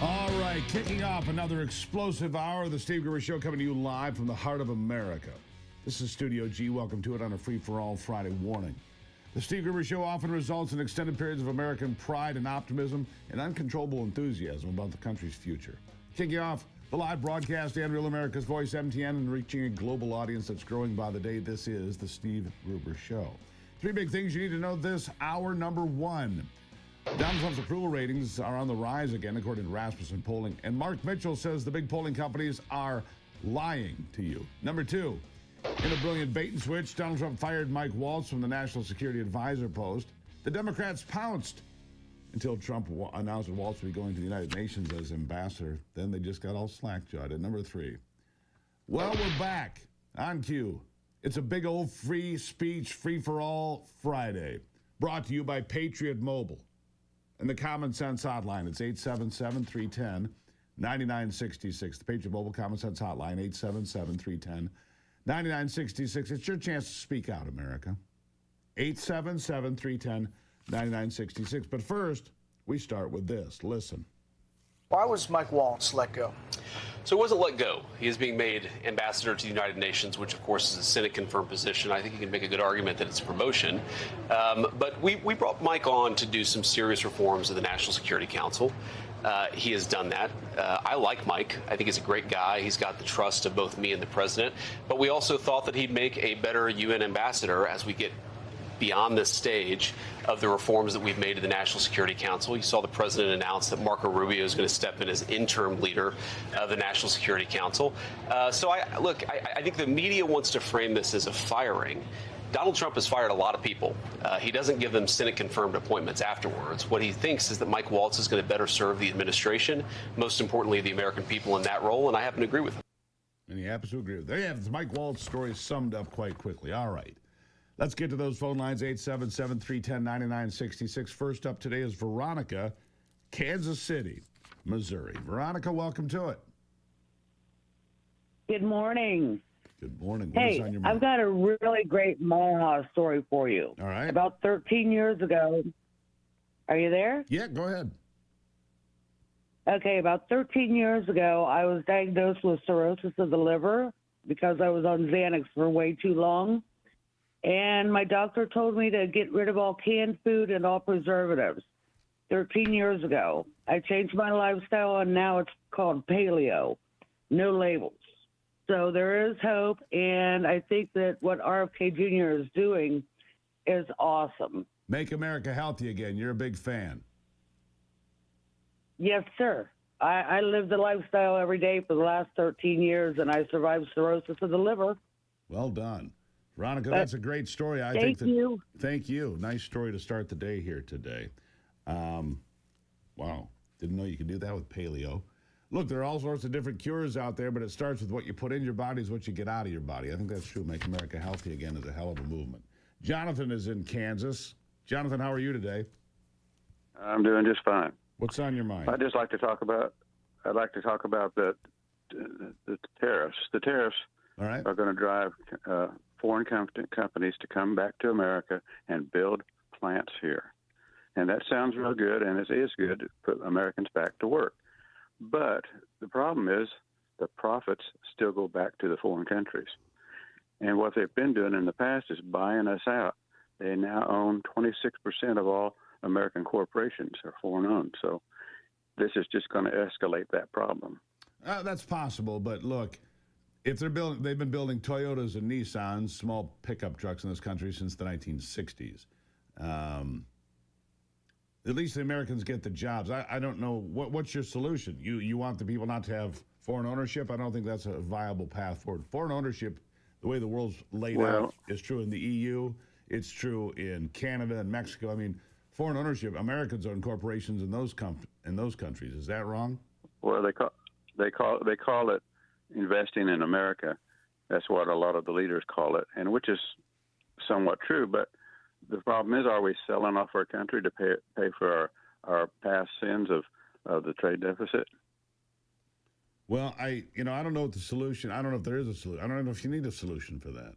All right, kicking off another explosive hour of the Steve Gruber Show, coming to you live from the heart of America. This is Studio G. Welcome to it on a free-for-all Friday morning. The Steve Gruber Show often results in extended periods of American pride and optimism and uncontrollable enthusiasm about the country's future. Kicking off the live broadcast and Real America's Voice, MTN, and reaching a global audience that's growing by the day. This is the Steve Gruber Show. Three big things you need to know this hour. Number one, Donald Trump's approval ratings are on the rise again, according to Rasmussen polling. And Mark Mitchell says the big polling companies are lying to you. Number two, in a brilliant bait and switch, Donald Trump fired Mike Waltz from the National Security Advisor post. The Democrats pounced until Trump announced that Waltz would be going to the United Nations as ambassador. Then they just got all slack-jawed. And number three, well, we're back on cue. It's a big old free speech, free-for-all Friday, brought to you by Patriot Mobile. And the Common Sense Hotline, it's 877-310-9966. The Patriot Mobile Common Sense Hotline, 877-310-9966. It's your chance to speak out, America. 877-310-9966. But first, we start with this. Listen. Why was Mike Waltz let go? So he wasn't let go. He is being made ambassador to the United Nations, which, of course, is a Senate-confirmed position. I think you can make a good argument that it's a promotion. But we brought Mike on to do some serious reforms of the National Security Council. He has done that. I like Mike. I think he's a great guy. He's got the trust of both me and the president. But we also thought that he'd make a better UN ambassador as we get beyond this stage of the reforms that we've made to the National Security Council. You saw the president announce that Marco Rubio is going to step in as interim leader of the National Security Council. I think the media wants to frame this as a firing. Donald Trump has fired a lot of people. He doesn't give them Senate-confirmed appointments afterwards. What he thinks is that Mike Waltz is going to better serve the administration, most importantly, the American people in that role, and I happen to agree with him. And he happens to agree with him. There you have it. The Mike Waltz story summed up quite quickly. All right. Let's get to those phone lines, 877-310-9966. First up today is Veronica, Kansas City, Missouri. Veronica, welcome to it. Good morning. Good morning. Hey, what is on your mind? I've got a really great Maha story for you. All right. About 13 years ago. Are you there? Yeah, go ahead. Okay, about 13 years ago, I was diagnosed with cirrhosis of the liver because I was on Xanax for way too long. And my doctor told me to get rid of all canned food and all preservatives 13 years ago. I changed my lifestyle, and now it's called paleo, no labels. So there is hope, and I think that what RFK Jr. is doing is awesome. Make America healthy again. You're a big fan. Yes, sir. I live the lifestyle every day for the last 13 years, and I survived cirrhosis of the liver. Well done. Veronica, that's a great story. Thank you. Thank you. Nice story to start the day here today. Wow. Didn't know you could do that with paleo. Look, there are all sorts of different cures out there, but it starts with what you put in your body is what you get out of your body. I think that's true. Make America healthy again is a hell of a movement. Jonathan is in Kansas. Jonathan, how are you today? I'm doing just fine. What's on your mind? I'd like to talk about the tariffs. The tariffs All right. are going to drive foreign companies to come back to America and build plants here. And that sounds real good, and it is good to put Americans back to work. But the problem is the profits still go back to the foreign countries. And what they've been doing in the past is buying us out. They now own 26% of all American corporations are foreign-owned. So this is just going to escalate that problem. That's possible, but look, if they've been building Toyotas and Nissans, small pickup trucks in this country since the 1960s. At least the Americans get the jobs. I don't know. What's your solution? You want the people not to have foreign ownership? I don't think that's a viable path forward. Foreign ownership, the way the world's laid out, is true in the EU. It's true in Canada and Mexico. I mean, foreign ownership, Americans own corporations in those countries. Is that wrong? Well, they call it investing in America. That's what a lot of the leaders call it, and which is somewhat true. But the problem is, are we selling off our country to pay for our past sins of the trade deficit? Well, I don't know what the solution. I don't know if there is a solution. I don't know if you need a solution for that.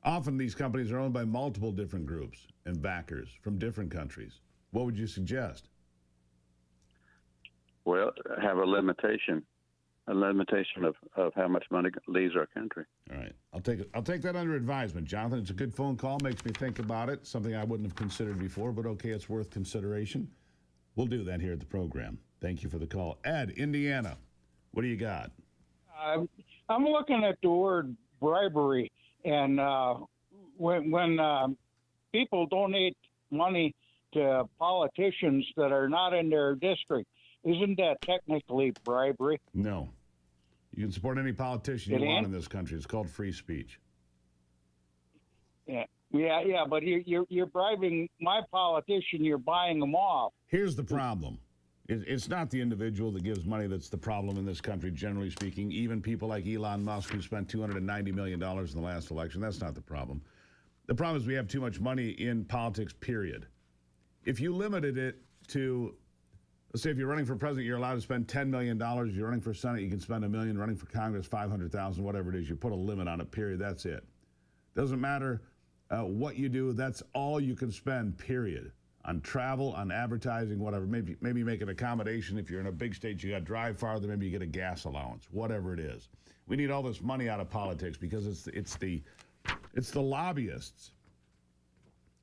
Often these companies are owned by multiple different groups and backers from different countries. What would you suggest? Well, have a limitation of how much money leaves our country. All right. I'll take that under advisement, Jonathan. It's a good phone call. Makes me think about it. Something I wouldn't have considered before, but okay, it's worth consideration. We'll do that here at the program. Thank you for the call. Ed, Indiana, what do you got? I'm looking at the word bribery, and when people donate money to politicians that are not in their district, isn't that technically bribery? No. You can support any politician you want in this country. It's called free speech. Yeah, but you're bribing my politician. You're buying them off. Here's the problem. It's not the individual that gives money that's the problem in this country, generally speaking. Even people like Elon Musk, who spent $290 million in the last election, that's not the problem. The problem is we have too much money in politics, period. If you limited it to, let's say if you're running for president, you're allowed to spend $10 million. You're running for Senate, you can spend $1 million. Running for Congress, $500,000, whatever it is. You put a limit on it, period. That's it. Doesn't matter what you do. That's all you can spend, period. On travel, on advertising, whatever. Maybe make an accommodation. If you're in a big state, you got to drive farther. Maybe you get a gas allowance, whatever it is. We need all this money out of politics because it's the lobbyists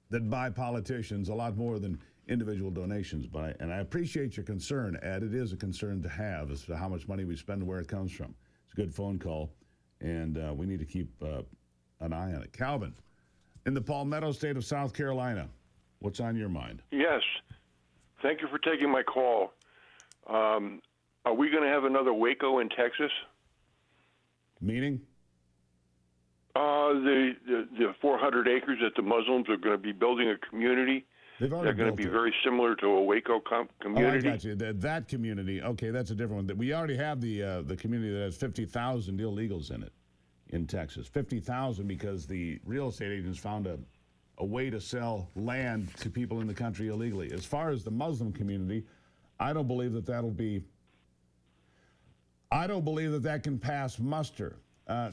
that buy politicians a lot more than individual donations. But I appreciate your concern, Ed. It is a concern to have as to how much money we spend and where it comes from. It's a good phone call, and we need to keep an eye on it. Calvin, in the Palmetto State of South Carolina, what's on your mind? Yes. Thank you for taking my call. Are we going to have another Waco in Texas? Meaning? The 400 acres that the Muslims are going to be building a community. They're going to be very similar to a Waco community. Oh, I got you. That community, okay, that's a different one. We already have the community that has 50,000 illegals in it in Texas. 50,000 because the real estate agents found a way to sell land to people in the country illegally. As far as the Muslim community, I don't believe that can pass muster.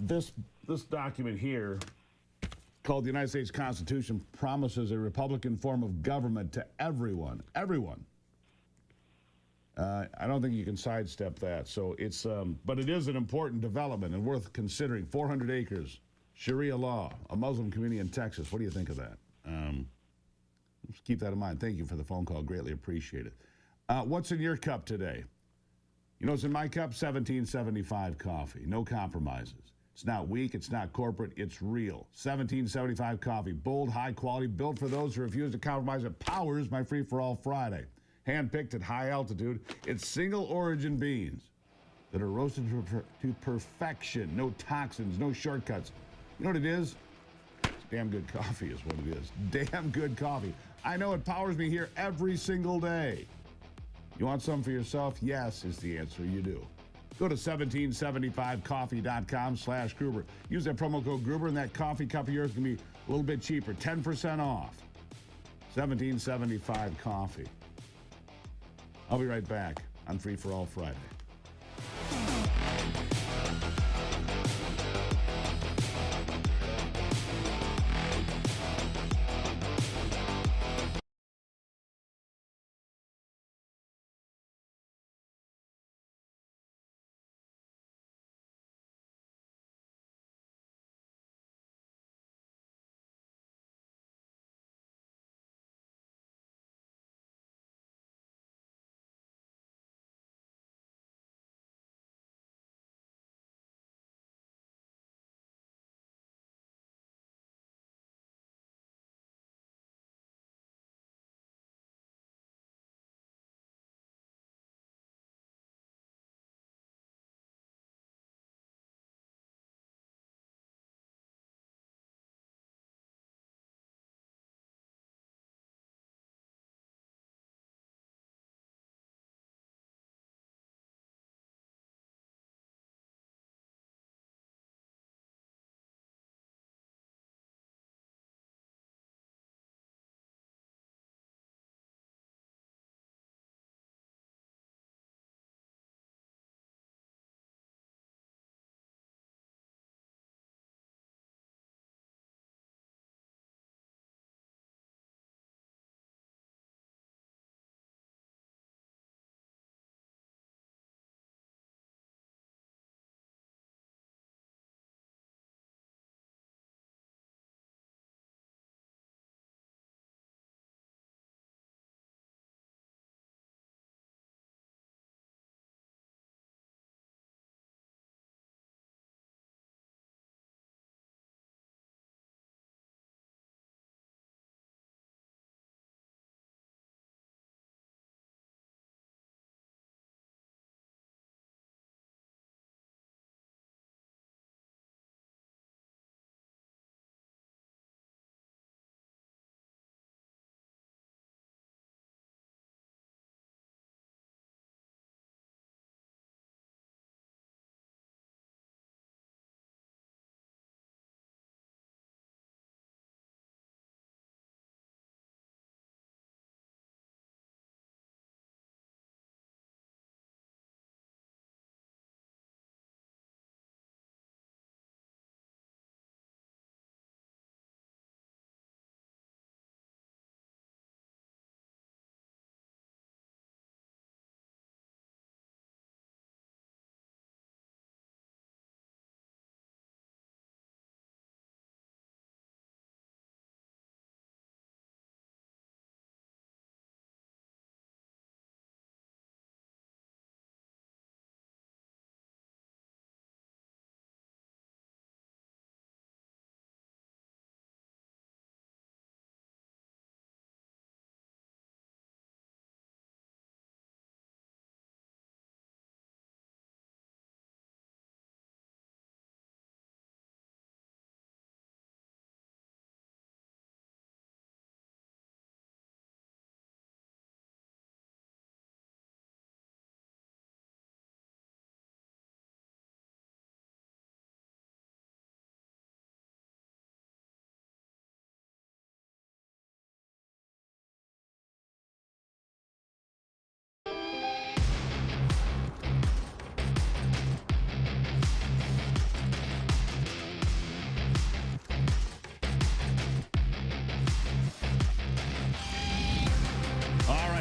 This document here, called the United States Constitution, promises a Republican form of government to everyone. Everyone. I don't think you can sidestep that. So it's, but it is an important development and worth considering. 400 acres. Sharia law, a Muslim community in Texas. What do you think of that? Just keep that in mind. Thank you for the phone call. Greatly appreciate it. What's in your cup today? You know what's in my cup? 1775 coffee. No compromises. It's not weak. It's not corporate. It's real. 1775 coffee. Bold, high quality, built for those who refuse to compromise. It powers my Free-for-All Friday. Hand-picked at high altitude. It's single origin beans that are roasted to perfection. No toxins, no shortcuts. You know what it is? It's damn good coffee is what it is. Damn good coffee. I know it powers me here every single day. You want some for yourself? Yes is the answer. You do. Go to 1775coffee.com/Gruber. Use that promo code Gruber, and that coffee cup of yours can be a little bit cheaper, 10% off. 1775 coffee. I'll be right back on Free for All Friday.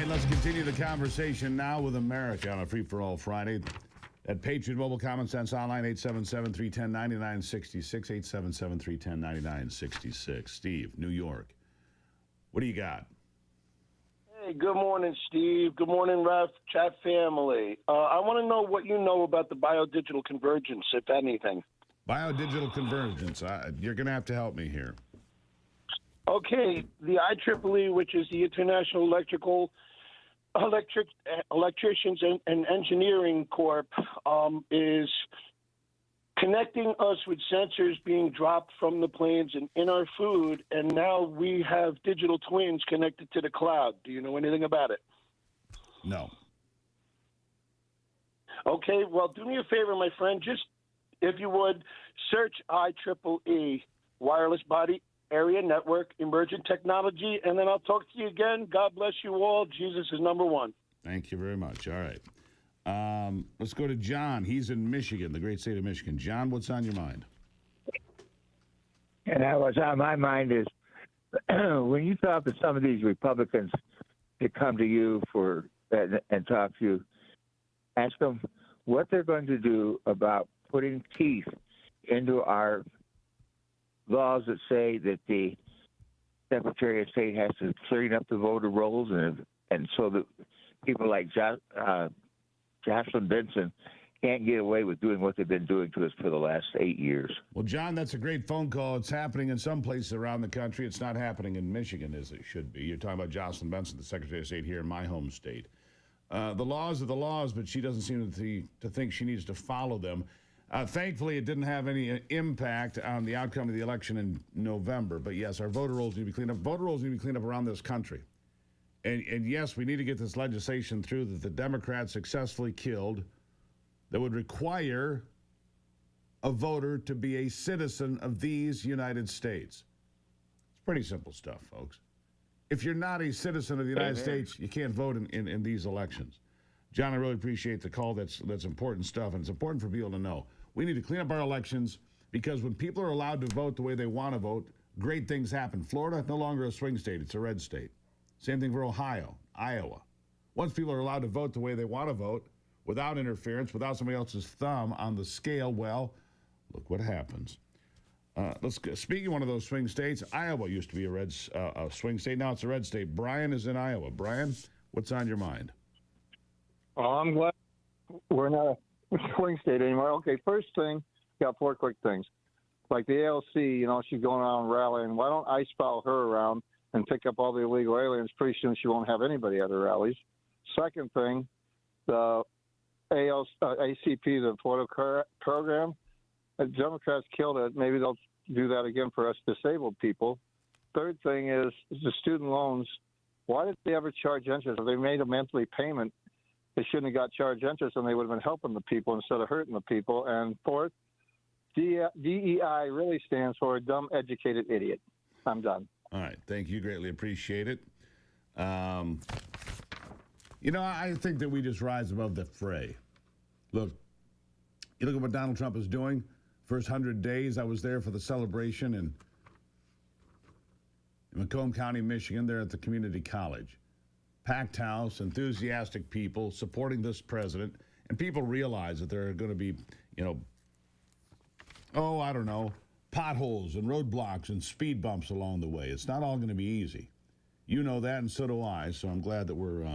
let's continue the conversation now with America on a Free for All Friday. At Patriot Mobile Common Sense Online, 877-310-9966, 877-310-9966. Steve, New York. What do you got? Hey, good morning, Steve. Good morning, Ref, chat family. I want to know what you know about the biodigital convergence, if anything. Biodigital convergence. You're going to have to help me here. Okay, the IEEE, which is the International Electricians and Engineering Corp, is connecting us with sensors being dropped from the planes and in our food, and now we have digital twins connected to the cloud. Do you know anything about it? No. Okay, well, do me a favor, my friend. Just, if you would, search IEEE, Wireless Body Area Network, Emergent Technology, and then I'll talk to you again. God bless you all. Jesus is number one. Thank you very much. All right. Let's go to John. He's in Michigan, the great state of Michigan. John, what's on your mind? And what's on my mind is when you talk to some of these Republicans that come to you and talk to you, ask them what they're going to do about putting teeth into our laws that say that the Secretary of State has to clean up the voter rolls, and so that people like Jocelyn Benson can't get away with doing what they've been doing to us for the last 8 years. Well, John, that's a great phone call. It's happening in some places around the country. It's not happening in Michigan as it should be. You're talking about Jocelyn Benson, the Secretary of State here in my home state. The laws are the laws, but she doesn't seem to think she needs to follow them. Thankfully, it didn't have any impact on the outcome of the election in November. But yes, our voter rolls need to be cleaned up. Voter rolls need to be cleaned up around this country. And yes, we need to get this legislation through that the Democrats successfully killed that would require a voter to be a citizen of these United States. It's pretty simple stuff, folks. If you're not a citizen of the United States, you can't vote in these elections. John, I really appreciate the call. That's important stuff, and it's important for people to know. We need to clean up our elections because when people are allowed to vote the way they want to vote, great things happen. Florida, no longer a swing state. It's a red state. Same thing for Ohio, Iowa. Once people are allowed to vote the way they want to vote, without interference, without somebody else's thumb on the scale, well, look what happens. Speaking of one of those swing states, Iowa used to be a swing state. Now it's a red state. Brian is in Iowa. Brian, what's on your mind? I'm glad we're not a swing state anymore. Okay, first thing, got four quick things. Like the ALC, she's going around rallying. Why don't ICE follow her around and pick up all the illegal aliens? Pretty soon she won't have anybody at her rallies. Second thing, the ACP, the photo program, the Democrats killed it. Maybe they'll do that again for us disabled people. Third thing is the student loans. Why did they ever charge interest? If they made a monthly payment, they shouldn't have got charged interest, and they would have been helping the people instead of hurting the people. And fourth, DEI really stands for dumb, educated idiot. I'm done. All right. Thank you. Greatly appreciate it. I think that we just rise above the fray. Look, you look at what Donald Trump is doing. First 100 days, I was there for the celebration in Macomb County, Michigan, there at the community college. Packed house, enthusiastic people supporting this president, and people realize that there are going to be, potholes and roadblocks and speed bumps along the way. It's not all going to be easy. You know that, and so do I, so I'm glad that we're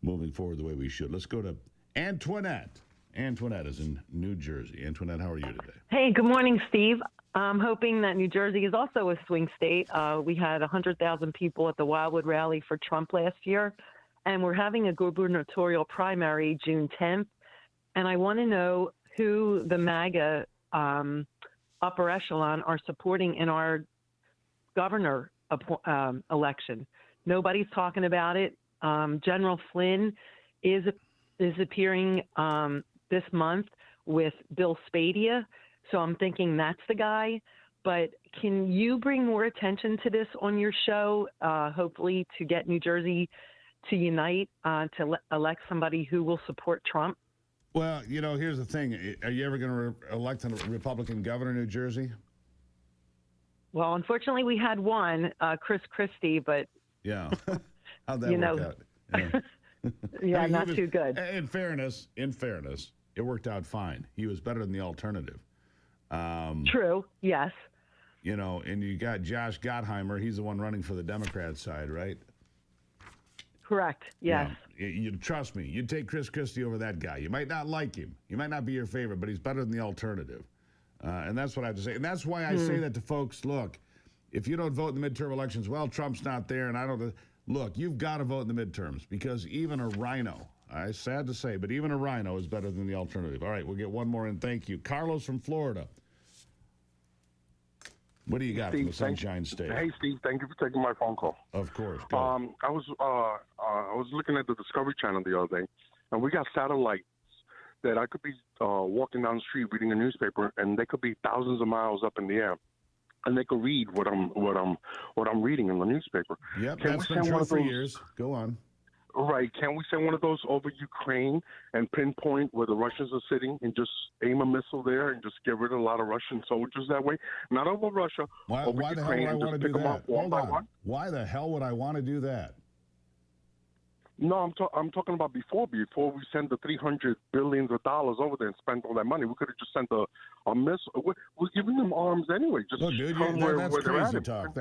moving forward the way we should. Let's go to Antoinette. Antoinette is in New Jersey. Antoinette, how are you today? Hey, good morning, Steve. I'm hoping that New Jersey is also a swing state. We had 100,000 people at the Wildwood rally for Trump last year, and we're having a gubernatorial primary June 10th. And I want to know who the MAGA upper echelon are supporting in our governor election. Nobody's talking about it. General Flynn is appearing this month with Bill Spadia. So I'm thinking that's the guy. But can you bring more attention to this on your show, hopefully to get New Jersey to unite to elect somebody who will support Trump? Well, here's the thing. Are you ever going to elect a Republican governor in New Jersey? Well, unfortunately, we had one, Chris Christie, but... Yeah. How'd that work out? Yeah, I mean, not too good. In fairness, it worked out fine. He was better than the alternative. True. Yes. You know, and you got Josh Gottheimer. He's the one running for the Democrat side, right? Correct. Yes. Yeah. You trust me. You'd take Chris Christie over that guy. You might not like him. He might not be your favorite, but he's better than the alternative. And that's what I have to say. And that's why I say that to folks. Look, if you don't vote in the midterm elections, well, Trump's not there, and I don't. Look, you've got to vote in the midterms because even a rhino, sad to say, but even a rhino is better than the alternative. All right, we'll get one more in. Thank you. Carlos from Florida. What do you got from the Sunshine State? Hey, Steve. Thank you for taking my phone call. Of course. I was looking at the Discovery Channel the other day, and we got satellites that I could be walking down the street reading a newspaper, and they could be thousands of miles up in the air, and they could read what I'm reading in the newspaper. Yep, that's been true for years. Go on. Right. Can't we send one of those over Ukraine and pinpoint where the Russians are sitting and just aim a missile there and just get rid of a lot of Russian soldiers that way? Not over Russia, over why Ukraine. The hell would I want to do that? Hold on. Why the hell would I want to do that? No, I'm talking about before we send the $300 billion over there and spend all that money. We could have just sent a missile. We're giving them arms anyway. Just look, dude, that's crazy talk.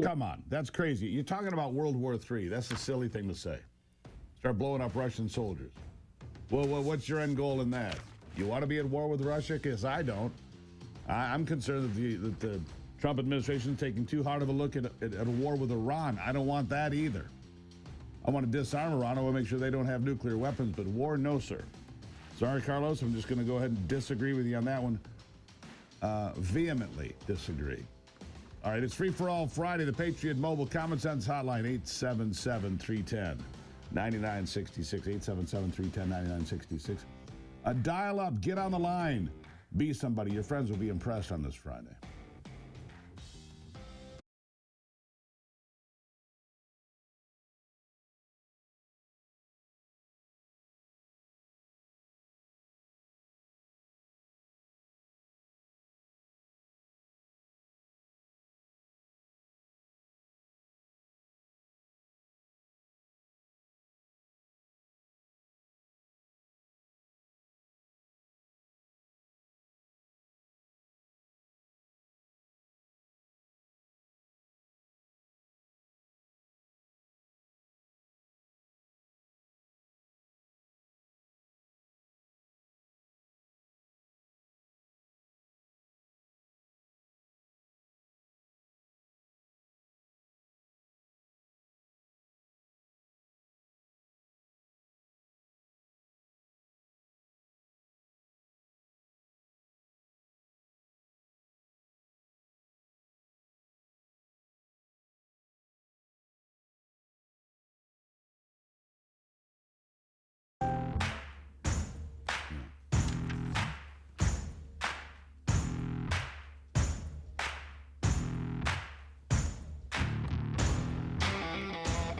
Come on, that's crazy. You're talking about World War III. That's a silly thing to say. Start blowing up Russian soldiers. Well, what's your end goal in that? You want to be at war with Russia? Because I don't. I'm concerned that the Trump administration is taking too hard of a look at a war with Iran. I don't want that either. I want to disarm Iran. I want to make sure they don't have nuclear weapons, but war, no, sir. Sorry, Carlos. I'm just going to go ahead and disagree with you on that one. Vehemently disagree. All right, it's Free for All Friday. The Patriot Mobile Common Sense Hotline, 877-310-9966. 877-310-9966. Dial up. Get on the line. Be somebody. Your friends will be impressed on this Friday.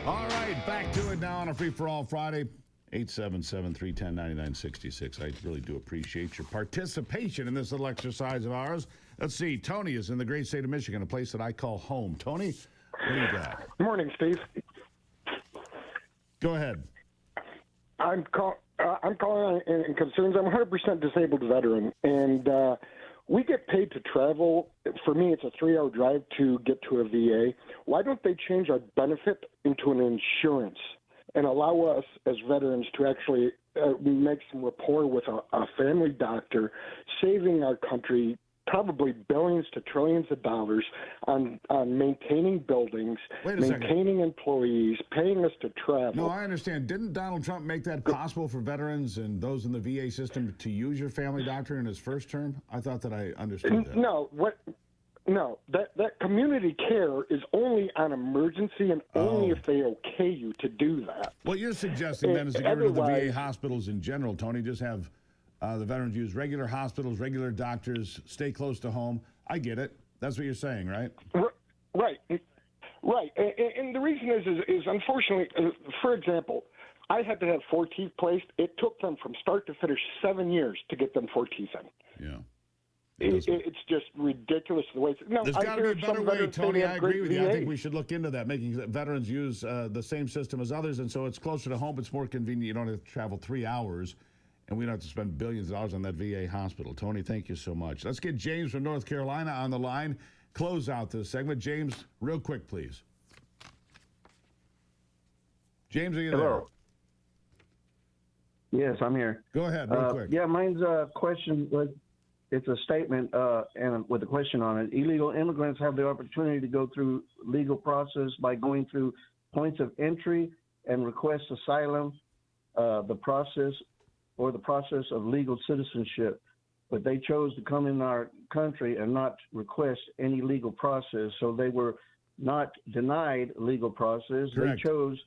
All right, back to it now on a Free for All Friday. 877-310-9966. I really do appreciate your participation in this little exercise of ours. Let's see. Tony is in the great state of Michigan, a place that I call home. Tony, what do you got? Good morning, Steve. Go ahead. I'm calling in concerns. I'm a 100% disabled veteran, and we get paid to travel. For me, it's a 3-hour drive to get to a VA. Why don't they change our benefit into an insurance and allow us as veterans to actually make some rapport with a family doctor, saving our country probably billions to trillions of dollars on maintaining buildings, maintaining employees, paying us to travel. No, I understand. Didn't Donald Trump make that possible for veterans and those in the VA system to use your family doctor in his first term? I thought that I understood that. No, that community care is only on emergency and only if they okay you to do that. What you're suggesting then is to get rid of the VA hospitals in general, Tony. Just have the veterans use regular hospitals, regular doctors, stay close to home. I get it. That's what you're saying, right? Right. And the reason is unfortunately, for example, I had to have 4 teeth placed. It took them from start to finish 7 years to get them 4 teeth in. Yeah. It's just ridiculous the way. No, There's got to be a better way, Tony. I agree with you. I think we should look into that, making veterans use the same system as others, and so it's closer to home. It's more convenient. You don't have to travel 3 hours, and we don't have to spend billions of dollars on that VA hospital. Tony, thank you so much. Let's get James from North Carolina on the line. Close out this segment. James, real quick, please. James, are you there? Yes, I'm here. Go ahead, real quick. Yeah, mine's a question. It's a statement and with a question on it. Illegal immigrants have the opportunity to go through legal process by going through points of entry and request asylum, the process of legal citizenship. But they chose to come in our country and not request any legal process. So they were not denied legal process. Correct. They chose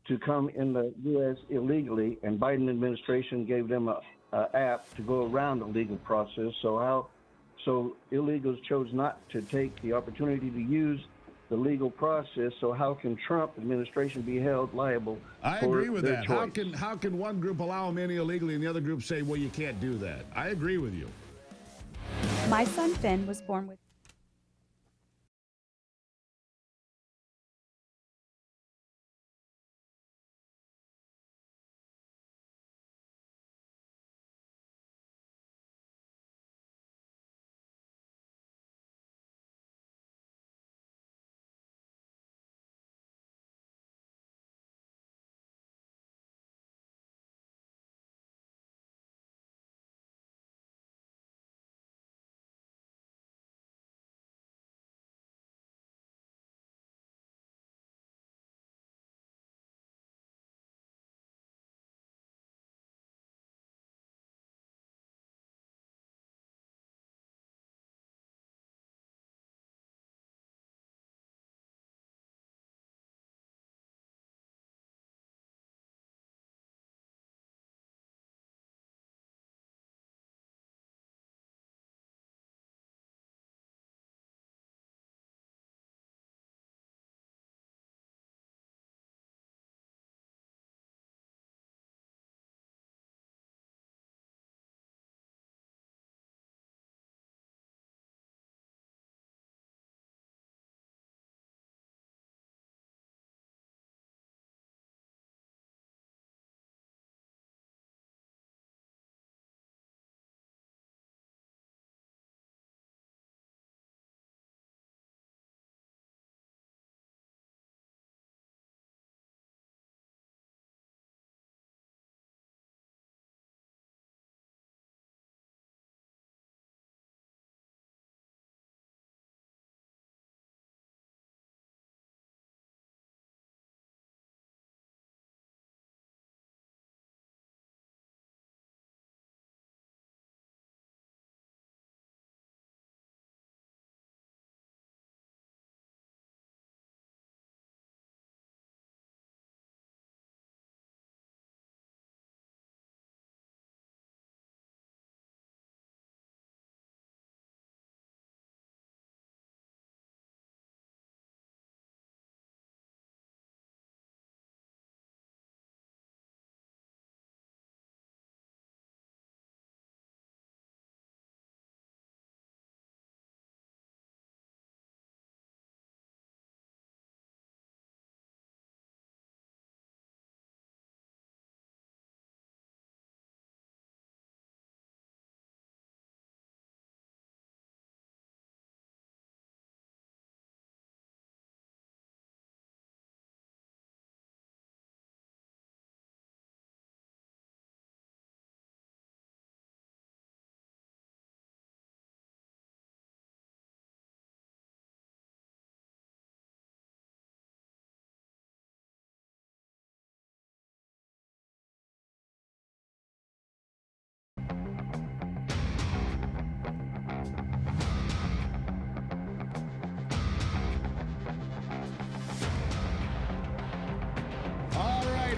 to come in the U.S. illegally, and Biden administration gave them a app to go around the legal process. So illegals chose not to take the opportunity to use the legal process. So how can Trump administration be held liable? I agree with that. How can one group allow them in illegally and the other group say, well, you can't do that? I agree with you. My son Finn was born with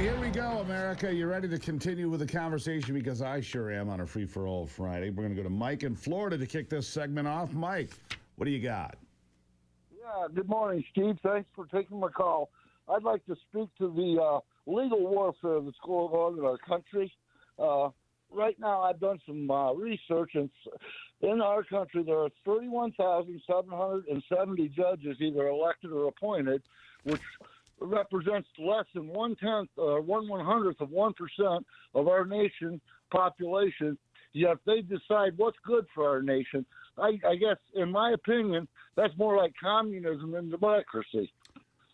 Here we go, America. You ready to continue with the conversation? Because I sure am on a free-for-all Friday. We're going to go to Mike in Florida to kick this segment off. Mike, what do you got? Yeah, good morning, Steve. Thanks for taking my call. I'd like to speak to the legal warfare that's going on in our country. Right now, I've done some research, and in our country, there are 31,770 judges either elected or appointed, which represents less than 1/10 or 1/100th of 1% of our nation's population. Yet they decide what's good for our nation. I guess, in my opinion, that's more like communism than democracy.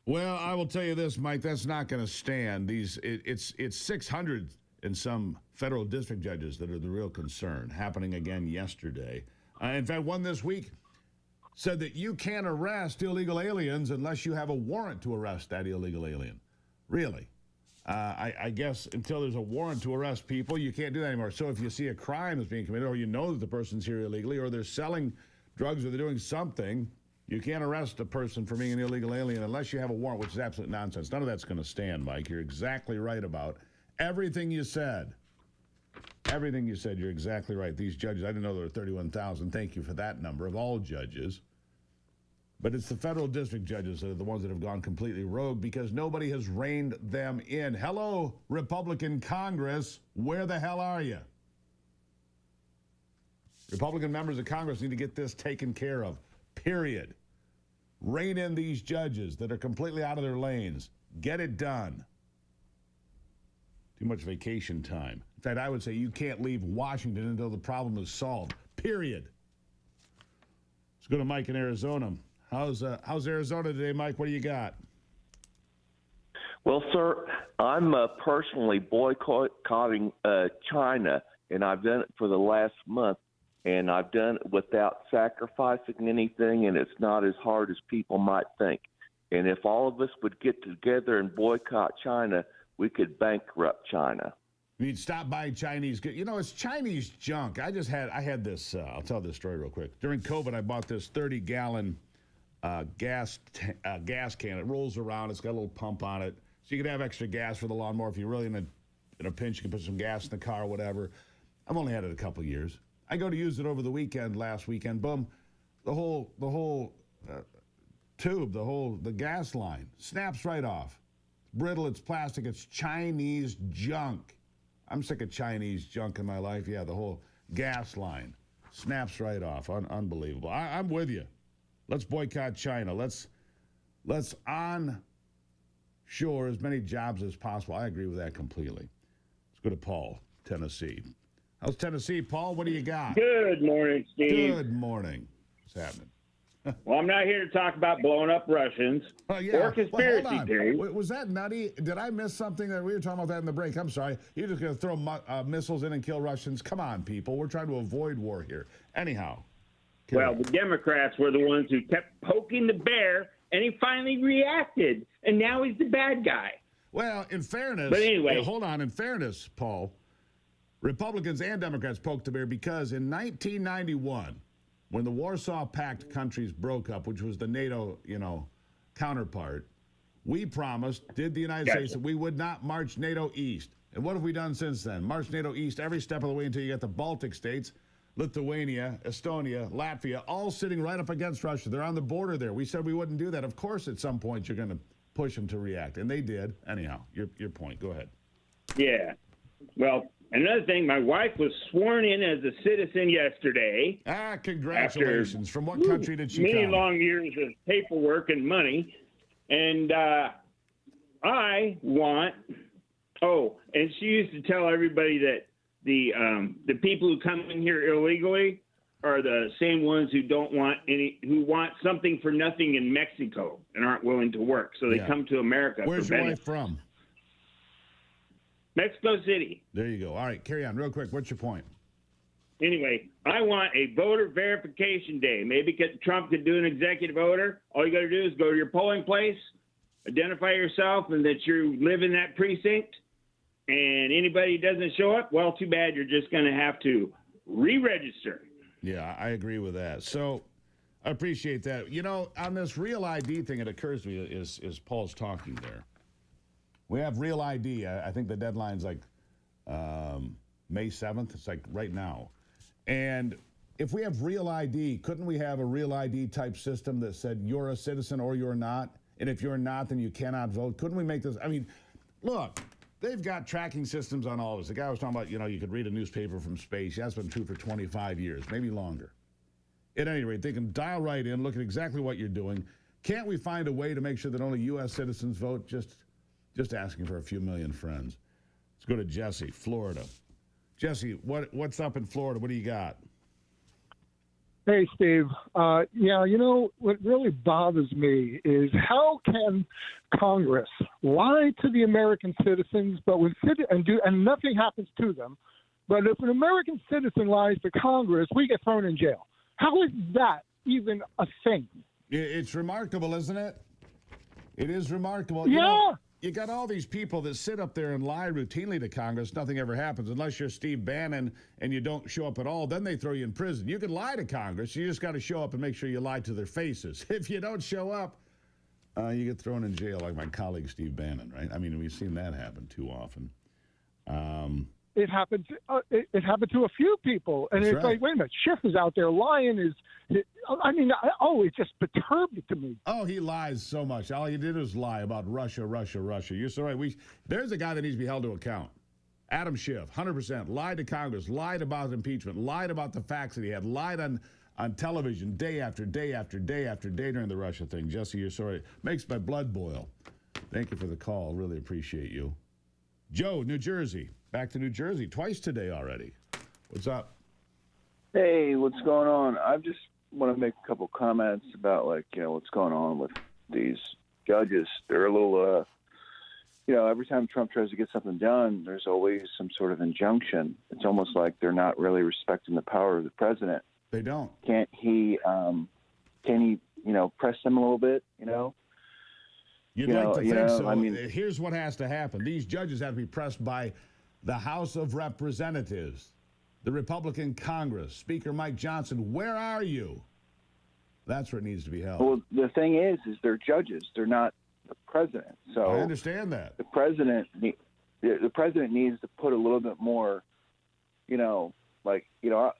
Well, I will tell you this, Mike, that's not going to stand. It's 600 and some federal district judges that are the real concern, happening again yesterday. In fact, one this week said that you can't arrest illegal aliens unless you have a warrant to arrest that illegal alien. Really? I guess until there's a warrant to arrest people, you can't do that anymore. So if you see a crime is being committed, or you know that the person's here illegally, or they're selling drugs, or they're doing something, you can't arrest a person for being an illegal alien unless you have a warrant, which is absolute nonsense. None of that's going to stand, Mike. You're exactly right about everything you said. Everything you said, you're exactly right. These judges, I didn't know there were 31,000. Thank you for that number of all judges. But it's the federal district judges that are the ones that have gone completely rogue because nobody has reined them in. Hello, Republican Congress, where the hell are you? Republican members of Congress need to get this taken care of, period. Rein in these judges that are completely out of their lanes. Get it done. Too much vacation time. In fact, I would say you can't leave Washington until the problem is solved, period. Let's go to Mike in Arizona. How's Arizona today, Mike? What do you got? Well, sir, I'm personally boycotting China, and I've done it for the last month, and I've done it without sacrificing anything, and it's not as hard as people might think. And if all of us would get together and boycott China, we could bankrupt China. You need to stop buying Chinese goods. You know, it's Chinese junk. I had this, I'll tell this story real quick. During COVID, I bought this 30-gallon gas can. It rolls around. It's got a little pump on it, so you can have extra gas for the lawnmower. If you're really in a pinch, you can put some gas in the car or whatever. I've only had it a couple years. I go to use it over the weekend. Last weekend, boom, the whole tube, the gas line snaps right off. It's brittle. It's plastic. It's Chinese junk. I'm sick of Chinese junk in my life. Yeah, the whole gas line snaps right off. Unbelievable. I'm with you. Let's boycott China. Let's onshore as many jobs as possible. I agree with that completely. Let's go to Paul, Tennessee. How's Tennessee, Paul? What do you got? Good morning, Steve. Good morning. What's happening? Well, I'm not here to talk about blowing up Russians or conspiracy theories. Was that nutty? Did I miss something that we were talking about that in the break? I'm sorry. You're just going to throw missiles in and kill Russians? Come on, people. We're trying to avoid war here. Anyhow. Well, the Democrats were the ones who kept poking the bear, and he finally reacted, and now he's the bad guy. Well, in fairness, but anyway, hold on. In fairness, Paul, Republicans and Democrats poked the bear because in 1991, when the Warsaw Pact countries broke up, which was the NATO, counterpart, we promised, did the United States, that we would not march NATO east. And what have we done since then? March NATO east every step of the way until you get the Baltic states, Lithuania, Estonia, Latvia, all sitting right up against Russia. They're on the border there. We said we wouldn't do that. Of course, at some point, you're going to push them to react. And they did. Anyhow, your point. Go ahead. Yeah. Well, another thing, my wife was sworn in as a citizen yesterday. Congratulations. From what country did she come? Many long years of paperwork and money. And I want... Oh, and she used to tell everybody that the people who come in here illegally are the same ones who who want something for nothing in Mexico and aren't willing to work. So they come to America. Where's your wife from? Mexico City. There you go. All right, carry on real quick. What's your point? Anyway, I want a voter verification day. Maybe Trump could do an executive order. All you got to do is go to your polling place, identify yourself and that you live in that precinct. And anybody who doesn't show up, well, too bad. You're just going to have to re-register. Yeah, I agree with that. So I appreciate that. On this Real ID thing, it occurs to me is Paul's talking there. We have Real ID. I think the deadline's like May 7th. It's like right now. And if we have Real ID, couldn't we have a Real ID type system that said you're a citizen or you're not? And if you're not, then you cannot vote. Couldn't we make this? I mean, look. They've got tracking systems on all of us. The guy was talking about, you could read a newspaper from space. That's been true for 25 years, maybe longer. At any rate, they can dial right in, look at exactly what you're doing. Can't we find a way to make sure that only U.S. citizens vote? Just asking for a few million friends. Let's go to Jesse, Florida. Jesse, what's up in Florida? What do you got? Hey, Steve. Yeah, you know, what really bothers me is how can Congress lie to the American citizens, but and nothing happens to them. But if an American citizen lies to Congress, we get thrown in jail. How is that even a thing? It's remarkable, isn't it? It is remarkable. Yeah. You know, you got all these people that sit up there and lie routinely to Congress. Nothing ever happens unless you're Steve Bannon and you don't show up at all. Then they throw you in prison. You can lie to Congress. You just got to show up and make sure you lie to their faces. If you don't show up, you get thrown in jail like my colleague Steve Bannon, right? I mean, we've seen that happen too often. It happened. It happened to a few people, and That's it's right. like, wait a minute, Schiff is out there lying. It just perturbed it to me. Oh, he lies so much. All he did was lie about Russia. You're so right. There's a guy that needs to be held to account. Adam Schiff, 100%, lied to Congress, lied about impeachment, lied about the facts that he had, lied on television day after day after day after day during the Russia thing. Jesse, you're sorry. Makes my blood boil. Thank you for the call. Really appreciate you. Joe, New Jersey. Back to New Jersey twice today already. What's up? Hey, what's going on? I just want to make a couple comments about, like, you know, what's going on with these judges. They're a little, you know, every time Trump tries to get something done, there's always some sort of injunction. It's almost like they're not really respecting the power of the president. They don't. Can he, you know, press them a little bit, you know? You'd like to think so. I mean, here's what has to happen. These judges have to be pressed by the House of Representatives, the Republican Congress, Speaker Mike Johnson. Where are you? That's where it needs to be held. Well, the thing is they're judges. They're not the president. So I understand that. The president needs to put a little bit more, you know, like, you know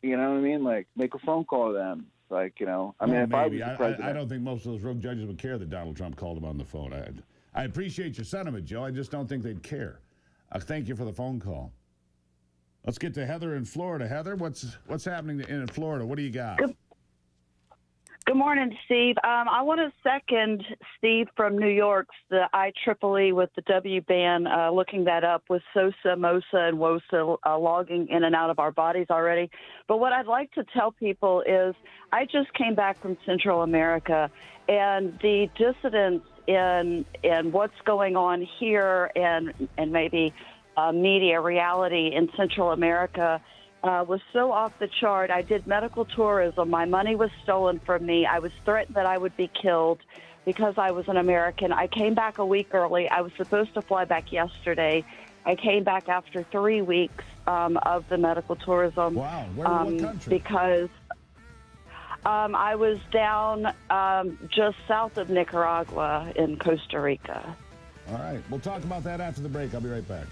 what I mean? Like, make a phone call to them. Like, you know, I mean, if I was the president. I don't think most of those rogue judges would care that Donald Trump called them on the phone. I appreciate your sentiment, Joe. I just don't think they'd care. Thank you for the phone call. Let's get to Heather in Florida. Heather, what's happening in Florida? What do you got? Good morning, Steve. I want to second Steve from New York's the IEEE with the W ban, looking that up with SOSA, MOSA, and WOSA logging in and out of our bodies already. But what I'd like to tell people is I just came back from Central America, and the dissidents in what's going on here and maybe media reality in Central America was so off the chart. I did medical tourism. My money was stolen from me. I was threatened that I would be killed because I was an American. I came back a week early. I was supposed to fly back yesterday. I came back after 3 weeks of the medical tourism. Wow. What country? Because I was down just south of Nicaragua in Costa Rica. All right. We'll talk about that after the break. I'll be right back.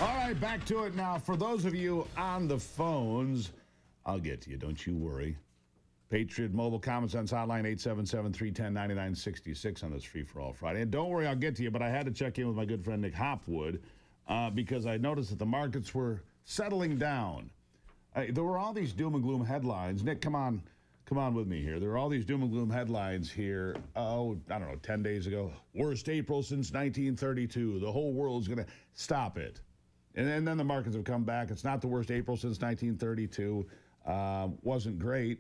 All right, back to it now. For those of you on the phones, I'll get to you. Don't you worry. Patriot Mobile Comments on Hotline 877-310-9966 on this Free for All Friday. And don't worry, I'll get to you, but I had to check in with my good friend Nick Hopwood because I noticed that the markets were settling down. There were all these doom and gloom headlines. Nick, come on with me here. There were all these doom and gloom headlines here, I don't know, 10 days ago. Worst April since 1932. The whole world's going to stop it. And then the markets have come back. It's not the worst April since 1932. Wasn't great.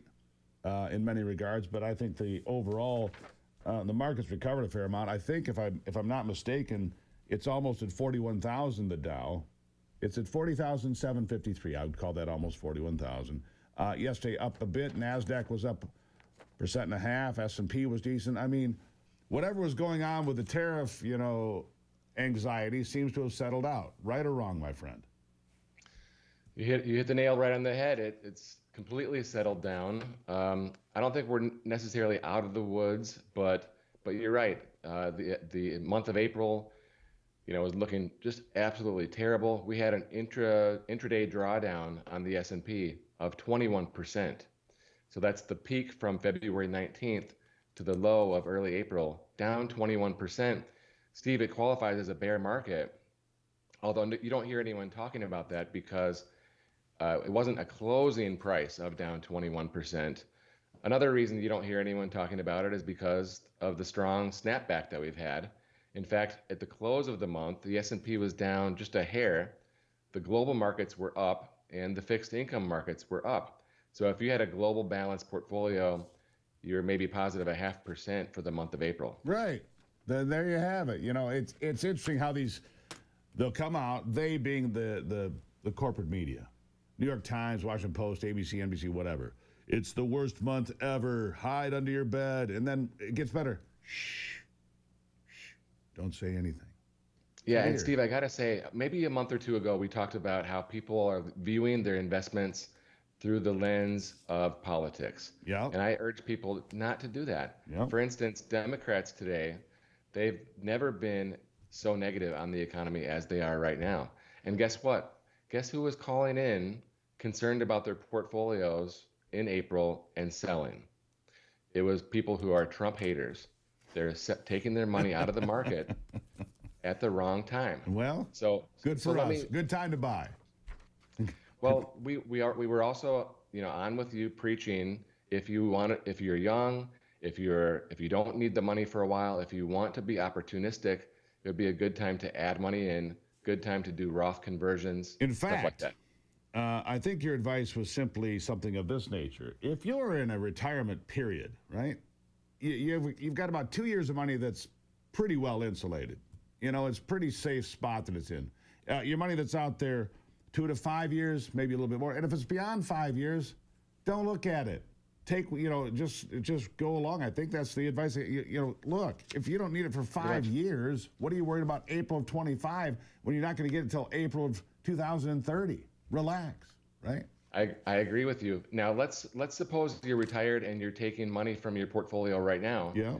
In many regards, but I think the overall the market's recovered a fair amount. I think if I'm not mistaken, it's almost at 41,000. The Dow, it's at 40,753. I would call that almost 41,000. Yesterday up a bit. Nasdaq was up 1.5%. S&P was decent. I mean, whatever was going on with the tariff, anxiety seems to have settled out. Right or wrong, my friend? You hit the nail right on the head. It's completely settled down. I don't think we're necessarily out of the woods, but you're right. The month of April, was looking just absolutely terrible. We had an intraday drawdown on the S&P of 21%. So that's the peak from February 19th to the low of early April, down 21%. Steve, it qualifies as a bear market, although you don't hear anyone talking about that because it wasn't a closing price of down 21%. Another reason you don't hear anyone talking about it is because of the strong snapback that we've had. In fact, at the close of the month, the S&P was down just a hair. The global markets were up and the fixed income markets were up. So if you had a global balanced portfolio, you're maybe positive 0.5% for the month of April. Right. There you have it. It's interesting how they'll come out, they being the corporate media. New York Times, Washington Post, ABC, NBC, whatever. It's the worst month ever. Hide under your bed. And then it gets better. Shh. Don't say anything. Yeah, and Steve, I got to say, maybe a month or two ago, we talked about how people are viewing their investments through the lens of politics. Yeah. And I urge people not to do that. Yeah. For instance, Democrats today, they've never been so negative on the economy as they are right now. And guess what? Guess who was calling in concerned about their portfolios in April and selling? It was people who are Trump haters. They're taking their money out of the market at the wrong time. Well, good so for us. Good time to buy. Well, we were also on with you preaching if you're young, if you don't need the money for a while, if you want to be opportunistic, it would be a good time to add money in. Good time to do Roth conversions. In stuff fact, like that. I think your advice was simply something of this nature. If you're in a retirement period, right, you've got about 2 years of money that's pretty well insulated. It's a pretty safe spot that it's in. Your money that's out there 2 to 5 years, maybe a little bit more. And if it's beyond 5 years, don't look at it. Just go along. I think that's the advice. Look, if you don't need it for 5 years, what are you worried about April of 25 when you're not going to get it until April of 2030? Relax, right? I agree with you. Now let's suppose you're retired and you're taking money from your portfolio right now. Yeah.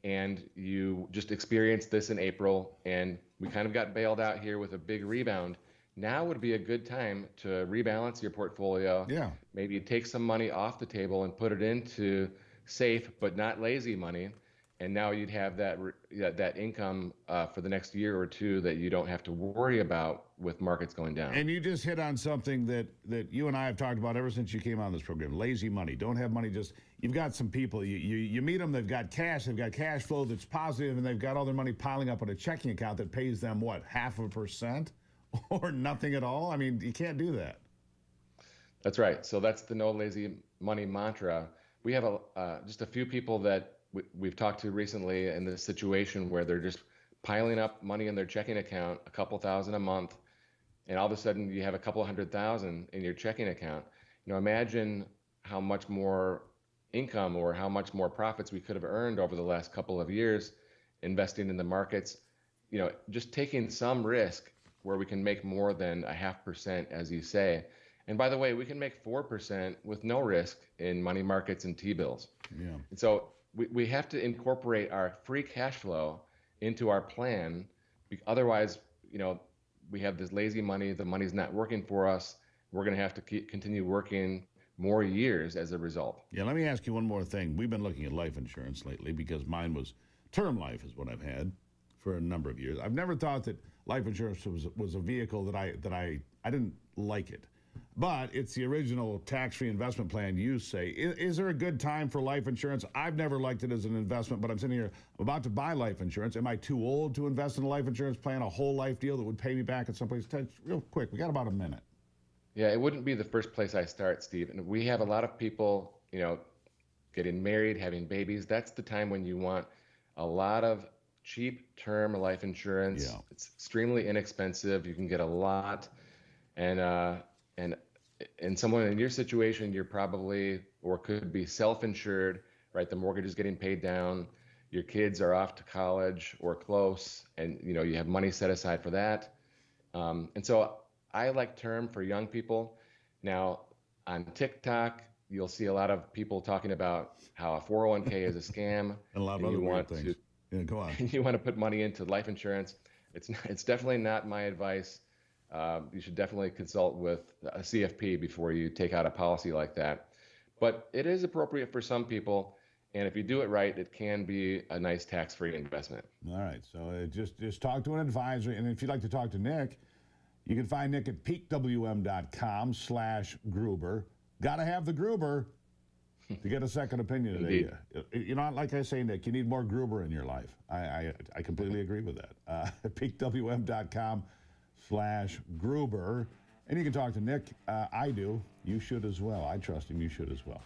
And you just experienced this in April, and we kind of got bailed out here with a big rebound. Now would be a good time to rebalance your portfolio. Yeah. Maybe take some money off the table and put it into safe but not lazy money. And now you'd have that income for the next year or two that you don't have to worry about with markets going down. And you just hit on something that you and I have talked about ever since you came on this program. Lazy money. Don't have money. You've got some people, you meet them, they've got cash flow that's positive, and they've got all their money piling up on a checking account that pays them, what, 0.5% or nothing at all? I mean, you can't do that. That's right. So that's the no lazy money mantra. We have just a few people that we've talked to recently in this situation where they're just piling up money in their checking account, a couple thousand a month, and all of a sudden you have a couple $100,000 in your checking account. Imagine how much more income or how much more profits we could have earned over the last couple of years investing in the markets. Just taking some risk where we can make more than 0.5%, as you say. And by the way, we can make 4% with no risk in money markets and T-bills. Yeah. And so we have to incorporate our free cash flow into our plan. Otherwise, we have this lazy money, the money's not working for us, we're going to have to continue working more years as a result. Yeah, let me ask you one more thing. We've been looking at life insurance lately because mine was term life is what I've had for a number of years. I've never thought that life insurance was a vehicle that I didn't like it. But it's the original tax-free investment plan you say. Is there a good time for life insurance? I've never liked it as an investment, but I'm sitting here about to buy life insurance. Am I too old to invest in a life insurance plan, a whole life deal that would pay me back at some place? Real quick, we got about a minute. Yeah, it wouldn't be the first place I start, Steve. And we have a lot of people, getting married, having babies. That's the time when you want a lot of cheap term life insurance. Yeah. It's extremely inexpensive. You can get a lot. And someone in your situation, you're probably or could be self-insured, right? The mortgage is getting paid down. Your kids are off to college or close, and you have money set aside for that. And so I like term for young people. Now on TikTok, you'll see a lot of people talking about how a 401k is a scam. And a lot of other weird things. Yeah, go on. You want to put money into life insurance. It's definitely not my advice. You should definitely consult with a CFP before you take out a policy like that. But it is appropriate for some people, and if you do it right, it can be a nice tax-free investment. All right, so just talk to an advisor, and if you'd like to talk to Nick, you can find Nick at peakwm.com/Gruber. Got to have the Gruber to get a second opinion today. Like I say, Nick, you need more Gruber in your life. I completely agree with that. peakwm.com/Gruber. And you can talk to Nick. I do. You should as well. I trust him. You should as well.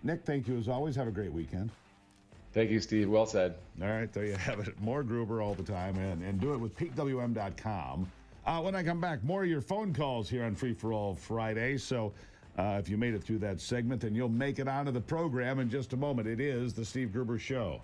Nick, thank you as always. Have a great weekend. Thank you, Steve. Well said. All right, there you have it. More Gruber all the time, and do it with peakwm.com. When I come back, more of your phone calls here on Free for All Friday. So if you made it through that segment, then you'll make it onto the program in just a moment. It is the Steve Gruber Show.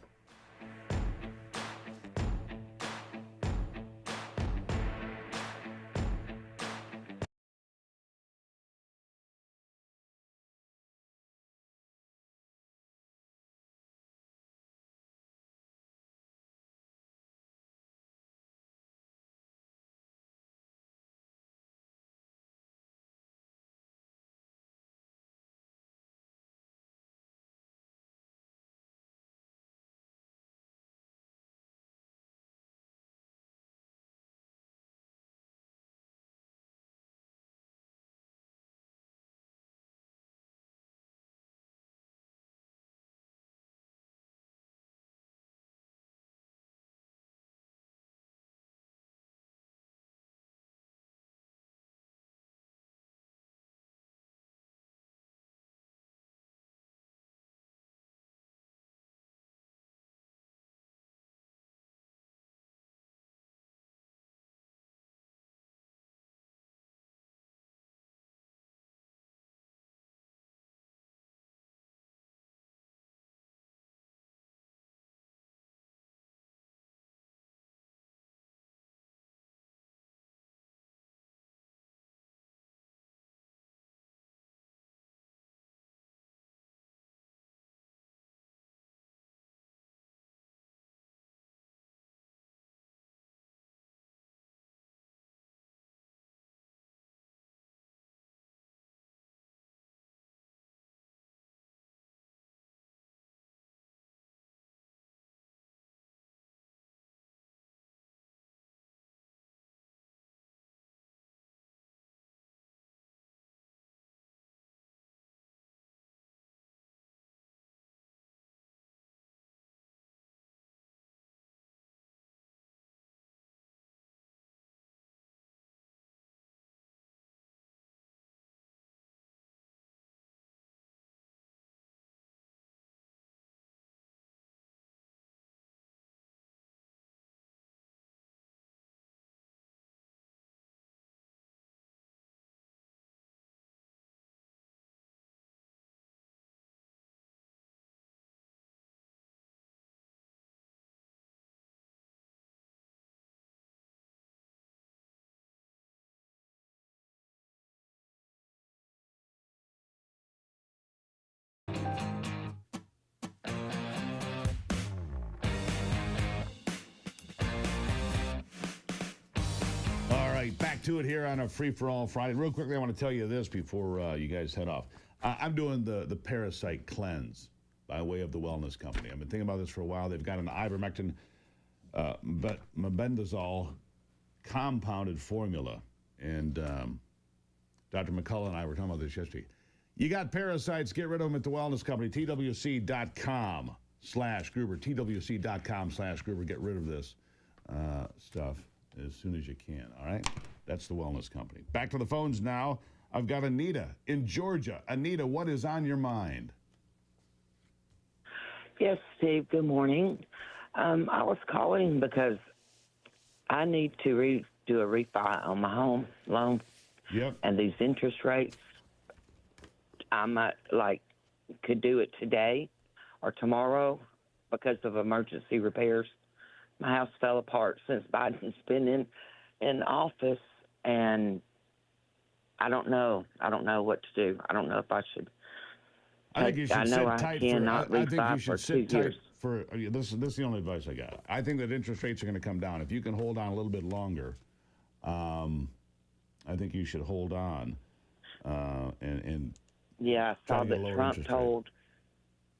right, back to it here on a free-for-all Friday. Real quickly, I want to tell you this before you guys head off. I'm doing the parasite cleanse by way of the Wellness Company. I've been thinking about this for a while. They've got an ivermectin, mebendazole compounded formula, and Dr. McCullough and I were talking about this yesterday. You got parasites, get rid of them at the Wellness Company, twc.com/Gruber, twc.com/Gruber. Get rid of this stuff as soon as you can, all right? That's the Wellness Company. Back to the phones now. I've got Anita in Georgia. Anita, what is on your mind? Yes, Steve, good morning. I was calling because I need to do a refi on my home loan. Yep. And these interest rates, I might, could do it today or tomorrow because of emergency repairs. My house fell apart since Biden's been in office, and I don't know. I don't know what to do. I don't know if I should. I think you should sit tight for. I think you should sit tight years. for. This is the only advice I got. I think that interest rates are going to come down. If you can hold on a little bit longer, I think you should hold on. And yeah, I saw that Trump told.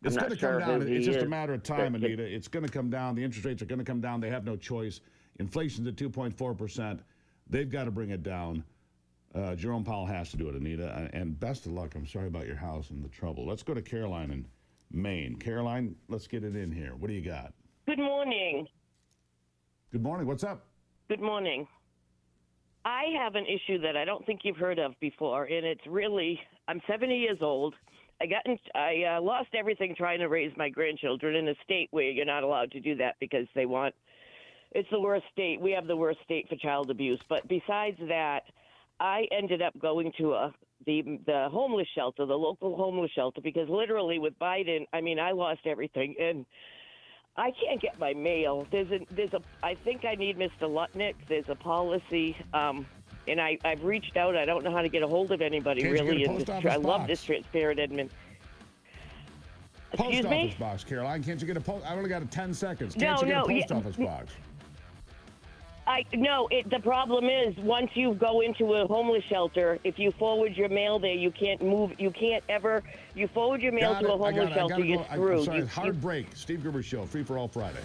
It's going to come down. It's just a matter of time, Anita. It's going to come down. The interest rates are going to come down. They have no choice. Inflation's at 2.4%. They've got to bring it down. Jerome Powell has to do it, Anita. And best of luck. I'm sorry about your house and the trouble. Let's go to Caroline in Maine. Caroline, let's get it in here. What do you got? Good morning. Good morning. What's up? Good morning. I have an issue that I don't think you've heard of before, and it's really, I'm 70 years old. I lost everything trying to raise my grandchildren in a state where you're not allowed to do that because it's the worst state. We have the worst state for child abuse. But besides that, I ended up going to the homeless shelter, the local homeless shelter, because literally with Biden, I lost everything, and I can't get my mail. I think I need Mr. Lutnick. There's a policy, and I've reached out. I don't know how to get a hold of anybody, really. I love this transparent admin. Post office box, Caroline. Can't you get a post? I only got 10 seconds. Can't you get a post office box? The problem is once you go into a homeless shelter, if you forward your mail there, you can't move. You forward your mail to a homeless shelter, you're screwed. I'm sorry, hard break. Steve Gruber Show, Free for All Friday.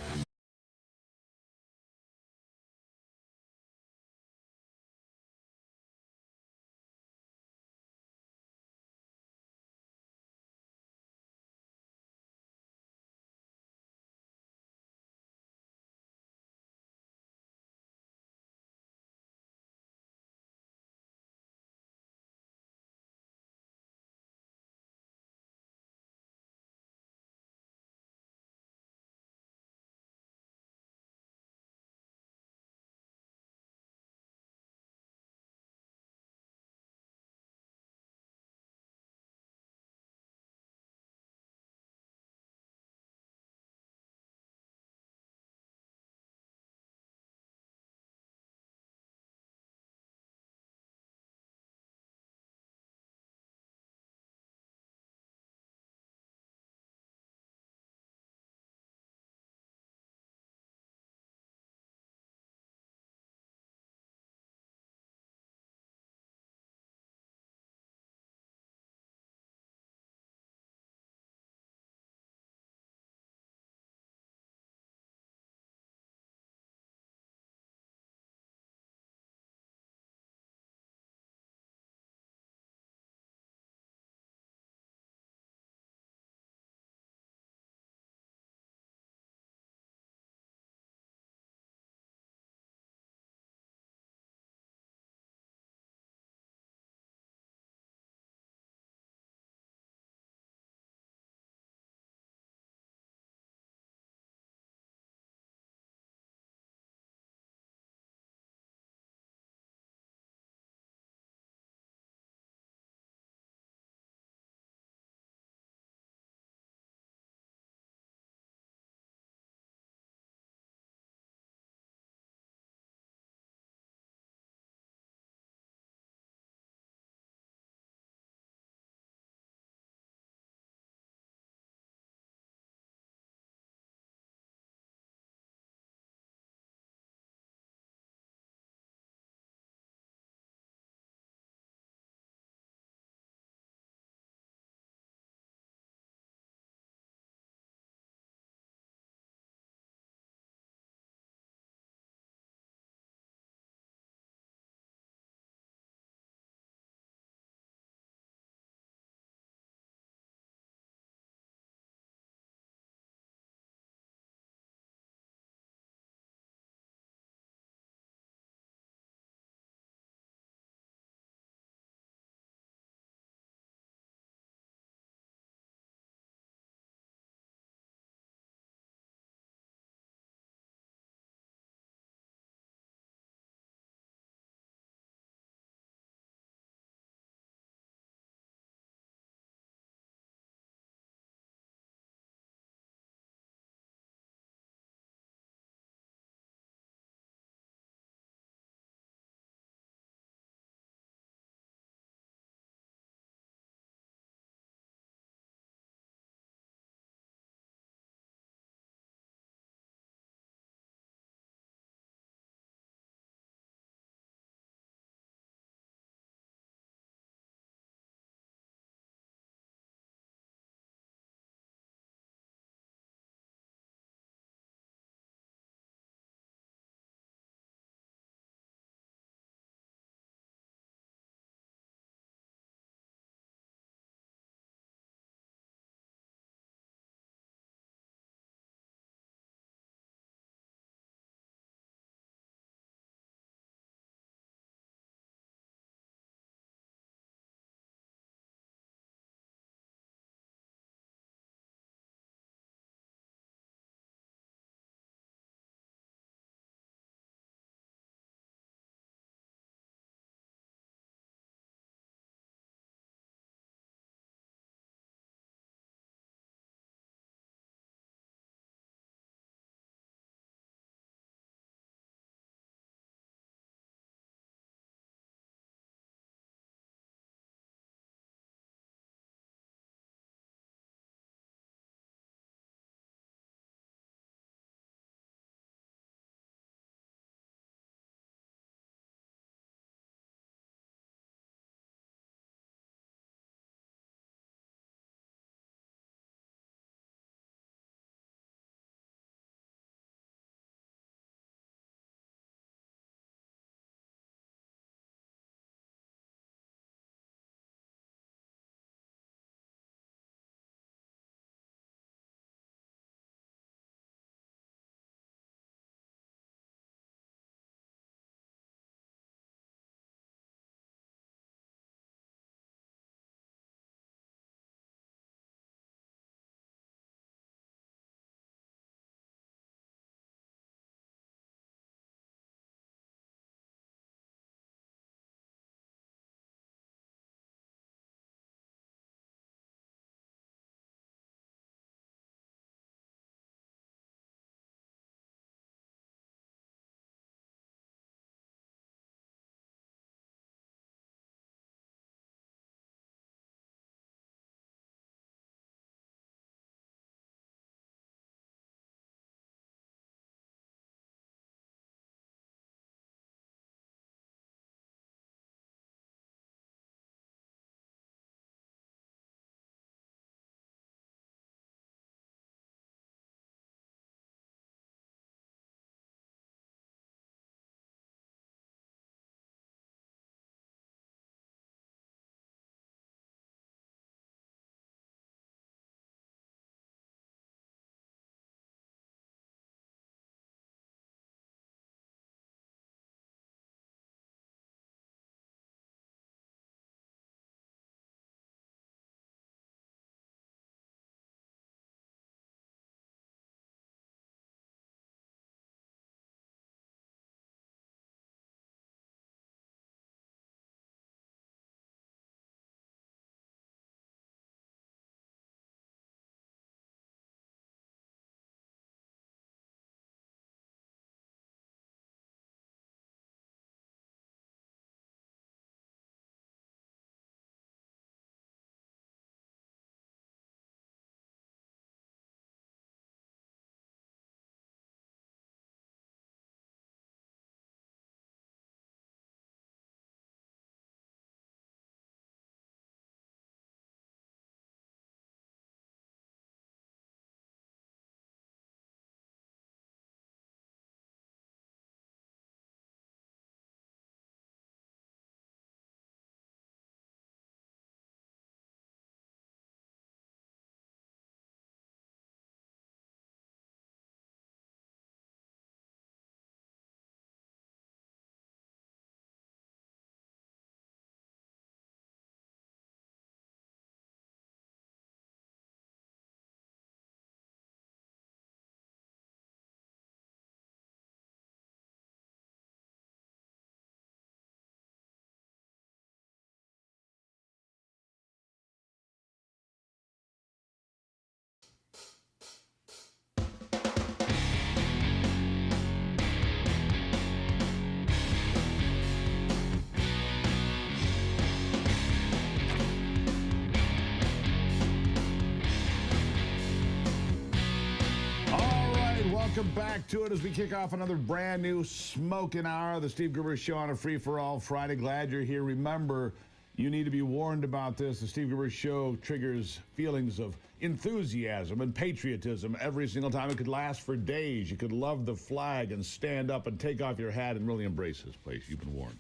Welcome back to it as we kick off another brand new smoking hour. The Steve Gruber Show on a free-for-all Friday. Glad you're here. Remember, you need to be warned about this. The Steve Gruber Show triggers feelings of enthusiasm and patriotism every single time. It could last for days. You could love the flag and stand up and take off your hat and really embrace this place. You've been warned.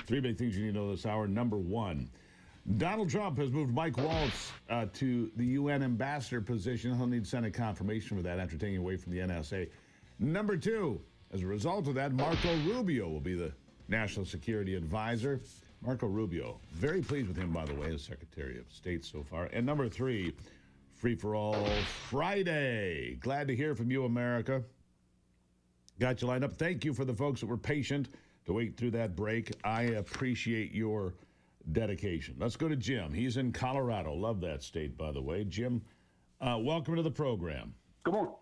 Three big things you need to know this hour. Number one, Donald Trump has moved Mike Waltz to the UN ambassador position. He'll need Senate confirmation for that after taking away from the NSA. Number two, as a result of that, Marco Rubio will be the National Security Advisor. Marco Rubio, very pleased with him, by the way, as Secretary of State so far. And number three, Free for All Friday. Glad to hear from you, America. Got you lined up. Thank you for the folks that were patient to wait through that break. I appreciate your dedication. Let's go to Jim. He's in Colorado. Love that state, by the way. Jim, welcome to the program. Good morning.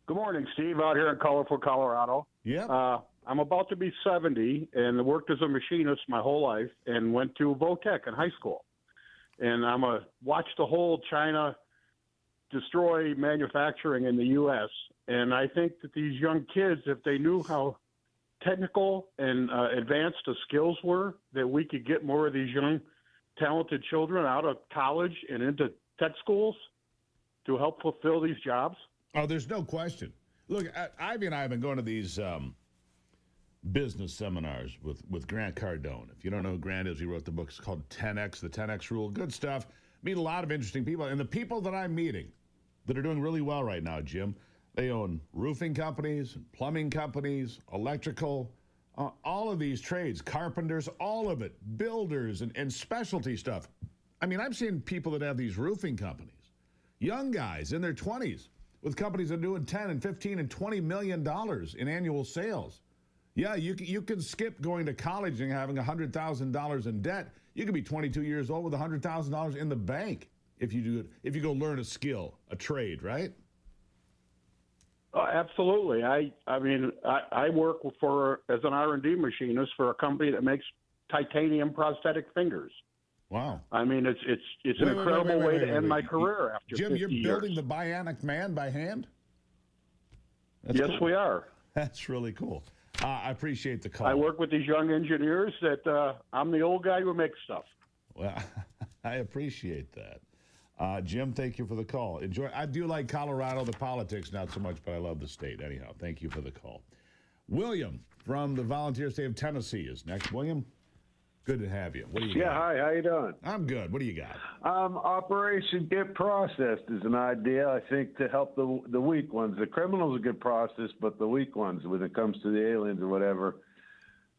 Good morning, Steve, out here in colorful Colorado. Yeah. I'm about to be 70 and worked as a machinist my whole life and went to Votech in high school. And watched the whole China destroy manufacturing in the U.S. And I think that these young kids, if they knew how technical and advanced the skills were, that we could get more of these young, talented children out of college and into tech schools to help fulfill these jobs. Oh, there's no question. Look, Ivy and I have been going to these business seminars with Grant Cardone. If you don't know who Grant is, he wrote the book. It's called 10X, the 10X Rule. Good stuff. Meet a lot of interesting people. And the people that I'm meeting that are doing really well right now, Jim, they own roofing companies, plumbing companies, electrical, all of these trades, carpenters, all of it, builders and specialty stuff. I mean, I'm seeing people that have these roofing companies, young guys in their 20s with companies that are doing 10 and 15 and $20 million in annual sales. Yeah, you can skip going to college and having $100,000 in debt. You could be 22 years old with $100,000 in the bank if you go learn a skill, a trade, right? Absolutely. I work as an R&D machinist for a company that makes titanium prosthetic fingers. Wow. I mean, it's an incredible way to end my career after Jim, 50 you're years. building the Bionic Man by hand? Yes, we are. That's really cool. I appreciate the call. I work with these young engineers that I'm the old guy who makes stuff. Well, I appreciate that. Jim, thank you for the call. Enjoy. I do like Colorado, the politics, not so much, but I love the state. Anyhow, thank you for the call. William from the volunteer state of Tennessee is next. William, good to have you. What do you got? Hi, how you doing? I'm good. What do you got? Operation Get Processed is an idea, I think, to help the weak ones. The criminals will get processed, but the weak ones, when it comes to the aliens or whatever,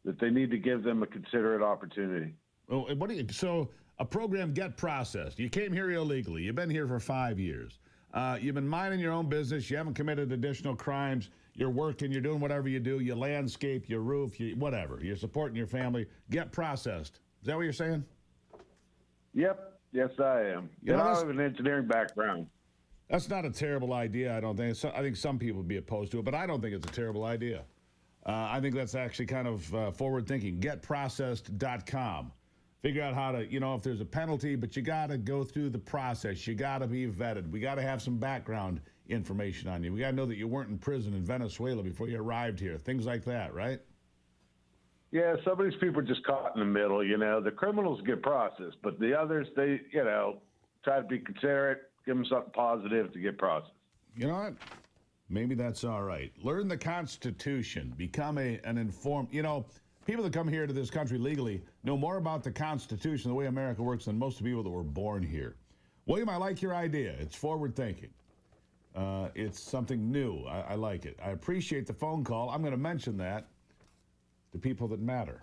that they need to give them a considerate opportunity. Oh, so a program, Get Processed. You came here illegally. You've been here for 5 years. You've been minding your own business. You haven't committed additional crimes. You're working. You're doing whatever you do. You landscape, you roof, whatever. You're supporting your family. Get processed. Is that what you're saying? Yep. Yes, I am. I have an engineering background. That's not a terrible idea, I don't think. I think some people would be opposed to it, but I don't think it's a terrible idea. I think that's actually kind of forward thinking. GetProcessed.com. Figure out how to, if there's a penalty, but you got to go through the process. You got to be vetted. We got to have some background information on you. We got to know that you weren't in prison in Venezuela before you arrived here. Things like that, right? Yeah, some of these people are just caught in the middle, The criminals get processed, but the others, they, try to be considerate, give them something positive to get processed. You know what? Maybe that's all right. Learn the Constitution. Become an informed, people that come here to this country legally know more about the Constitution, the way America works, than most of the people that were born here. William, I like your idea. It's forward thinking. It's something new. I like it. I appreciate the phone call. I'm going to mention that to people that matter.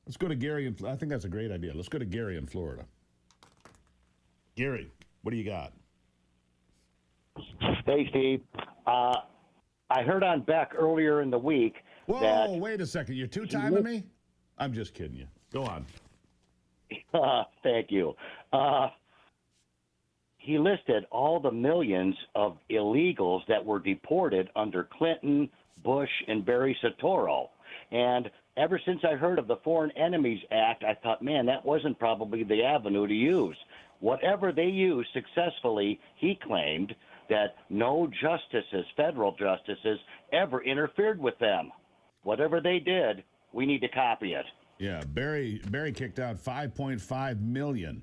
Let's go to Gary. I think that's a great idea. Let's go to Gary in Florida. Gary, what do you got? Hey, Steve. I heard on Beck earlier in the week Whoa, wait a second. You're two-timing me? I'm just kidding you. Go on. Thank you. He listed all the millions of illegals that were deported under Clinton, Bush, and Barry Soetoro. And ever since I heard of the Foreign Enemies Act, I thought, man, that wasn't probably the avenue to use. Whatever they used successfully, he claimed, that no justices, federal justices, ever interfered with them. Whatever they did, we need to copy it. Yeah, Barry kicked out 5.5 million.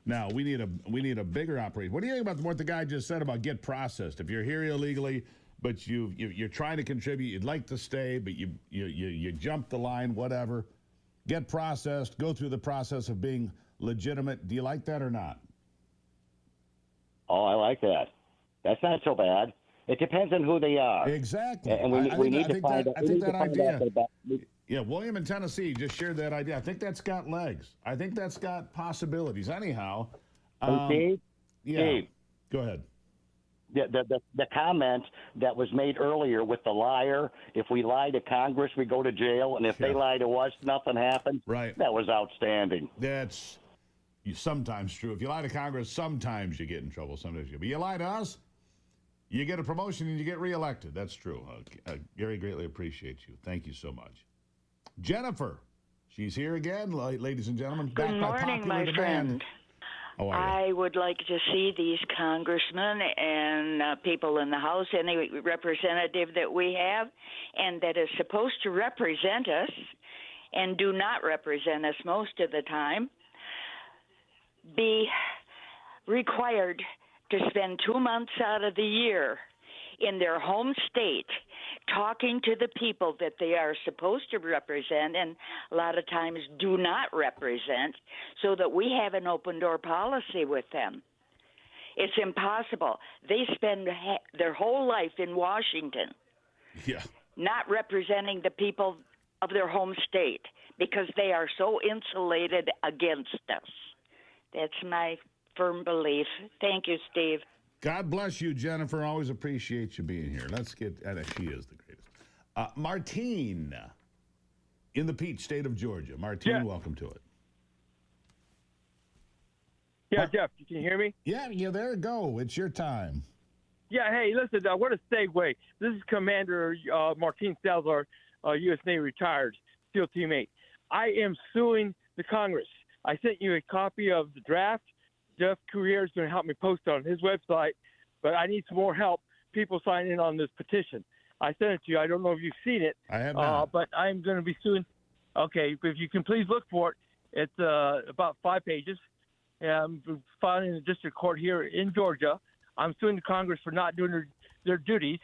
Now we need a bigger operation. What do you think about what the guy just said about get processed? If you're here illegally, but you're trying to contribute, you'd like to stay, but you jump the line, whatever. Get processed, go through the process of being legitimate. Do you like that or not? Oh, I like that. That's not so bad. It depends on who they are. Exactly. And we need to find out. I think that idea. Yeah, William in Tennessee just shared that idea. I think that's got legs. I think that's got possibilities. Anyhow. Steve? Yeah. Steve. Go ahead. The comment that was made earlier with the liar, if we lie to Congress, we go to jail, and if they lie to us, nothing happens. Right. That was outstanding. That's sometimes true. If you lie to Congress, sometimes you get in trouble. Sometimes you. But you lie to us, you get a promotion and you get reelected. That's true. Gary, greatly appreciate you. Thank you so much. Jennifer, she's here again, ladies and gentlemen. Good morning, my friend. How are you? I would like to see these congressmen and people in the House, any representative that we have, and that is supposed to represent us and do not represent us most of the time, be required to spend 2 months out of the year in their home state talking to the people that they are supposed to represent and a lot of times do not represent, so that we have an open door policy with them. It's impossible. They spend their whole life in Washington not representing the people of their home state because they are so insulated against us. That's my firm belief. Thank you, Steve. God bless you, Jennifer. Always appreciate you being here. Let's get, she is the greatest. Martine, in the Peach State of Georgia. Martine, welcome to it. Yeah, Jeff, can you hear me? Yeah, there you go. It's your time. Yeah, hey, listen, what a segue. This is Commander Martin Salazar, U.S. Navy retired, SEAL Team 8. I am suing the Congress. I sent you a copy of the draft. Jeff Courier is going to help me post it on his website, but I need some more help, people signing in on this petition. I sent it to you. I don't know if you've seen it. I have not. But I'm going to be suing. Okay, if you can please look for it. It's about 5 pages. I'm filing in the district court here in Georgia. I'm suing the Congress for not doing their duties,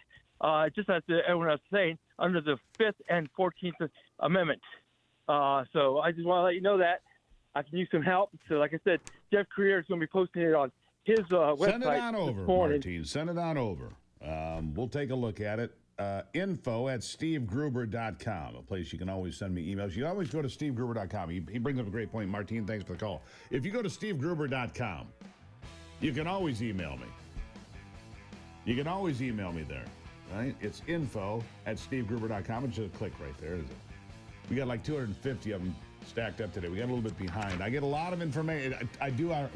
just as everyone was saying, under the 5th and 14th Amendment. So I just want to let you know that. I can use some help. So like I said, Jeff Courier is going to be posting it on his website. Send it on over, Martine. Send it on over. We'll take a look at it. Info@stevegruber.com, a place you can always send me emails. You always go to stevegruber.com. He brings up a great point. Martine, thanks for the call. If you go to stevegruber.com, you can always email me. You can always email me there, right? It's info@stevegruber.com. It's just a click right there, is it? We got like 250 of them stacked up today. We got a little bit behind. I get a lot of information.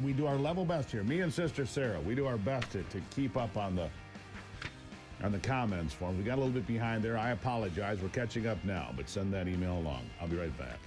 We do our level best here. Me and Sister Sarah, we do our best to keep up on the comments form. We got a little bit behind there. I apologize. We're catching up now, but send that email along. I'll be right back.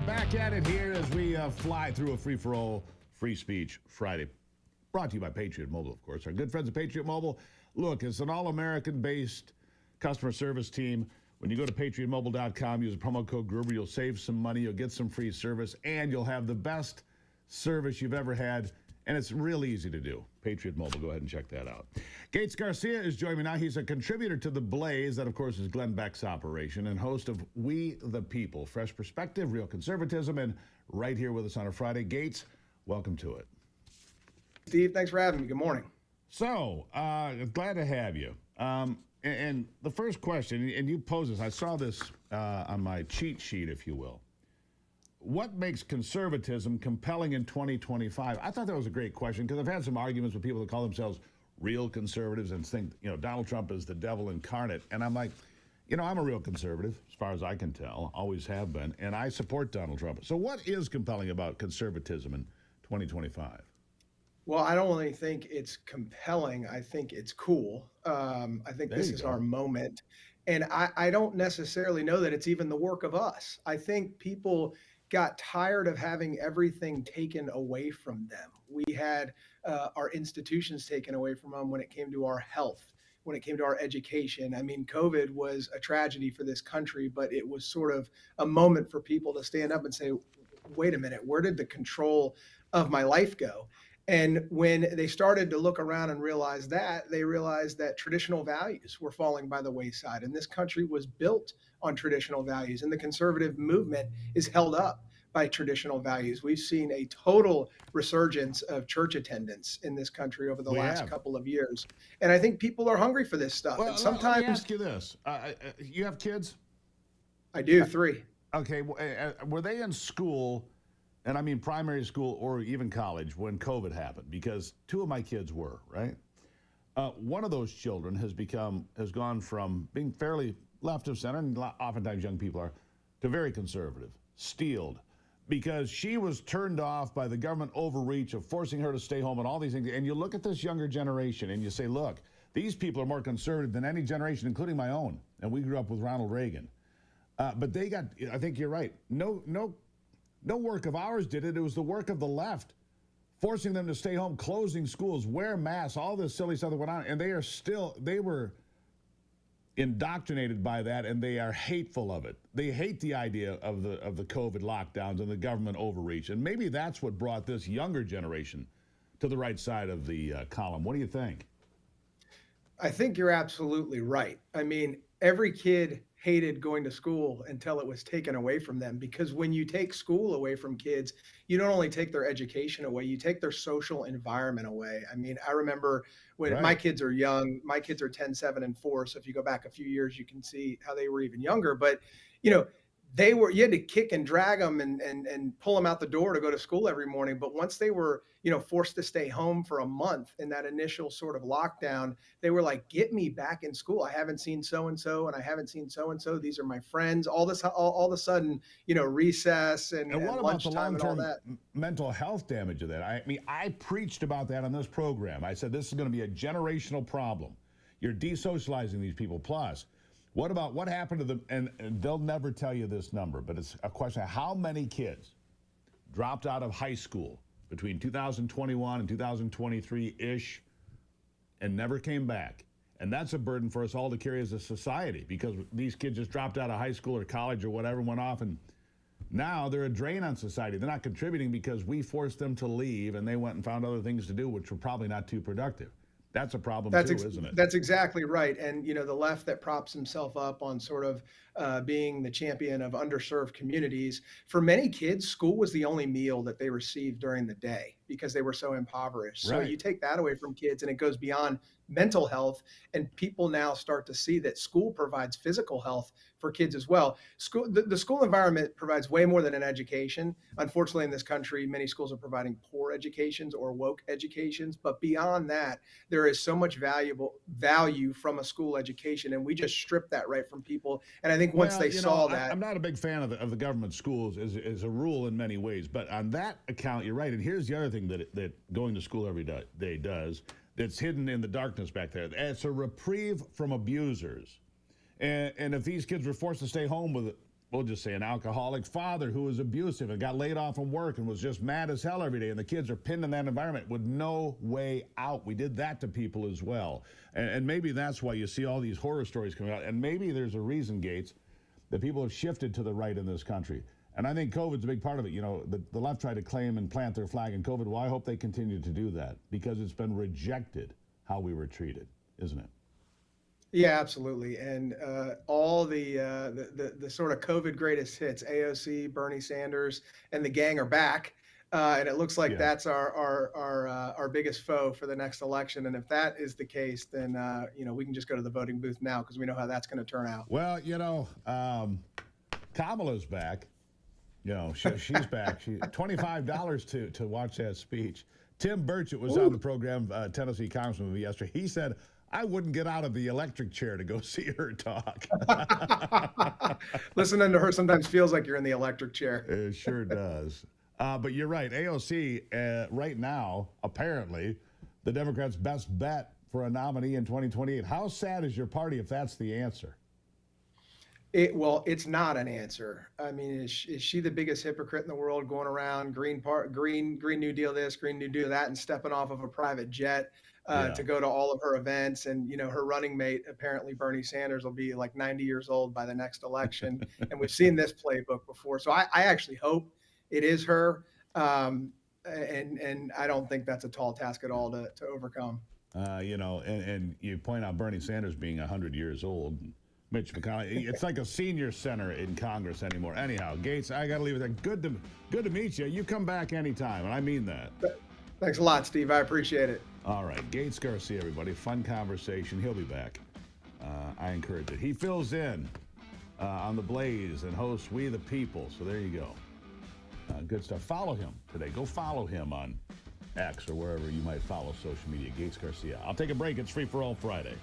back at it here as we fly through a free-for-all Free Speech Friday. Brought to you by Patriot Mobile, of course. Our good friends at Patriot Mobile. Look, it's an all-American-based customer service team. When you go to patriotmobile.com, use the promo code Gruber, you'll save some money, you'll get some free service, and you'll have the best service you've ever had, and it's real easy to do. Patriot Mobile, go ahead and check that out. Gates Garcia is joining me now. He's a contributor to The Blaze, that, of course, is Glenn Beck's operation, and host of We the People, fresh perspective, real conservatism, and right here with us on a Friday. Gates, welcome to it. Steve, thanks for having me. Good morning. So, glad to have you. And the first question, and you posed this, I saw this on my cheat sheet, if you will. What makes conservatism compelling in 2025? I thought that was a great question because I've had some arguments with people that call themselves real conservatives and think, Donald Trump is the devil incarnate. And I'm like, I'm a real conservative, as far as I can tell, always have been, and I support Donald Trump. So what is compelling about conservatism in 2025? Well, I don't really think it's compelling. I think it's cool. I think this is our moment. And I don't necessarily know that it's even the work of us. I think people got tired of having everything taken away from them. We had our institutions taken away from them when it came to our health, when it came to our education. I mean, COVID was a tragedy for this country, but it was sort of a moment for people to stand up and say, wait a minute, where did the control of my life go? And when they started to look around and realize that, they realized that traditional values were falling by the wayside. And this country was built on traditional values. And the conservative movement is held up by traditional values. We've seen a total resurgence of church attendance in this country over the last couple of years. And I think people are hungry for this stuff. Well, and sometimes, let me ask you this. You have kids? I do, 3. Okay. Were they in school, and I mean primary school or even college, when COVID happened? Because 2 of my kids were, right? One of those children has gone from being fairly left of center, and oftentimes young people are, to very conservative, steeled, because she was turned off by the government overreach of forcing her to stay home and all these things. And you look at this younger generation and you say, look, these people are more conservative than any generation, including my own. And we grew up with Ronald Reagan. But they got, I think you're right, no work of ours did it. It was the work of the left, forcing them to stay home, closing schools, wear masks, all this silly stuff that went on. And they were indoctrinated by that, and they are hateful of it. They hate the idea of the COVID lockdowns and the government overreach. And maybe that's what brought this younger generation to the right side of the column. What do you think? I think you're absolutely right. I mean, every kid hated going to school until it was taken away from them, because when you take school away from kids, you don't only take their education away, you take their social environment away. I mean, I remember when my kids are young, my kids are 10, 7, and 4. So if you go back a few years, you can see how they were even younger. But, you had to kick and drag them and pull them out the door to go to school every morning. But once they were, forced to stay home for a month in that initial sort of lockdown, they were like, get me back in school. I haven't seen so-and-so and I haven't seen so-and-so. These are my friends. All of a sudden, recess and what about lunchtime the long-term and all that. mental health damage of that? I mean, I preached about that on this program. I said, this is going to be a generational problem. You're desocializing these people. Plus, what happened to them? And they'll never tell you this number, but it's a question of how many kids dropped out of high school between 2021 and 2023-ish and never came back. And that's a burden for us all to carry as a society, because these kids just dropped out of high school or college or whatever, went off, and now they're a drain on society. They're not contributing because we forced them to leave and they went and found other things to do, which were probably not too productive. That's a problem too, isn't it? That's exactly right. And, the left that props himself up on sort of being the champion of underserved communities, for many kids, school was the only meal that they received during the day because they were so impoverished. So you take that away from kids and it goes beyond mental health, and people now start to see that school provides physical health for kids as well. The school environment provides way more than an education. Unfortunately, in this country, many schools are providing poor educations or woke educations. But beyond that, there is so much value from a school education, and we just strip that right from people. And I think once they saw that, I'm not a big fan of the government schools as a rule in many ways. But on that account, you're right. And here's the other thing that going to school every day does. That's hidden in the darkness back there. It's a reprieve from abusers. And if these kids were forced to stay home with we'll just say an alcoholic father who was abusive and got laid off from work and was just mad as hell every day, and the kids are pinned in that environment with no way out. We did that to people as well. And maybe that's why you see all these horror stories coming out. And maybe there's a reason, Gates, that people have shifted to the right in this country. And I think COVID's a big part of it. You know, the left tried to claim and plant their flag in COVID. Well, I hope they continue to do that because it's been rejected how we were treated, isn't it? Yeah, absolutely. And all the sort of COVID greatest hits, AOC, Bernie Sanders, and the gang are back. And it looks like that's our biggest foe for the next election. And if that is the case, then you know, we can just go to the voting booth now because we know how that's going to turn out. Well, you know, Kamala's back. You know, she's back. She $25 to watch that speech. Tim Burchett was on the program, Tennessee Congressman, yesterday. He said, I wouldn't get out of the electric chair to go see her talk. Listening to her sometimes feels like you're in the electric chair. It sure does. But you're right. AOC, right now, apparently, the Democrats' best bet for a nominee in 2028. How sad is your party if that's the answer? Well, it's not an answer. I mean, is she the biggest hypocrite in the world, going around Green New Deal this, Green New Deal that, and stepping off of a private jet to go to all of her events? And, you know, her running mate, apparently Bernie Sanders, will be like 90 years old by the next election. And we've seen this playbook before. So I actually hope it is her. And I don't think that's a tall task at all to overcome. You know, and you point out Bernie Sanders being 100 years old. Mitch McConnell, it's like a senior center in Congress anymore. Anyhow, Gates, I got to leave it there. Good to meet you. You come back anytime, and I mean that. Thanks a lot, Steve. I appreciate it. All right, Gates Garcia, everybody. Fun conversation. He'll be back. I encourage it. He fills in on The Blaze and hosts We the People. So there you go. Good stuff. Follow him today. Go follow him on X or wherever you might follow social media. Gates Garcia. I'll take a break. It's Free for All Friday.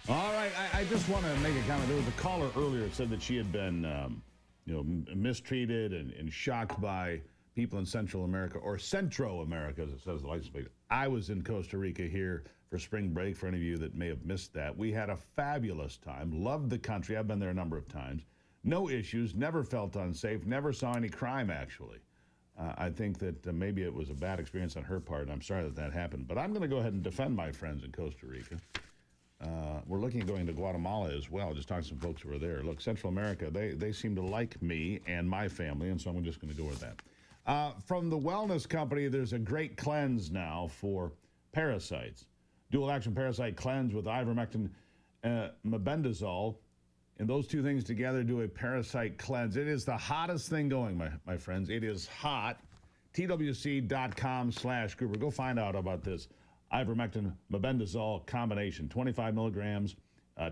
All right, I just want to make a comment. There was a caller earlier that said that she had been, mistreated and shocked by people in Central America, or Centro America, as it says the license plate. I was in Costa Rica here for spring break, for any of you that may have missed that. We had a fabulous time, loved the country. I've been there a number of times. No issues, never felt unsafe, never saw any crime, actually. I think that maybe it was a bad experience on her part, and I'm sorry that happened. But I'm going to go ahead and defend my friends in Costa Rica. We're looking at going to Guatemala as well, just talking to some folks who are there. Look, Central America, they seem to like me and my family, and so I'm just going to go with that. From the wellness company, there's a great cleanse now for parasites. Dual action parasite cleanse with ivermectin, mebendazole, and those two things together do a parasite cleanse. It is the hottest thing going, my friends. It is hot. TWC.com/Gruber. Go find out about this ivermectin mebendazole combination. 25 milligrams.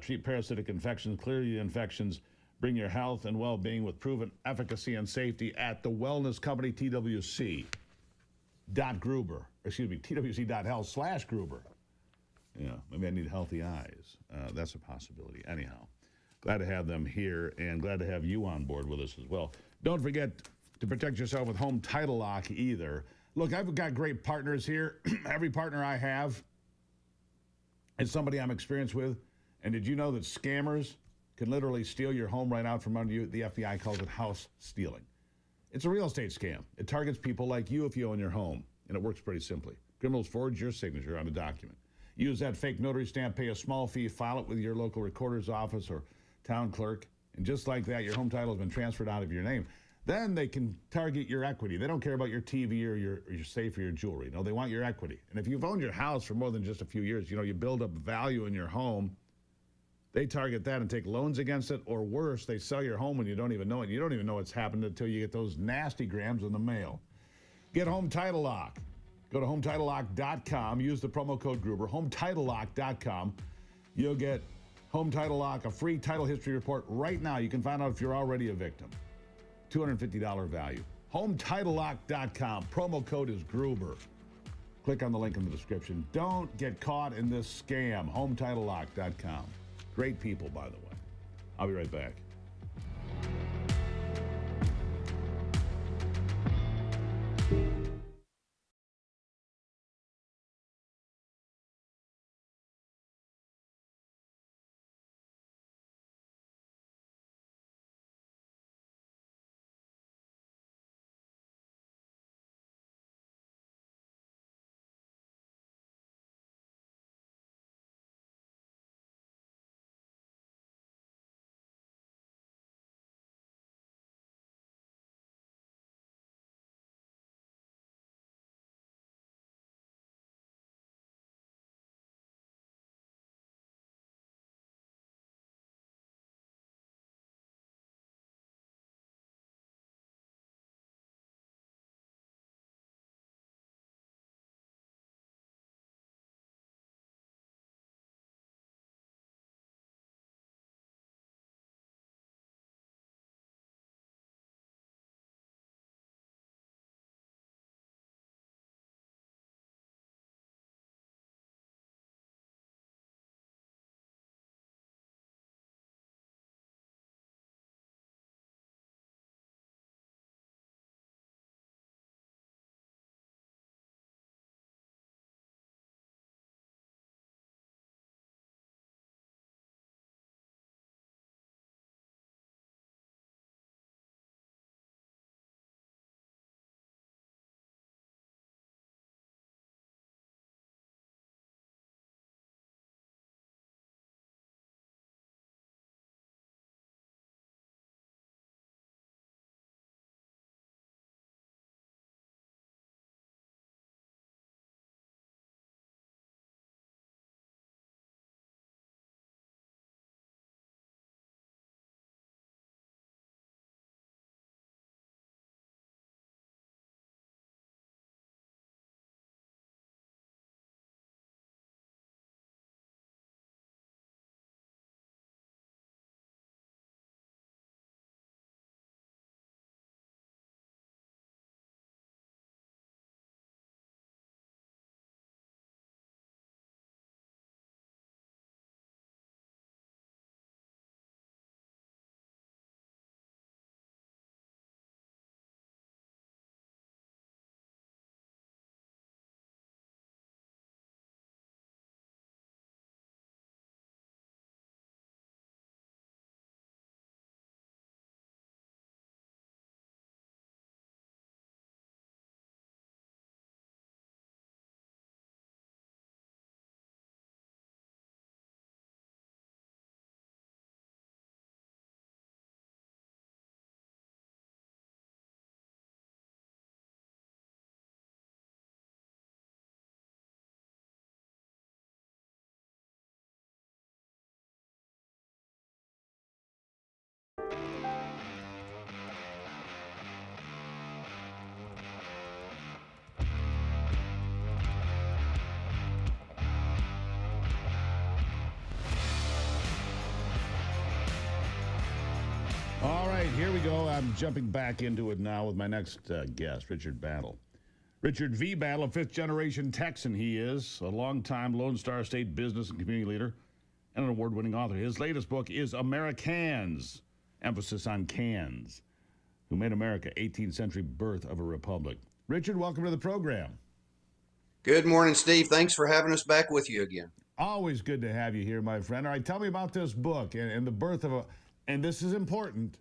Treat parasitic infections, clear your infections, bring your health and well-being with proven efficacy and safety at the wellness company, TWC.Gruber. Excuse me, TWC.health/Gruber. Yeah, maybe I need healthy eyes. That's a possibility. Anyhow, glad to have them here and glad to have you on board with us as well. Don't forget to protect yourself with home title lock either. Look, I've got great partners here. Every partner I have is somebody I'm experienced with. And did you know that scammers can literally steal your home right out from under you? The FBI calls it house stealing. It's a real estate scam. It targets people like you if you own your home, and it works pretty simply. Criminals forge your signature on a document. Use that fake notary stamp, pay a small fee, file it with your local recorder's office or town clerk, and just like that, your home title has been transferred out of your name. Then they can target your equity. They don't care about your TV or your safe or your jewelry. No, they want your equity. And if you've owned your house for more than just a few years, you build up value in your home. They target that and take loans against it, or worse, they sell your home when you don't even know it. You don't even know what's happened until you get those nasty grams in the mail. Get Home Title Lock. Go to HometitleLock.com. Use the promo code Gruber. HometitleLock.com. You'll get Home Title Lock, a free title history report right now. You can find out if you're already a victim. $250 value. HometitleLock.com. Promo code is Gruber. Click on the link in the description. Don't get caught in this scam. HometitleLock.com. Great people, by the way. I'll be right back. All right, here we go. I'm jumping back into it now with my next guest, Richard Battle. Richard V. Battle, a fifth-generation Texan he is, a longtime Lone Star State business and community leader, and an award-winning author. His latest book is Americans, emphasis on cans, who made America, 18th century birth of a republic. Richard, welcome to the program. Good morning, Steve. Thanks for having us back with you again. Always good to have you here, my friend. All right, tell me about this book and the birth of and this is important.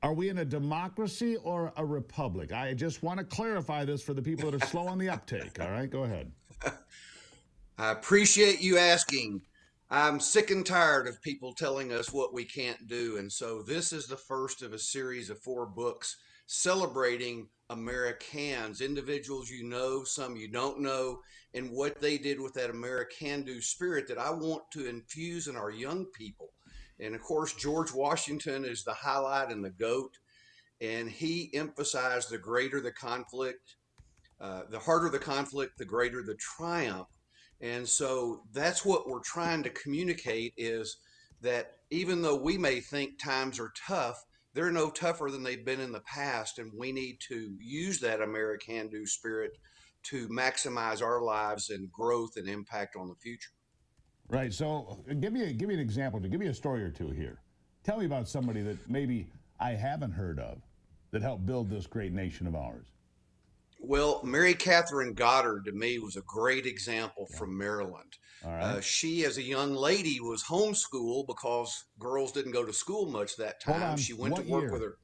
Are we in a democracy or a republic? I just want to clarify this for the people that are slow on the uptake. All right, go ahead. I appreciate you asking. I'm sick and tired of people telling us what we can't do. And so this is the first of a series of 4 books celebrating Americans, individuals you know, some you don't know, and what they did with that American-do spirit that I want to infuse in our young people. And of course, George Washington is the highlight and the GOAT. And he emphasized the greater the conflict, the harder the conflict, the greater the triumph. And so that's what we're trying to communicate, is that even though we may think times are tough, they're no tougher than they've been in the past. And we need to use that American-do spirit to maximize our lives and growth and impact on the future. Right. So give me an example. Give me a story or two here. Tell me about somebody that maybe I haven't heard of that helped build this great nation of ours. Well, Mary Catherine Goddard, to me, was a great example from Maryland. All right. She, as a young lady, was homeschooled because girls didn't go to school much that Hold time. on. She went What to work year? with her.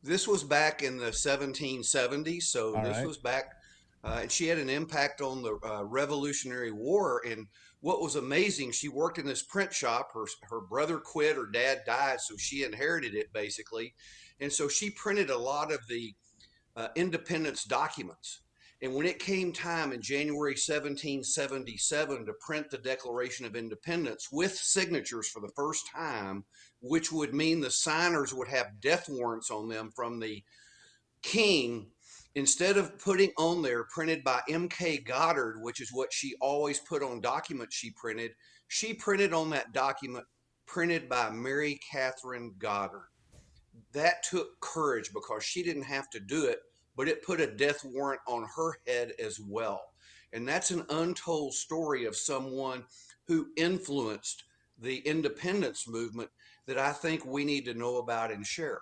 This was back in the 1770s, so All this right. was back, and she had an impact on the Revolutionary War. And what was amazing, she worked in this print shop. Her brother quit, her dad died, so she inherited it basically, and so she printed a lot of the independence documents. And when it came time in January 1777 to print the Declaration of Independence with signatures for the first time, which would mean the signers would have death warrants on them from the king, instead of putting on there printed by M.K. Goddard, which is what she always put on documents she printed on that document printed by Mary Catherine Goddard. That took courage because she didn't have to do it, but it put a death warrant on her head as well. And that's an untold story of someone who influenced the independence movement that I think we need to know about and share.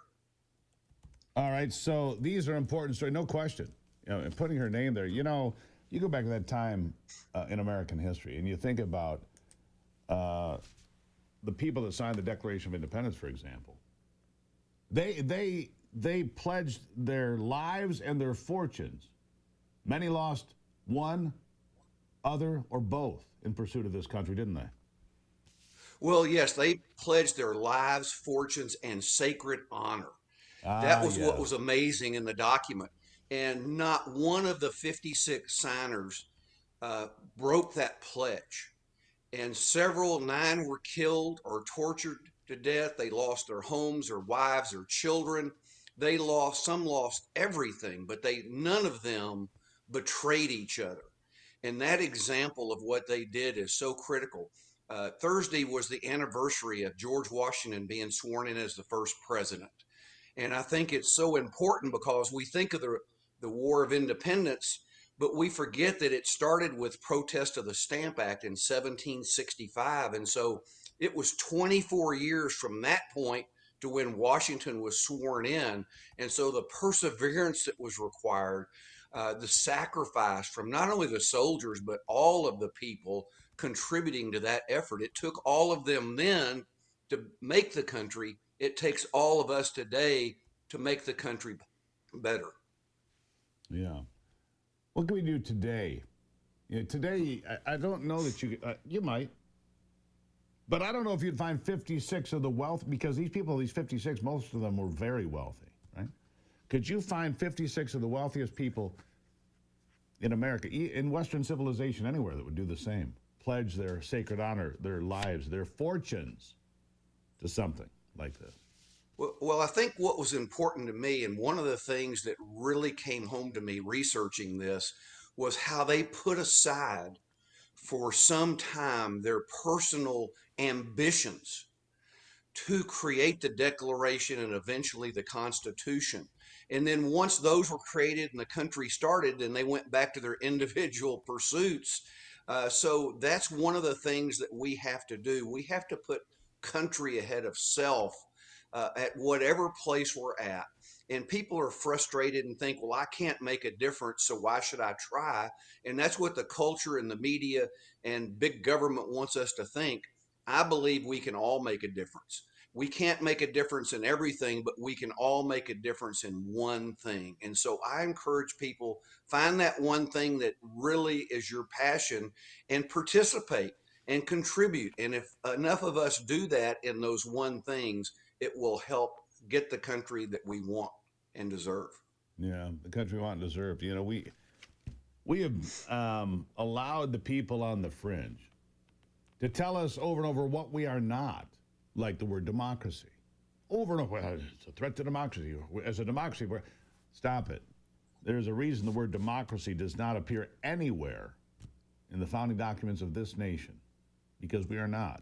All right, so these are important stories, no question. You know, and putting her name there, you know, you go back to that time in American history, and you think about the people that signed the Declaration of Independence, for example. They pledged their lives and their fortunes. Many lost one, other, or both in pursuit of this country, didn't they? Well, yes, they pledged their lives, fortunes, and sacred honor. That was what was amazing in the document. And not one of the 56 signers broke that pledge. And 9 were killed or tortured to death. They lost their homes, their wives, their children. Some lost everything, but none of them betrayed each other. And that example of what they did is so critical. Thursday was the anniversary of George Washington being sworn in as the first president. And I think it's so important because we think of the War of Independence, but we forget that it started with protest of the Stamp Act in 1765. And so it was 24 years from that point to when Washington was sworn in. And so the perseverance that was required, the sacrifice from not only the soldiers, but all of the people contributing to that effort. It took all of them then to make the country. It takes all of us today to make the country better. Yeah. What can we do today? You know, today, I don't know that you might, but I don't know if you'd find 56 of the wealth, because these people, these 56, most of them were very wealthy, right? Could you find 56 of the wealthiest people in America, in Western civilization, anywhere, that would do the same? Pledge their sacred honor, their lives, their fortunes to something like this? Well, I think what was important to me, and one of the things that really came home to me researching this, was how they put aside for some time their personal ambitions to create the Declaration and eventually the Constitution. And then once those were created and the country started, then they went back to their individual pursuits. So that's one of the things that we have to do. We have to put country ahead of self at whatever place we're at. And people are frustrated and think, well, I can't make a difference, so why should I try? And that's what the culture and the media and big government wants us to think. I believe we can all make a difference. We can't make a difference in everything, but we can all make a difference in one thing. And so I encourage people, find that one thing that really is your passion and participate and contribute. And if enough of us do that in those one things, it will help get the country that we want and deserve. Yeah, the country we want and deserve. You know, we have allowed the people on the fringe to tell us over and over what we are not, like the word democracy. Over and over, it's a threat to democracy. As a democracy, stop it. There's a reason the word democracy does not appear anywhere in the founding documents of this nation, because we are not.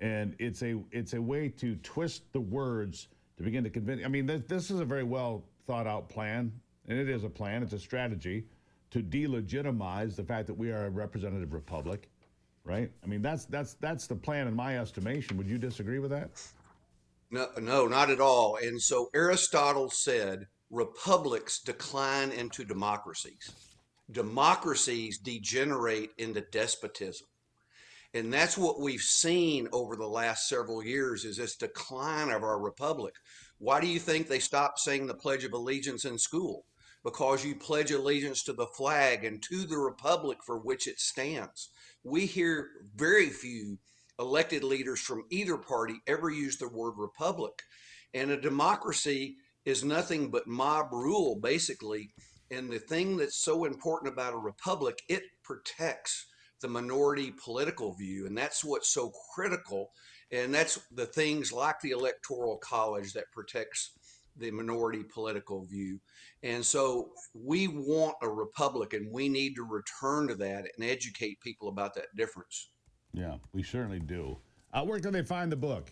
And it's a way to twist the words to begin to convince. I mean, this is a very well thought out plan, and it is a plan. It's a strategy to delegitimize the fact that we are a representative republic, right? I mean, that's the plan in my estimation. Would you disagree with that? No, not at all. And so Aristotle said republics decline into democracies. Democracies degenerate into despotism. And that's what we've seen over the last several years, is this decline of our republic. Why do you think they stopped saying the Pledge of Allegiance in school? Because you pledge allegiance to the flag and to the republic for which it stands. We hear very few elected leaders from either party ever use the word republic. And a democracy is nothing but mob rule, basically. And the thing that's so important about a republic, it protects the minority political view. And that's what's so critical. And that's the things like the Electoral College that protects the minority political view. And so we want a republic, and we need to return to that and educate people about that difference. Yeah, we certainly do. Where can they find the book?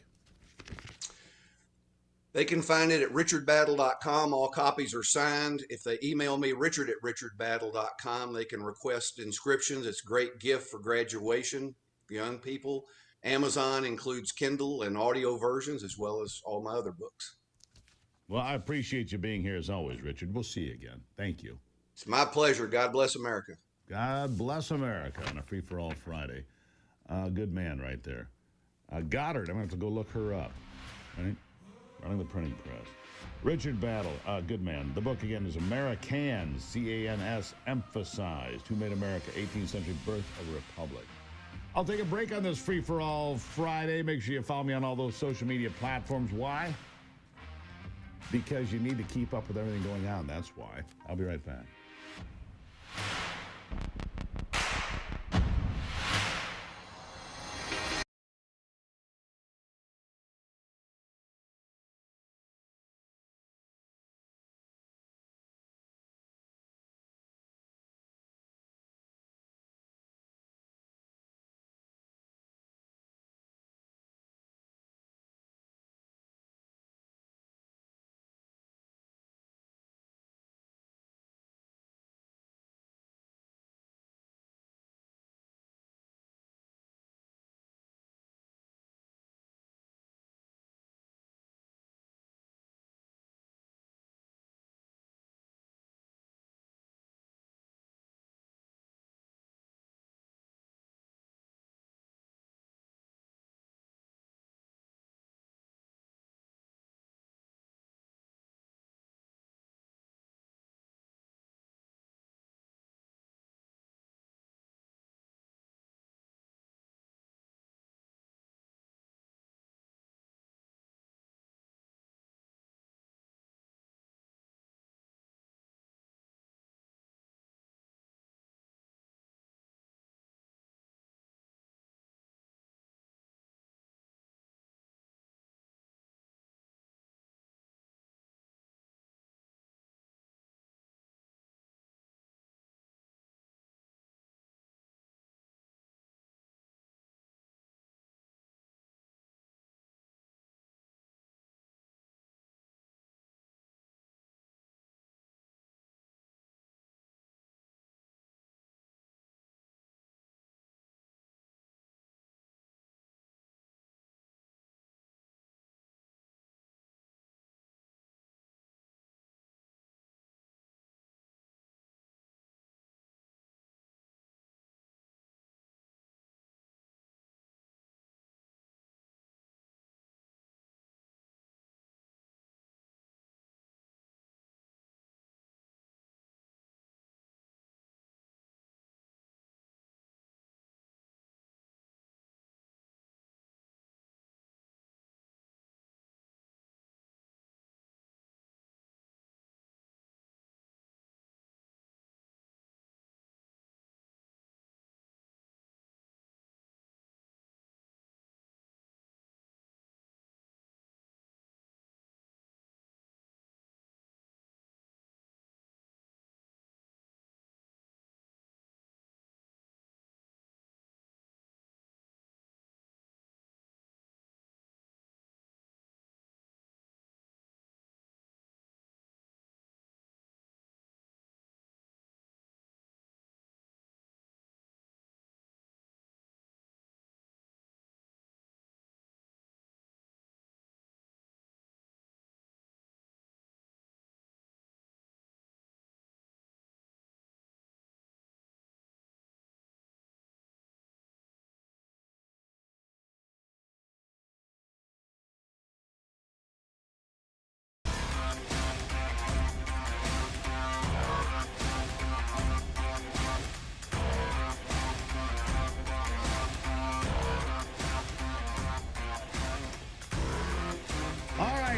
They can find it at richardbattle.com. All copies are signed. If they email me, richard@richardbattle.com, they can request inscriptions. It's a great gift for graduation for young people. Amazon includes Kindle and audio versions, as well as all my other books. Well, I appreciate you being here as always, Richard. We'll see you again. Thank you. It's my pleasure. God bless America. God bless America on a Free for All Friday. Good man right there. Goddard, I'm going to have to go look her up. Right? Running the printing press. Richard Battle, good man. The book, again, is Americans, C-A-N-S, Emphasized. Who Made America, 18th Century Birth of a Republic. I'll take a break on this Free for All Friday. Make sure you follow me on all those social media platforms. Why? Because you need to keep up with everything going on. That's why. I'll be right back.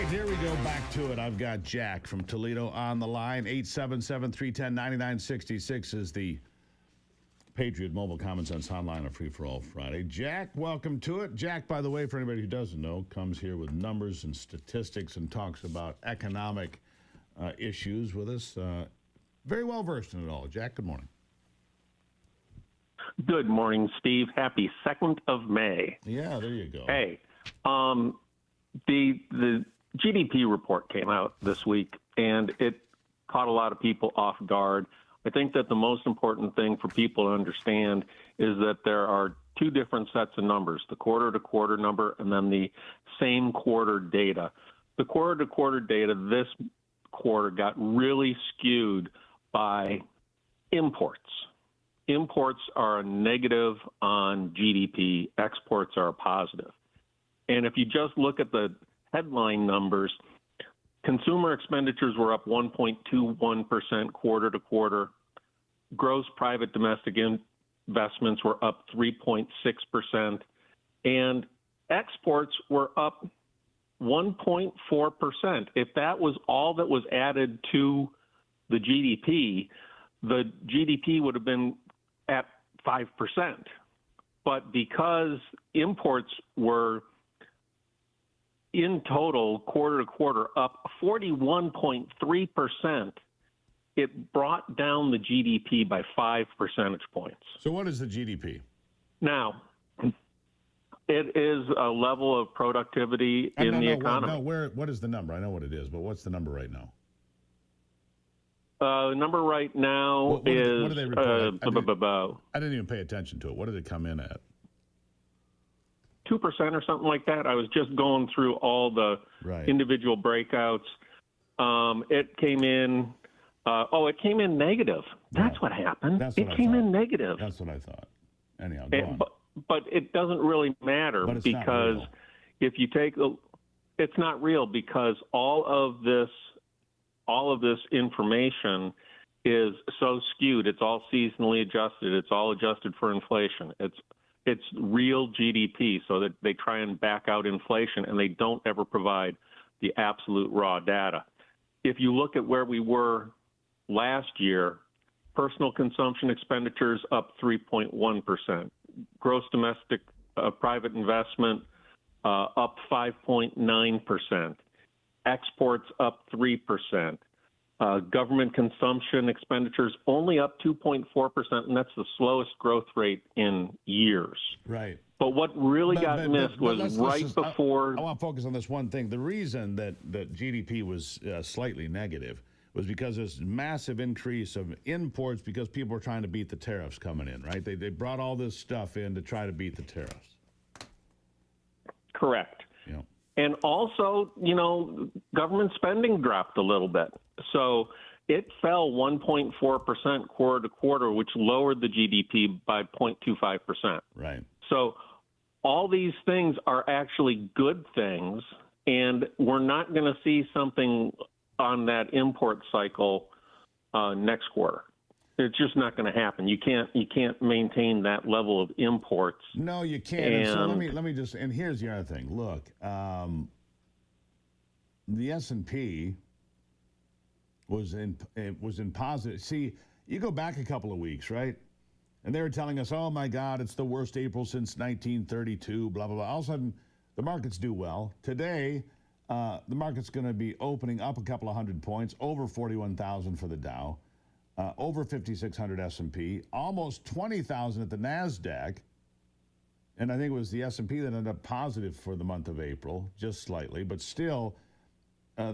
right, here we go back to it. I've got Jack from Toledo on the line. 877-310-9966 is the Patriot Mobile Common Sense Hotline on Free for All Friday. Jack, welcome to it. Jack, by the way, for anybody who doesn't know, comes here with numbers and statistics and talks about economic issues with us. Very well versed in it all. Jack, good morning. Good morning, Steve. Happy 2nd of May. Yeah, there you go. Hey, the GDP report came out this week, and it caught a lot of people off guard. I think that the most important thing for people to understand is that there are two different sets of numbers, the quarter-to-quarter number and then the same quarter data. The quarter-to-quarter data this quarter got really skewed by imports. Imports are a negative on GDP. Exports are a positive. And if you just look at the headline numbers, consumer expenditures were up 1.21% quarter to quarter. Gross private domestic investments were up 3.6%. And exports were up 1.4%. If that was all that was added to the GDP would have been at 5%. But because imports were in total, quarter to quarter, up 41.3%, it brought down the GDP by 5 percentage points. So what is the GDP? Now, it is a level of productivity in the economy. What is the number? I know what it is, but what's the number right now? The number right now what do they report? I didn't even pay attention to it. What did it come in at? 2% or something like that. I was just going through all the individual breakouts. It came in. It came in negative. That's what happened. It came in negative. That's what I thought. Anyhow, go on. But it doesn't really matter because if you take it's not real because all of this information is so skewed. It's all seasonally adjusted. It's all adjusted for inflation. It's real GDP, so that they try and back out inflation, and they don't ever provide the absolute raw data. If you look at where we were last year, personal consumption expenditures up 3.1%, gross domestic private investment up 5.9%, exports up 3%. Government consumption expenditures only up 2.4%, and that's the slowest growth rate in years. Right. But what really got missed was before. I want to focus on this one thing. The reason that GDP was slightly negative was because there's massive increase of imports because people were trying to beat the tariffs coming in, right? They brought all this stuff in to try to beat the tariffs. Correct. Yeah. And also, government spending dropped a little bit. So it fell 1.4% quarter to quarter, which lowered the GDP by 0.25%. Right. So all these things are actually good things, and we're not going to see something on that import cycle next quarter. It's just not going to happen. You can't maintain that level of imports. No, you can't. And so let me just. And here's the other thing. Look, the S&P was in positive. See, you go back a couple of weeks, right? And they were telling us, "Oh my God, it's the worst April since 1932." Blah blah blah. All of a sudden, the markets do well today. The market's going to be opening up a couple of hundred points, over 41,000 for the Dow. Over 5,600 S&P, almost 20,000 at the NASDAQ, and I think it was the S&P that ended up positive for the month of April, just slightly, but still,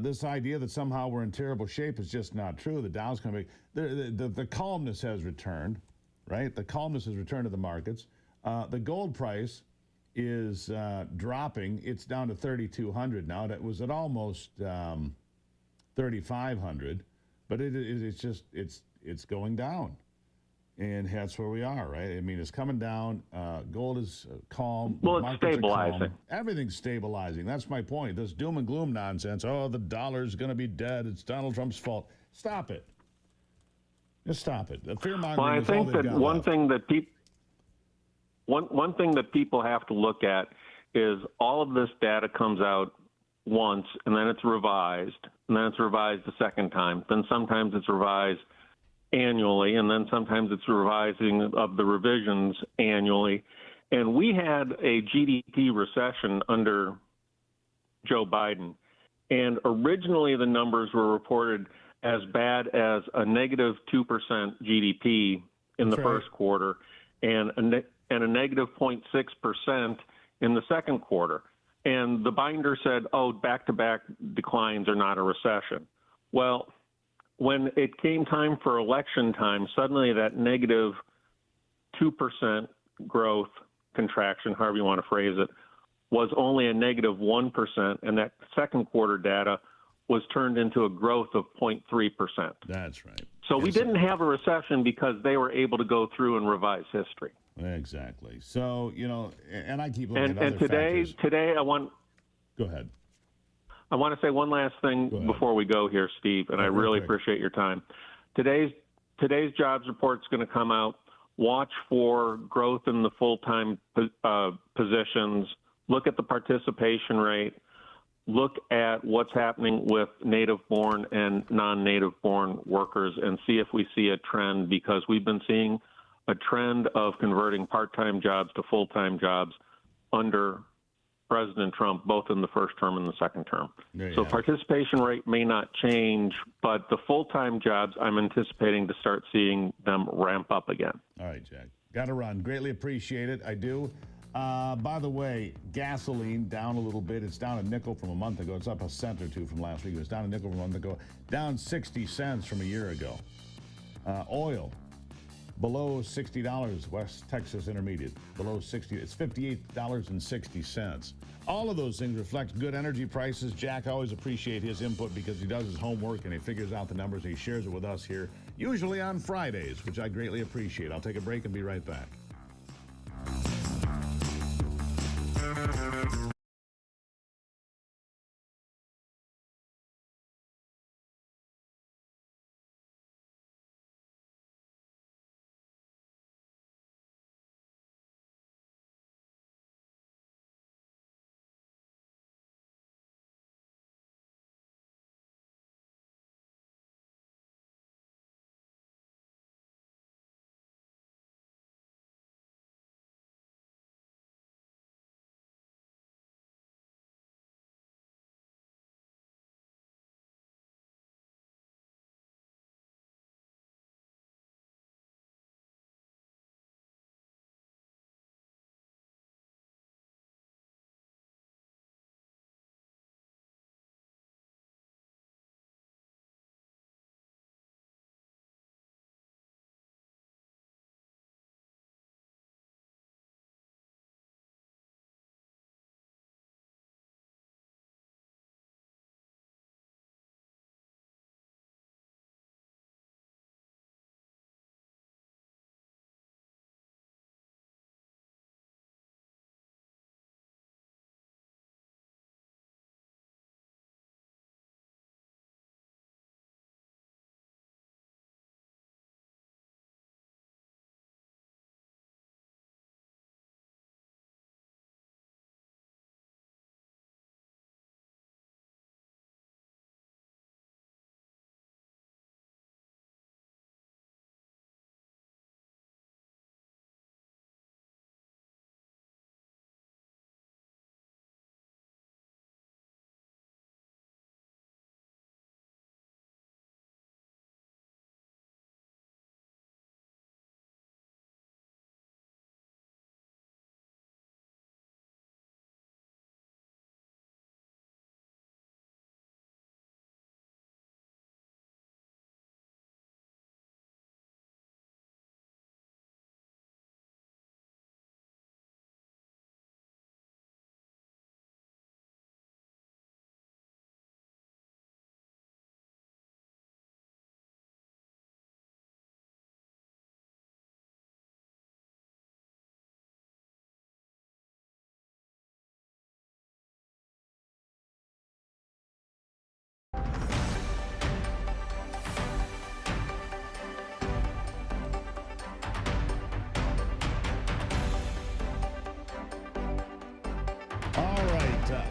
this idea that somehow we're in terrible shape is just not true. The Dow's going to be, the calmness has returned, right? The calmness has returned to the markets. The gold price is dropping. It's down to 3,200 now. It was at almost 3,500, but it's going down, and that's where we are, right? I mean, it's coming down. Gold is calm. Well, it's stabilizing. Everything's stabilizing. That's my point. This doom and gloom nonsense. Oh, the dollar's going to be dead. It's Donald Trump's fault. Stop it. Just stop it. The fear mongering. Well, I think that one thing that people have to look at is all of this data comes out once, and then it's revised, and then it's revised a second time. Then sometimes it's revised annually, and then sometimes it's revising of the revisions annually. And we had a GDP recession under Joe Biden, and originally the numbers were reported as bad as a negative 2% GDP in the first quarter and a negative 0.6% in the second quarter. And the binder said, oh, back-to-back declines are not a recession. Well, when it came time for election time, suddenly that negative 2% growth contraction, however you want to phrase it, was only a negative 1%, and that second quarter data was turned into a growth of 0.3%. That's right. So we didn't have a recession because they were able to go through and revise history. Exactly. So, you know, and I keep looking at other and today, factors. today I want. Go ahead. I want to say one last thing before we go here, Steve, and I really appreciate your time. Today's jobs report is going to come out. Watch for growth in the full-time positions. Look at the participation rate. Look at what's happening with native-born and non-native-born workers and see if we see a trend, because we've been seeing a trend of converting part-time jobs to full-time jobs under President Trump, both in the first term and the second term. So participation rate may not change, but the full-time jobs, I'm anticipating to start seeing them ramp up again. All right, Jack. Got to run. Greatly appreciate it. I do. By the way, gasoline down a little bit. It's down a nickel from a month ago. It's up a cent or two from last week. It was down a nickel from a month ago. Down 60 cents from a year ago. Oil, below $60. West Texas Intermediate, below 60. It's $58.60. All of those things reflect good energy prices. Jack, I always appreciate his input because he does his homework and he figures out the numbers and he shares it with us here, usually on Fridays, which I greatly appreciate. I'll take a break and be right back.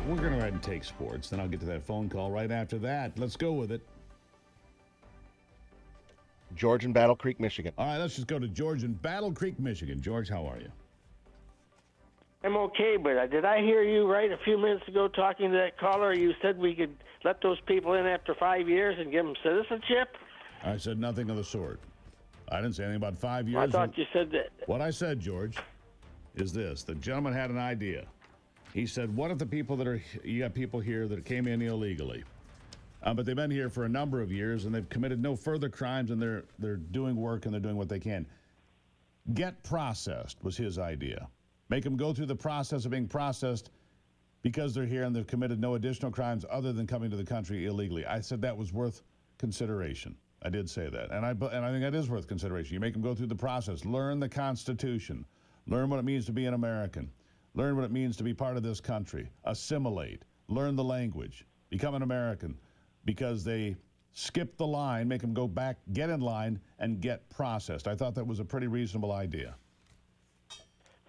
we're going to go ahead and take sports. Then I'll get to that phone call right after that. Let's go with it. George in Battle Creek, Michigan. All right, let's just go to George in Battle Creek, Michigan. George, how are you? I'm okay, but did I hear you right a few minutes ago talking to that caller? You said we could let those people in after 5 years and give them citizenship? I said nothing of the sort. I didn't say anything about 5 years. I thought you said that. What I said, George, is this. The gentleman had an idea. He said, what if the people you got people here that came in illegally, but they've been here for a number of years and they've committed no further crimes and they're doing work and they're doing what they can. Get processed was his idea. Make them go through the process of being processed because they're here and they've committed no additional crimes other than coming to the country illegally. I said that was worth consideration. I did say that. And I think that is worth consideration. You make them go through the process. Learn the Constitution. Learn what it means to be an American. Learn what it means to be part of this country. Assimilate. Learn the language. Become an American. Because they skip the line, make them go back, get in line, and get processed. I thought that was a pretty reasonable idea.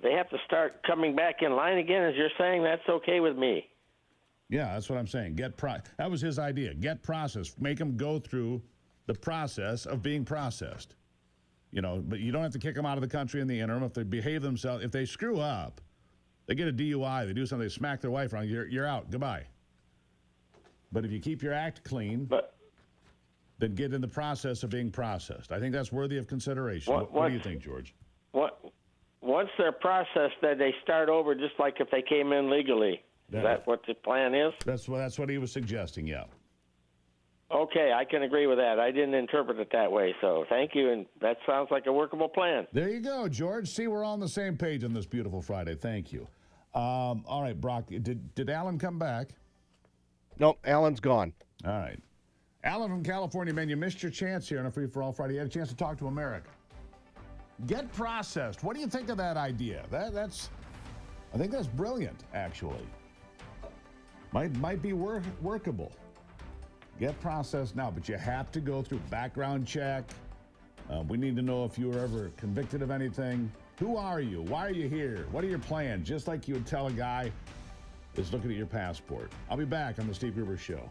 They have to start coming back in line again, as you're saying? That's okay with me. Yeah, that's what I'm saying. That was his idea. Get processed. Make them go through the process of being processed. You know, but you don't have to kick them out of the country in the interim. If they behave themselves, if they screw up, they get a DUI, they do something, they smack their wife around, you're out. Goodbye. But if you keep your act clean, then get in the process of being processed. I think that's worthy of consideration. What do you think, George? Once they're processed, then they start over just like if they came in legally. Is that what the plan is? That's what he was suggesting, yeah. Okay, I can agree with that. I didn't interpret it that way, so thank you, and that sounds like a workable plan. There you go, George. See, we're all on the same page on this beautiful Friday. Thank you. All right, Brock, did Alan come back? Nope, Alan's gone. All right. Alan from California, man, you missed your chance here on a Free for All Friday. You had a chance to talk to America. Get processed. What do you think of that idea? I think that's brilliant, actually. Might be workable. Get processed now, but you have to go through background check. We need to know if you were ever convicted of anything. Who are you? Why are you here? What are your plans? Just like you would tell a guy that's looking at your passport. I'll be back on the Steve Gruber Show.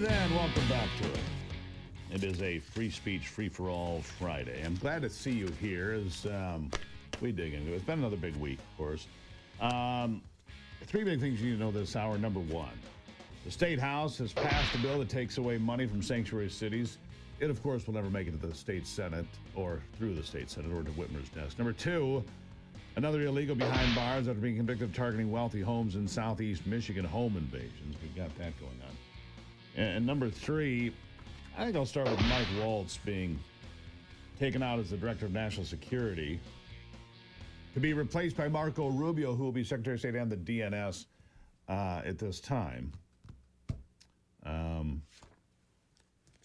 then, welcome back to it. It is a free speech, free-for-all Friday. I'm glad to see you here as we dig into it. It's been another big week, of course. Three big things you need to know this hour. Number one, the State House has passed a bill that takes away money from sanctuary cities. It, of course, will never make it to the state Senate or through the state Senate or to Whitmer's desk. Number two, another illegal behind bars after being convicted of targeting wealthy homes in southeast Michigan, home invasions. We've got that going on. And number three, I think I'll start with Mike Waltz being taken out as the Director of National Security to be replaced by Marco Rubio, who will be Secretary of State and the DNS at this time.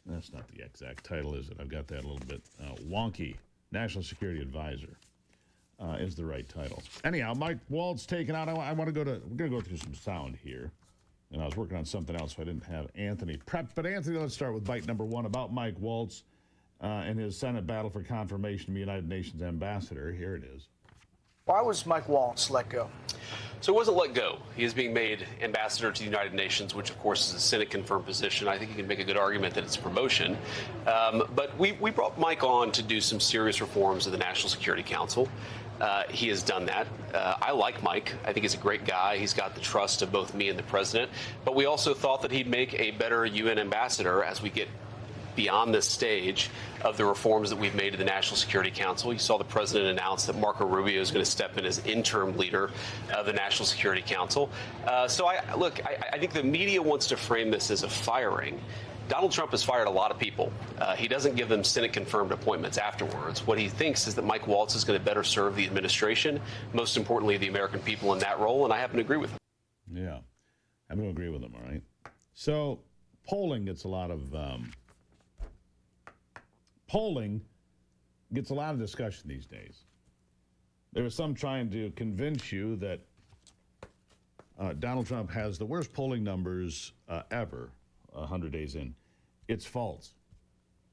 That's not the exact title, is it? I've got that a little bit wonky. National Security Advisor is the right title. Anyhow, Mike Waltz taken out. We're going to go through some sound here. And I was working on something else, so I didn't have Anthony prepped. But Anthony, let's start with bite number one about Mike Waltz and his Senate battle for confirmation to be United Nations ambassador. Here it is. Why was Mike Waltz let go? So he wasn't let go. He is being made ambassador to the United Nations, which, of course, is a Senate-confirmed position. I think you can make a good argument that it's a promotion. But we brought Mike on to do some serious reforms of the National Security Council. He has done that. I like Mike. I think he's a great guy. He's got the trust of both me and the president. But we also thought that he'd make a better UN ambassador as we get beyond this stage of the reforms that we've made to the National Security Council. You saw the president announce that Marco Rubio is going to step in as interim leader of the National Security Council. So I think the media wants to frame this as a firing. Donald Trump has fired a lot of people. He doesn't give them Senate-confirmed appointments afterwards. What he thinks is that Mike Waltz is going to better serve the administration, most importantly, the American people in that role, and I happen to agree with him. Yeah, I'm going to agree with him, all right? So polling gets a lot of discussion these days. There are some trying to convince you that Donald Trump has the worst polling numbers ever. 100 days in. It's false.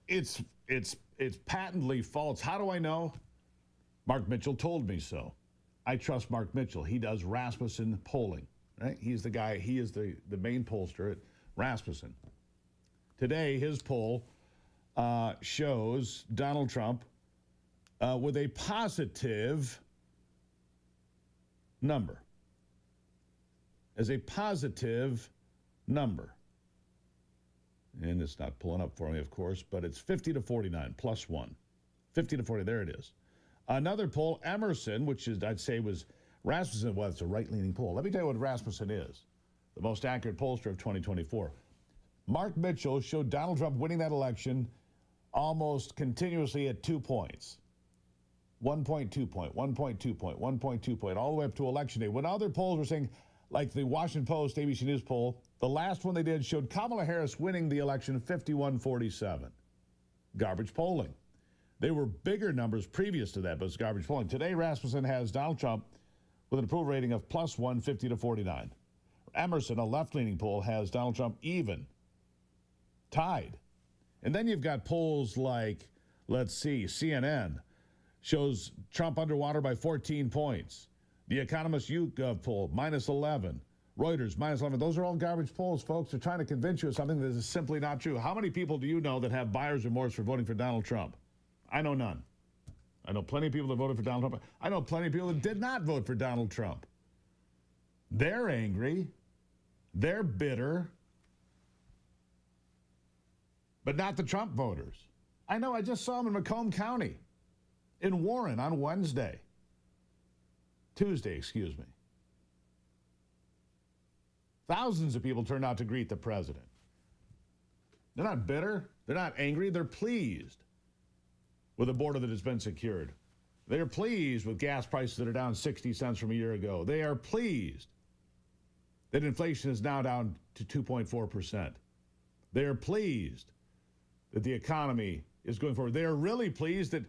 It's patently false. How do I know? Mark Mitchell told me so. I trust Mark Mitchell. He does Rasmussen polling, right? He's the guy, he is the main pollster at Rasmussen. Today, his poll shows Donald Trump with a positive number. As a positive number. And it's not pulling up for me, of course, but it's 50 to 49, plus one. 50 to 40, there it is. Another poll, Emerson, which is, I'd say was Rasmussen, well, it's a right-leaning poll. Let me tell you what Rasmussen is, the most accurate pollster of 2024. Mark Mitchell showed Donald Trump winning that election almost continuously at 2 points. 1.2 point, 1.2 point, 1.2 point, all the way up to Election Day. When other polls were saying, like the Washington Post, ABC News poll, the last one they did showed Kamala Harris winning the election 51-47. Garbage polling. They were bigger numbers previous to that, but it's garbage polling. Today, Rasmussen has Donald Trump with an approval rating of plus 1, 50 to 49. Emerson, a left-leaning poll, has Donald Trump even, tied. And then you've got polls like, let's see, CNN shows Trump underwater by 14 points. The Economist YouGov poll, minus 11. Reuters, minus 11. Those are all garbage polls, folks. They're trying to convince you of something that is simply not true. How many people do you know that have buyer's remorse for voting for Donald Trump? I know none. I know plenty of people that voted for Donald Trump. I know plenty of people that did not vote for Donald Trump. They're angry. They're bitter. But not the Trump voters. I know. I just saw them in Macomb County, in Warren on Tuesday, excuse me. Thousands of people turned out to greet the president. They're not bitter. They're not angry. They're pleased with a border that has been secured. They're pleased with gas prices that are down 60 cents from a year ago. They are pleased that inflation is now down to 2.4%. They are pleased that the economy is going forward. They are really pleased that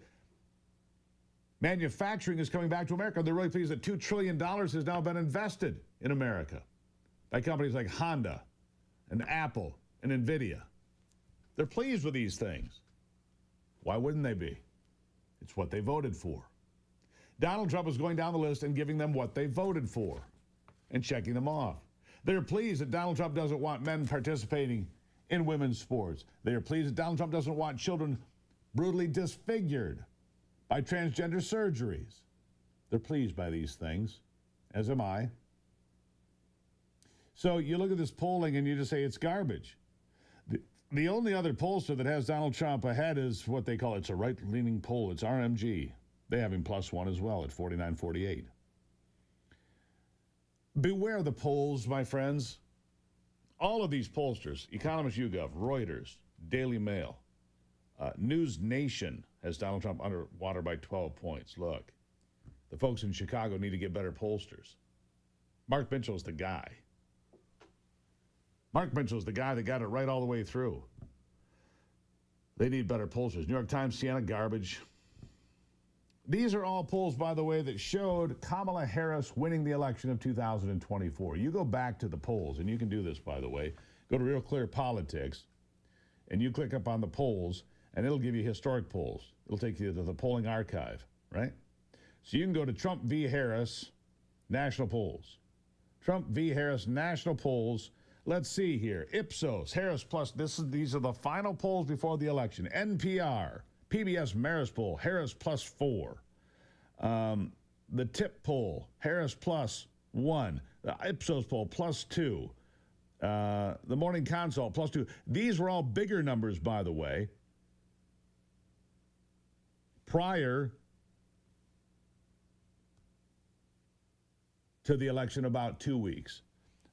manufacturing is coming back to America. They're really pleased that $2 trillion has now been invested in America by companies like Honda and Apple and NVIDIA. They're pleased with these things. Why wouldn't they be? It's what they voted for. Donald Trump is going down the list and giving them what they voted for and checking them off. They're pleased that Donald Trump doesn't want men participating in women's sports. They are pleased that Donald Trump doesn't want children brutally disfigured by transgender surgeries. They're pleased by these things, as am I. So you look at this polling and you just say it's garbage. The only other pollster that has Donald Trump ahead is what they call, it's a right-leaning poll. It's RMG. They have him +1 as well at 49.48. Beware the polls, my friends. All of these pollsters, Economist YouGov, Reuters, Daily Mail, News Nation has Donald Trump underwater by 12 points. Look, the folks in Chicago need to get better pollsters. Mark Mitchell's the guy. Mark Mitchell's the guy that got it right all the way through. They need better pollsters. New York Times, Siena, garbage. These are all polls, by the way, that showed Kamala Harris winning the election of 2024. You go back to the polls, and you can do this, by the way. Go to Real Clear Politics, and you click up on the polls, and it'll give you historic polls. It'll take you to the polling archive, right? So you can go to Trump v. Harris, national polls. Trump v. Harris, national polls. Let's see here. Ipsos, Harris plus, these are the final polls before the election. NPR, PBS Marist poll, Harris +4. The TIP poll, Harris +1. The Ipsos poll +2. The Morning Consult +2. These were all bigger numbers, by the way, prior to the election, about 2 weeks.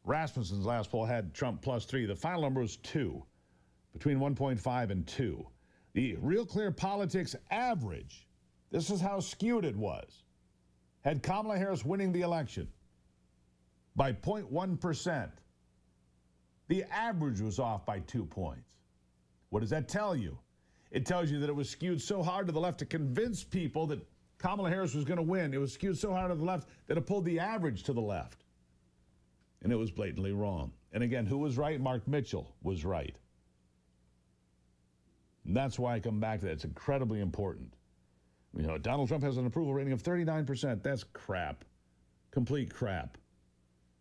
Rasmussen's last poll had Trump +3. The final number was 2, between 1.5 and 2. The Real Clear Politics average, this is how skewed it was, had Kamala Harris winning the election by 0.1%. The average was off by 2 points. What does that tell you? It tells you that it was skewed so hard to the left to convince people that Kamala Harris was going to win. It was skewed so hard to the left that it pulled the average to the left. And it was blatantly wrong. And again, who was right? Mark Mitchell was right. And that's why I come back to that. It's incredibly important. You know, Donald Trump has an approval rating of 39%. That's crap. Complete crap.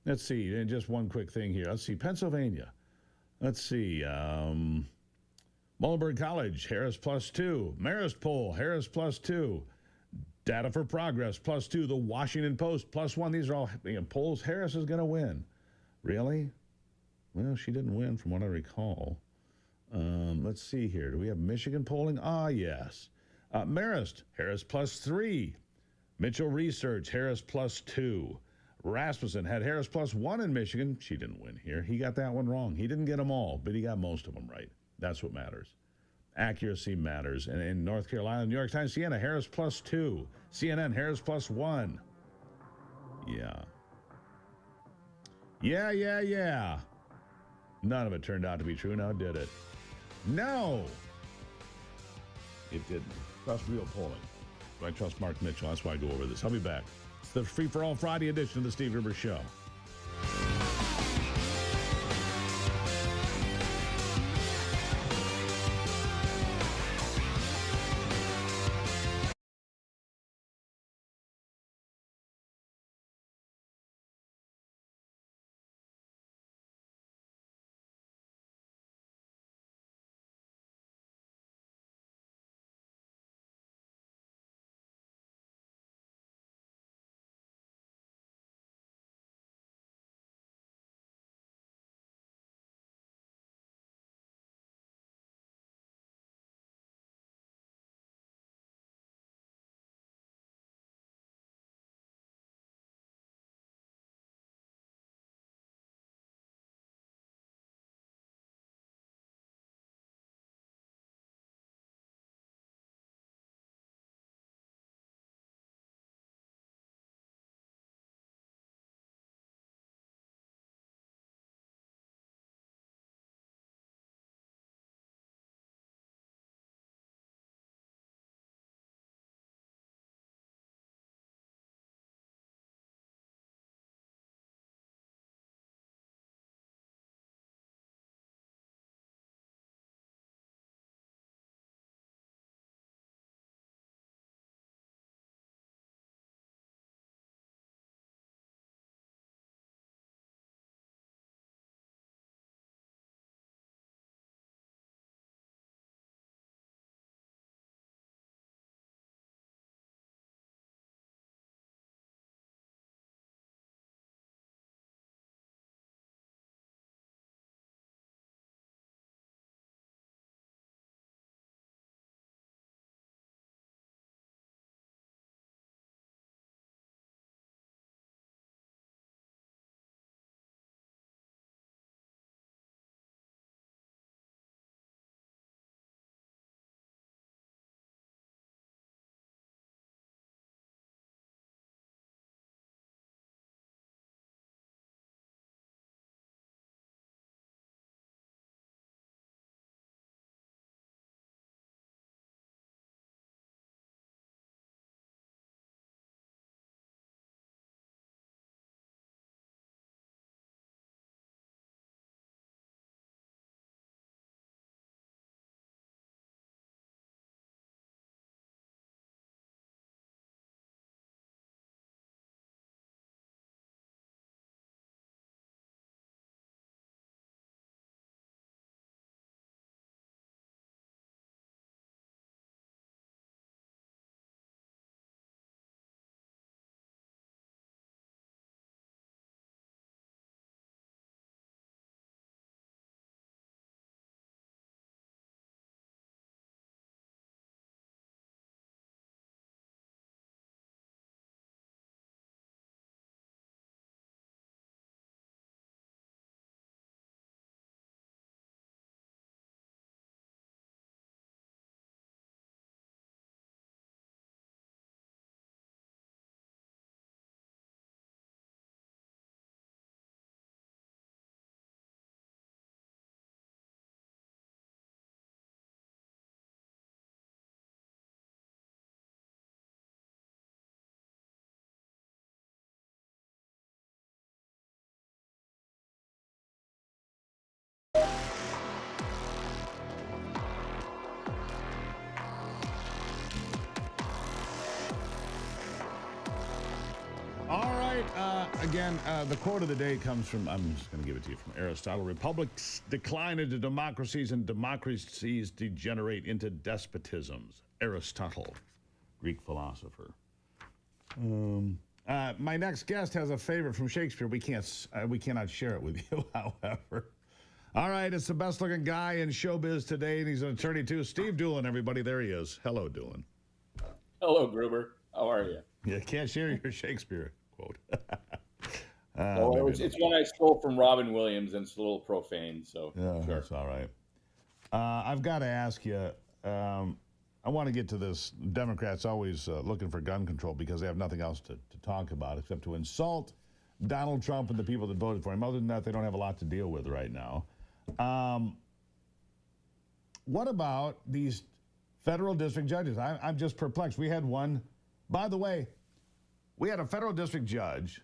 Let's see, and just one quick thing here. Let's see, Pennsylvania. Let's see, Muhlenberg College, Harris +2. Marist poll, Harris +2. Data for Progress +2. The Washington Post +1. These are all polls. Harris is going to win. Really? Well, she didn't win from what I recall. Let's see here. Do we have Michigan polling? Ah, yes. Marist, Harris +3. Mitchell Research, Harris +2. Rasmussen had Harris +1 in Michigan. She didn't win here. He got that one wrong. He didn't get them all, but he got most of them right. That's what matters. Accuracy matters. And in North Carolina, New York Times, Siena, Harris +2. CNN, Harris +1. Yeah. Yeah. None of it turned out to be true, now did it? No! It didn't. Trust real polling. I trust Mark Mitchell. That's why I go over this. I'll be back. It's the Free for All Friday edition of the Steve Gruber Show. right. Again, the quote of the day comes from, I'm just going to give it to you, from Aristotle. Republics decline into democracies, and democracies degenerate into despotisms. Aristotle, Greek philosopher. My next guest has a favorite from Shakespeare. We cannot share it with you, however. All right, it's the best-looking guy in showbiz today, and he's an attorney, too. Steve Doolin, everybody. There he is. Hello, Doolin. Hello, Gruber. How are you? You can't share your Shakespeare quote. It's one I stole from Robin Williams, and it's a little profane, so yeah, sure. That's all right. I've got to ask you, I want to get to this. Democrats always looking for gun control because they have nothing else to talk about except to insult Donald Trump and the people that voted for him. Other than that, they don't have a lot to deal with right now. What about these federal district judges? I'm just perplexed. We had one, by the way, we had a federal district judge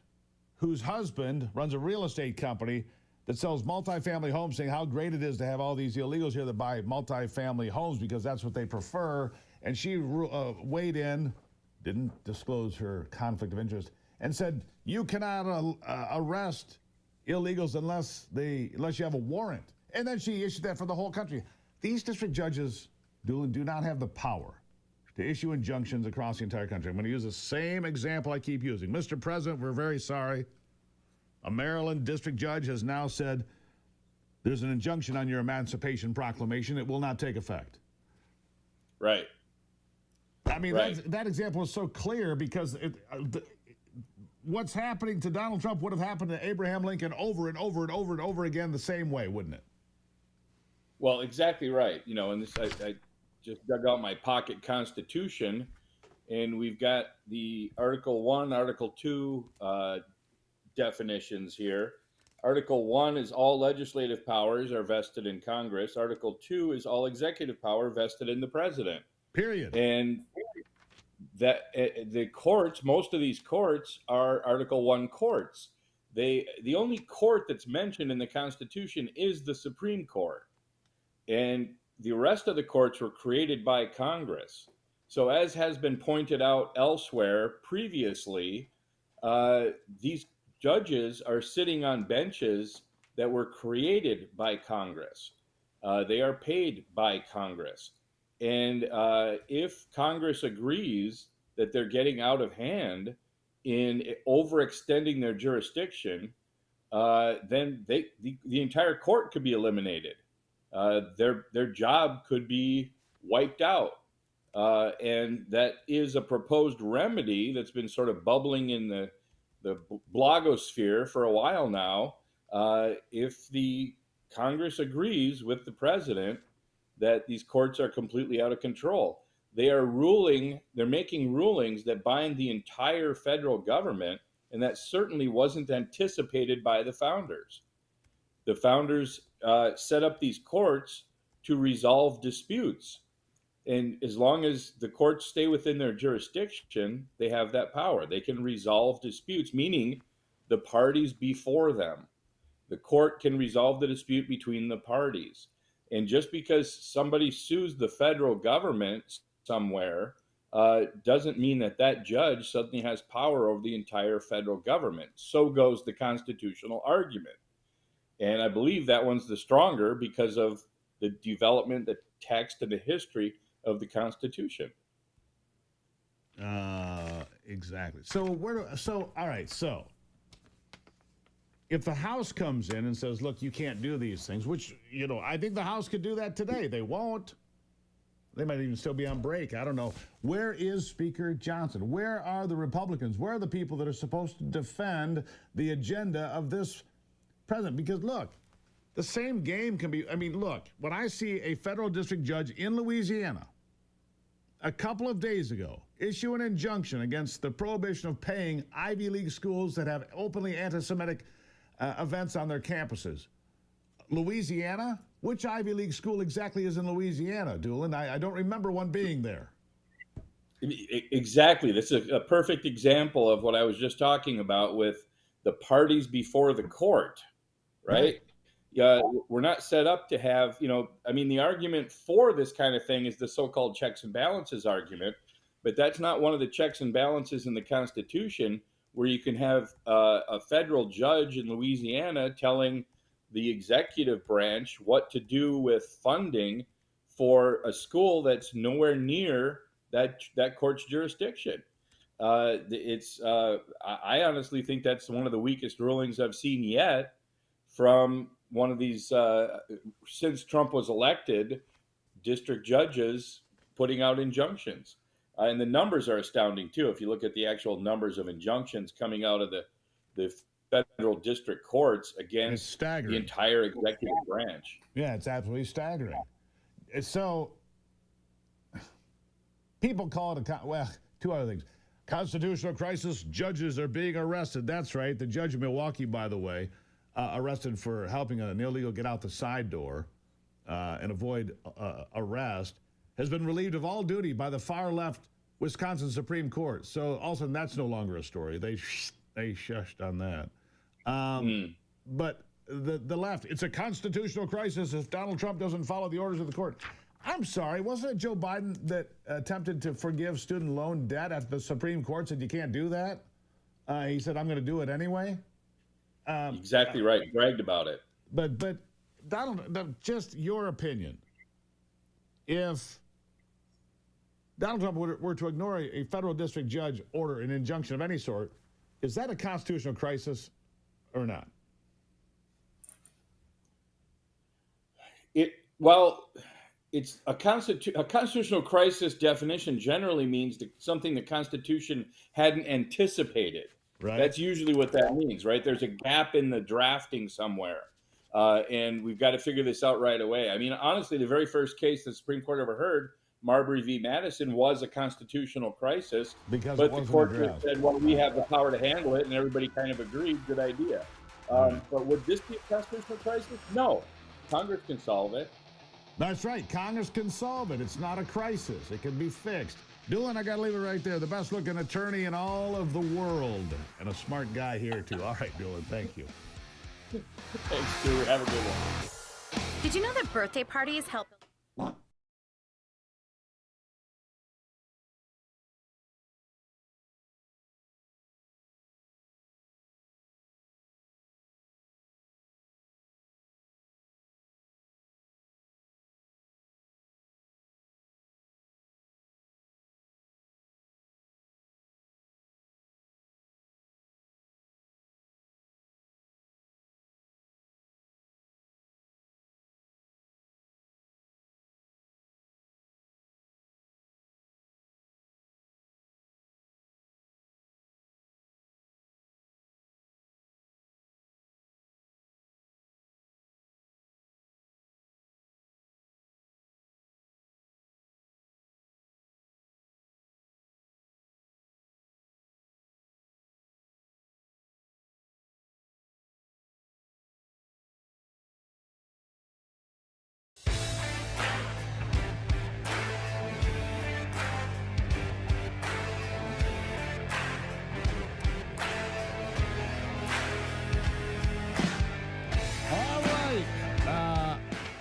whose husband runs a real estate company that sells multifamily homes, saying how great it is to have all these illegals here that buy multifamily homes because that's what they prefer. And she weighed in, didn't disclose her conflict of interest, and said, you cannot arrest illegals unless you have a warrant. And then she issued that for the whole country. These district judges do not have the power to issue injunctions across the entire country. I'm going to use the same example I keep using. Mr. President, we're very sorry. A Maryland district judge has now said there's an injunction on your Emancipation Proclamation. It will not take effect. Right. I mean, that example is so clear because what's happening to Donald Trump would have happened to Abraham Lincoln over and over and over and over again the same way, wouldn't it? Well, exactly right. You know, and this I just dug out my pocket Constitution, and we've got the Article 1, Article 2 definitions here. Article 1 is all legislative powers are vested in Congress. Article 2 is all executive power vested in the president. Period. And that the courts, most of these courts are Article 1 courts. The only court that's mentioned in the Constitution is the Supreme Court. And the rest of the courts were created by Congress. So as has been pointed out elsewhere previously, these judges are sitting on benches that were created by Congress. They are paid by Congress. And if Congress agrees that they're getting out of hand in overextending their jurisdiction, then the entire court could be eliminated. Their job could be wiped out. And that is a proposed remedy that's been sort of bubbling in the blogosphere for a while now. If the Congress agrees with the president that these courts are completely out of control, they're making rulings that bind the entire federal government, and that certainly wasn't anticipated by the founders. The founders set up these courts to resolve disputes. And as long as the courts stay within their jurisdiction, they have that power. They can resolve disputes, meaning the parties before them. The court can resolve the dispute between the parties. And just because somebody sues the federal government somewhere doesn't mean that judge suddenly has power over the entire federal government. So goes the constitutional argument. And I believe that one's the stronger because of the development, the text, and the history of the Constitution. Exactly. So all right. So if the House comes in and says, look, you can't do these things, which, I think the House could do that today. They won't. They might even still be on break. I don't know. Where is Speaker Johnson? Where are the Republicans? Where are the people that are supposed to defend the agenda of this president? Because look, the same game can be, look, when I see a federal district judge in Louisiana a couple of days ago issue an injunction against the prohibition of paying Ivy League schools that have openly anti-Semitic events on their campuses. Louisiana? Which Ivy League school exactly is in Louisiana, Doolin? I don't remember one being there. Exactly. This is a perfect example of what I was just talking about with the parties before the court, right? We're not set up to have, the argument for this kind of thing is the so-called checks and balances argument, but that's not one of the checks and balances in the Constitution. where you can have a federal judge in Louisiana telling the executive branch what to do with funding for a school that's nowhere near that court's jurisdiction. I honestly think that's one of the weakest rulings I've seen yet from one of these since Trump was elected, district judges putting out injunctions. And the numbers are astounding too. If you look at the actual numbers of injunctions coming out of the federal district courts against the entire executive branch. Yeah, it's absolutely staggering. So people call it well, two other things. Constitutional crisis, judges are being arrested. That's right. The judge in Milwaukee, by the way, arrested for helping an illegal get out the side door and avoid arrest, has been relieved of all duty by the far-left Wisconsin Supreme Court. So all of a sudden, that's no longer a story. They shushed on that. But the left, it's a constitutional crisis if Donald Trump doesn't follow the orders of the court. I'm sorry, wasn't it Joe Biden that attempted to forgive student loan debt at the Supreme Court, said you can't do that? He said, I'm going to do it anyway. Exactly right. Bragged about it. But Donald, just your opinion. If Donald Trump were to ignore a federal district judge order, an injunction of any sort, is that a constitutional crisis or not? It's a constitutional crisis definition generally means something the Constitution hadn't anticipated. Right. That's usually what that means, right? There's a gap in the drafting somewhere, and we've got to figure this out right away. I mean, honestly, the very first case the Supreme Court ever heard, Marbury v. Madison, was a constitutional crisis. But the court just said, well, we have the power to handle it, and everybody kind of agreed, good idea. But would this be a constitutional crisis? No. Congress can solve it. That's right. Congress can solve it. It's not a crisis. It can be fixed. Doolin, I got to leave it right there. The best looking attorney in all of the world. And a smart guy here, too. All right, Doolin, thank you. Thanks, Stu. Have a good one. Did you know that birthday parties help?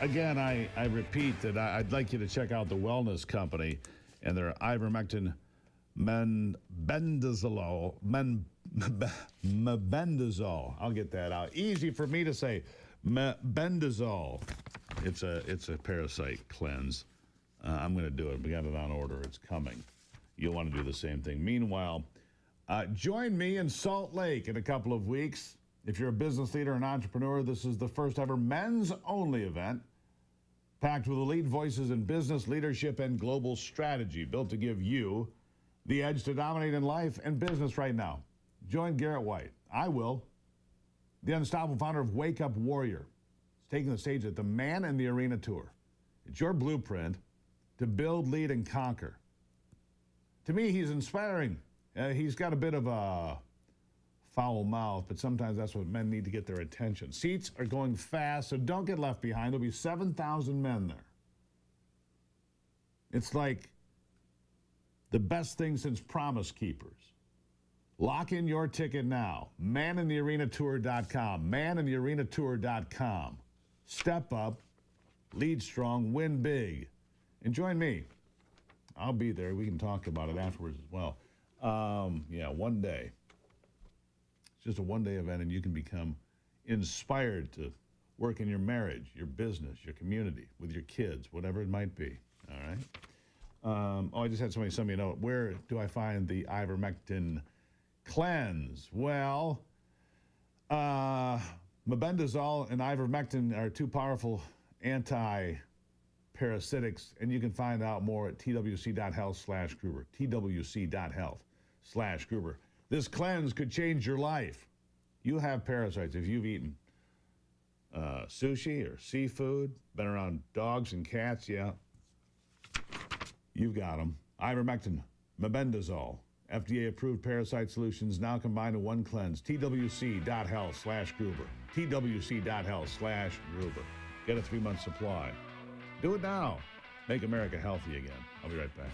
Again, I repeat that I'd like you to check out the Wellness Company and their ivermectin mebendazole. I'll get that out. Easy for me to say. Mebendazole. It's a parasite cleanse. I'm going to do it. We got it on order. It's coming. You'll want to do the same thing. Meanwhile, join me in Salt Lake in a couple of weeks. If you're a business leader and entrepreneur, this is the first ever men's only event packed with elite voices in business, leadership, and global strategy, built to give you the edge to dominate in life and business right now. Join Garrett White. I will. The unstoppable founder of Wake Up Warrior. He's taking the stage at the Man in the Arena Tour. It's your blueprint to build, lead, and conquer. To me, he's inspiring. He's got a bit of a foul mouth, but sometimes that's what men need to get their attention. Seats are going fast, so don't get left behind. There'll be 7,000 men there. It's like the best thing since Promise Keepers. Lock in your ticket now. ManInTheArenaTour.com. ManInTheArenaTour.com. Step up, lead strong, win big. And join me. I'll be there. We can talk about it afterwards as well. Yeah, one day. just a one-day event, and you can become inspired to work in your marriage, your business, your community, with your kids, whatever it might be. All right. I just had somebody send me a note. Where do I find the ivermectin cleanse? Well, mebendazole and ivermectin are two powerful anti-parasitics, and you can find out more at twc.health/Gruber. twc.health/Gruber. This cleanse could change your life. You have parasites if you've eaten sushi or seafood, been around dogs and cats, yeah. You've got them. Ivermectin, mebendazole, FDA-approved parasite solutions now combined in one cleanse. twc.health/Gruber. twc.health/Gruber. Get a 3-month supply. Do it now. Make America healthy again. I'll be right back.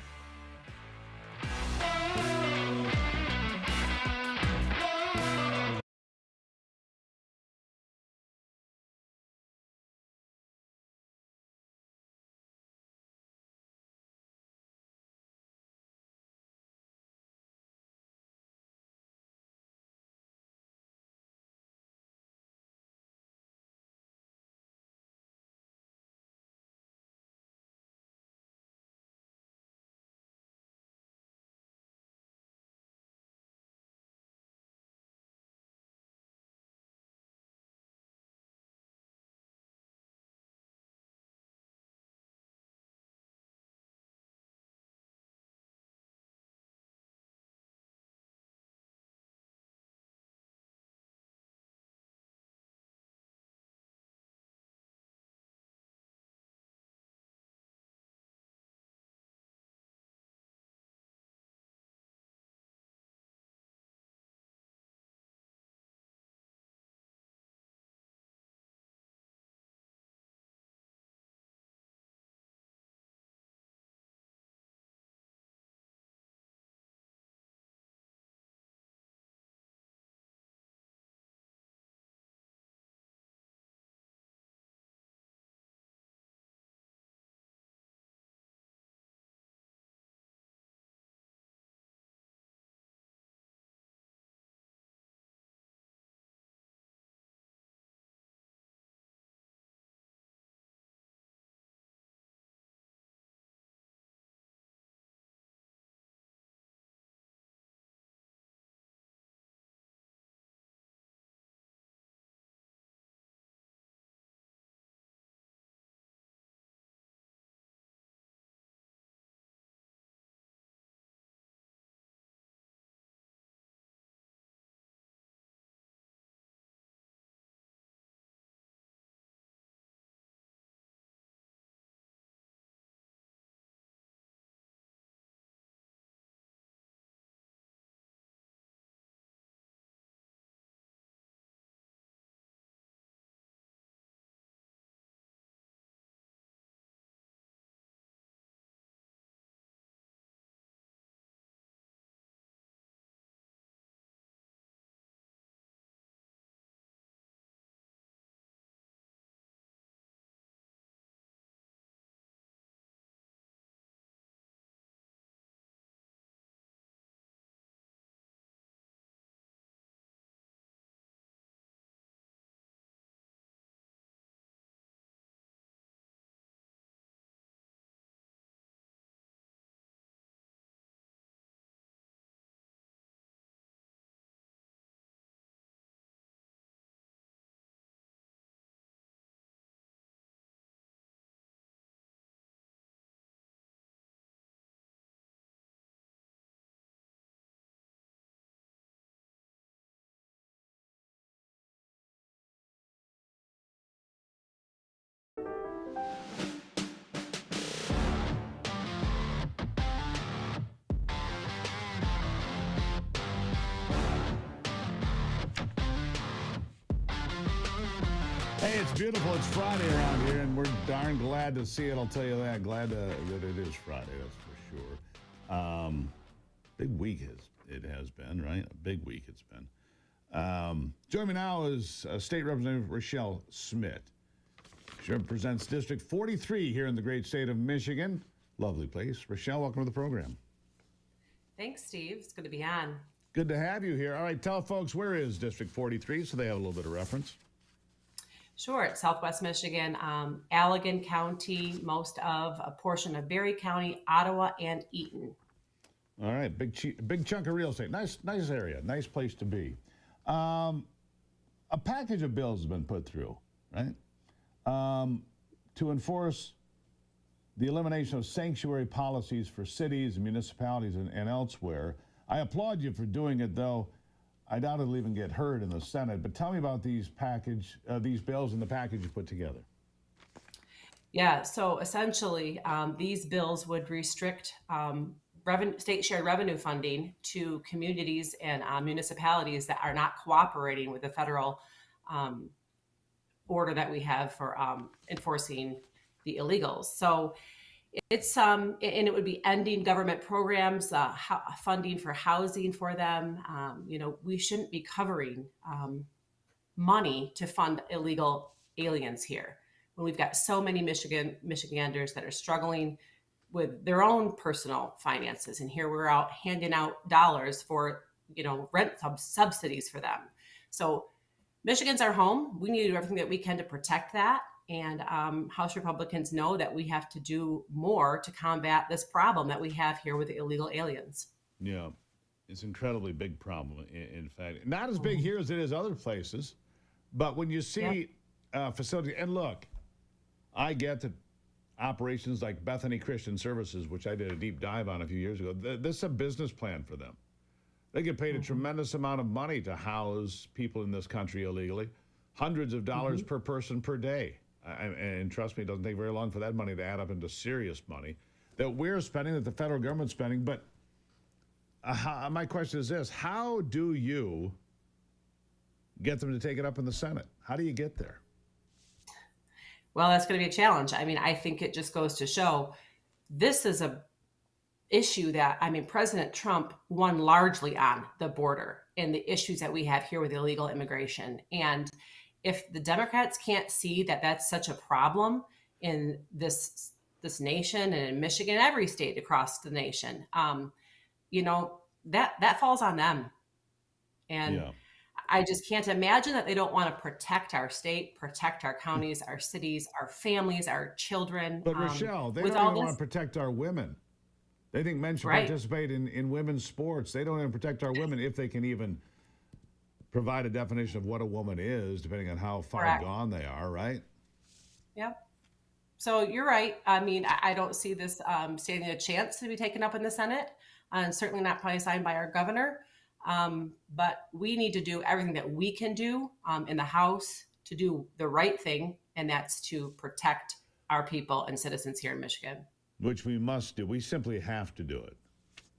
Hey, it's beautiful. It's Friday around here, and we're darn glad to see it. I'll tell you that. Glad that it is Friday, that's for sure. Big week it has been, right? A big week it's been. Joining me now is State Representative Rochelle Smith. She represents District 43 here in the great state of Michigan. Lovely place. Rochelle, welcome to the program. Thanks, Steve. It's good to be on. Good to have you here. All right, tell folks, where is District 43 so they have a little bit of reference? Sure, it's Southwest Michigan, Allegan County, most of a portion of Berry County, Ottawa, and Eaton. All right, big chunk of real estate. Nice area, nice place to be. A package of bills has been put through, right, to enforce the elimination of sanctuary policies for cities and municipalities and elsewhere. I applaud you for doing it, though. I doubt it'll even get heard in the Senate. But tell me about these bills and the package you put together. Yeah, so essentially, these bills would restrict state shared revenue funding to communities and municipalities that are not cooperating with the federal order that we have for enforcing the illegals. So it's and it would be ending government programs, funding for housing for them. We shouldn't be covering money to fund illegal aliens here when we've got so many Michiganders that are struggling with their own personal finances, and here we're out handing out dollars for rent subsidies for them. So Michigan's our home. We need to do everything that we can to protect that. And House Republicans know that we have to do more to combat this problem that we have here with the illegal aliens. Yeah, it's an incredibly big problem, in fact. Not as big here as it is other places, but when you see facilities, and look, I get that operations like Bethany Christian Services, which I did a deep dive on a few years ago, this is a business plan for them. They get paid a tremendous amount of money to house people in this country illegally, hundreds of dollars per person per day. And trust me, it doesn't take very long for that money to add up into serious money that we're spending, that the federal government's spending. But my question is this: how do you get them to take it up in the Senate? How do you get there? Well, that's going to be a challenge. I mean, I think it just goes to show this is a issue that, President Trump won largely on the border and the issues that we have here with illegal immigration. And if the Democrats can't see that that's such a problem in this nation and in Michigan, every state across the nation, that falls on them. And I just can't imagine that they don't want to protect our state, protect our counties, our cities, our families, our children. But Rochelle, they don't even want to protect our women. They think men should participate in women's sports. They don't even protect our women if they can even provide a definition of what a woman is, depending on how far gone they are, right? Yep. So you're right. I don't see this standing a chance to be taken up in the Senate, and certainly not probably signed by our governor. But we need to do everything that we can do in the House to do the right thing, and that's to protect our people and citizens here in Michigan. Which we must do. We simply have to do it.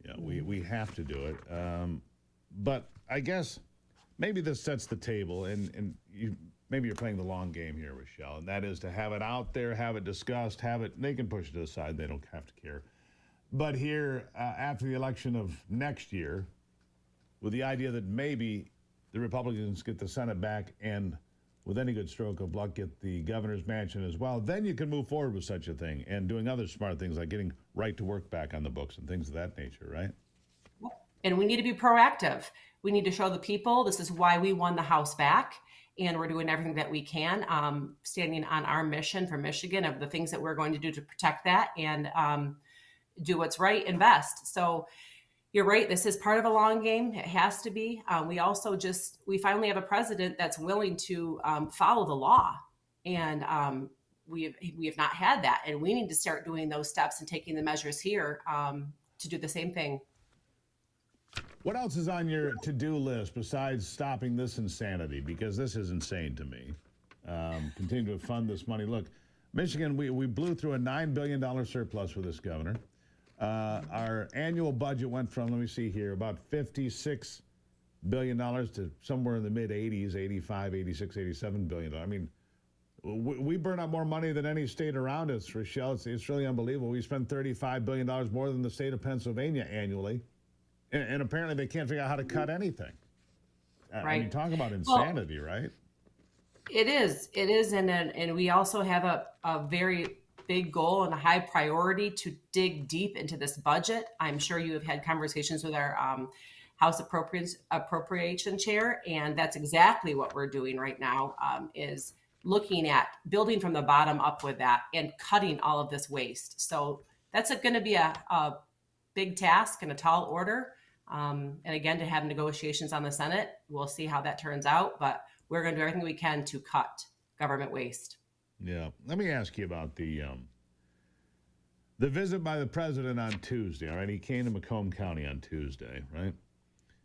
Yeah, we have to do it. But I guess maybe this sets the table, and maybe you're playing the long game here, Rochelle, and that is to have it out there, have it discussed, they can push it aside. They don't have to care. But here, after the election of next year, with the idea that maybe the Republicans get the Senate back and with any good stroke of luck get the governor's mansion as well, then you can move forward with such a thing and doing other smart things like getting right to work back on the books and things of that nature, right? And we need to be proactive. We need to show the people this is why we won the House back, and we're doing everything that we can, standing on our mission for Michigan of the things that we're going to do to protect that and do what's right and best. So you're right. This is part of a long game. It has to be. We also we finally have a president that's willing to follow the law. And we have not had that. And we need to start doing those steps and taking the measures here to do the same thing. What else is on your to-do list besides stopping this insanity? Because this is insane to me. Continue to fund this money. Look, Michigan, we blew through a $9 billion surplus with this governor. Our annual budget went from, let me see here, about $56 billion to somewhere in the mid-80s, 85, 86, 87 billion. I mean, we burn up more money than any state around us, Rochelle. It's really unbelievable. We spend $35 billion more than the state of Pennsylvania annually. And apparently they can't figure out how to cut anything. Right. I mean, talk about insanity, right? It is. And we also have a very big goal and a high priority to dig deep into this budget. I'm sure you have had conversations with our House Appropriation Chair, and that's exactly what we're doing right now, is looking at building from the bottom up with that and cutting all of this waste. So that's going to be a big task and a tall order. And again, to have negotiations on the Senate, we'll see how that turns out, but we're going to do everything we can to cut government waste. Yeah. Let me ask you about the visit by the president on Tuesday. All right. He came to Macomb County on Tuesday, right?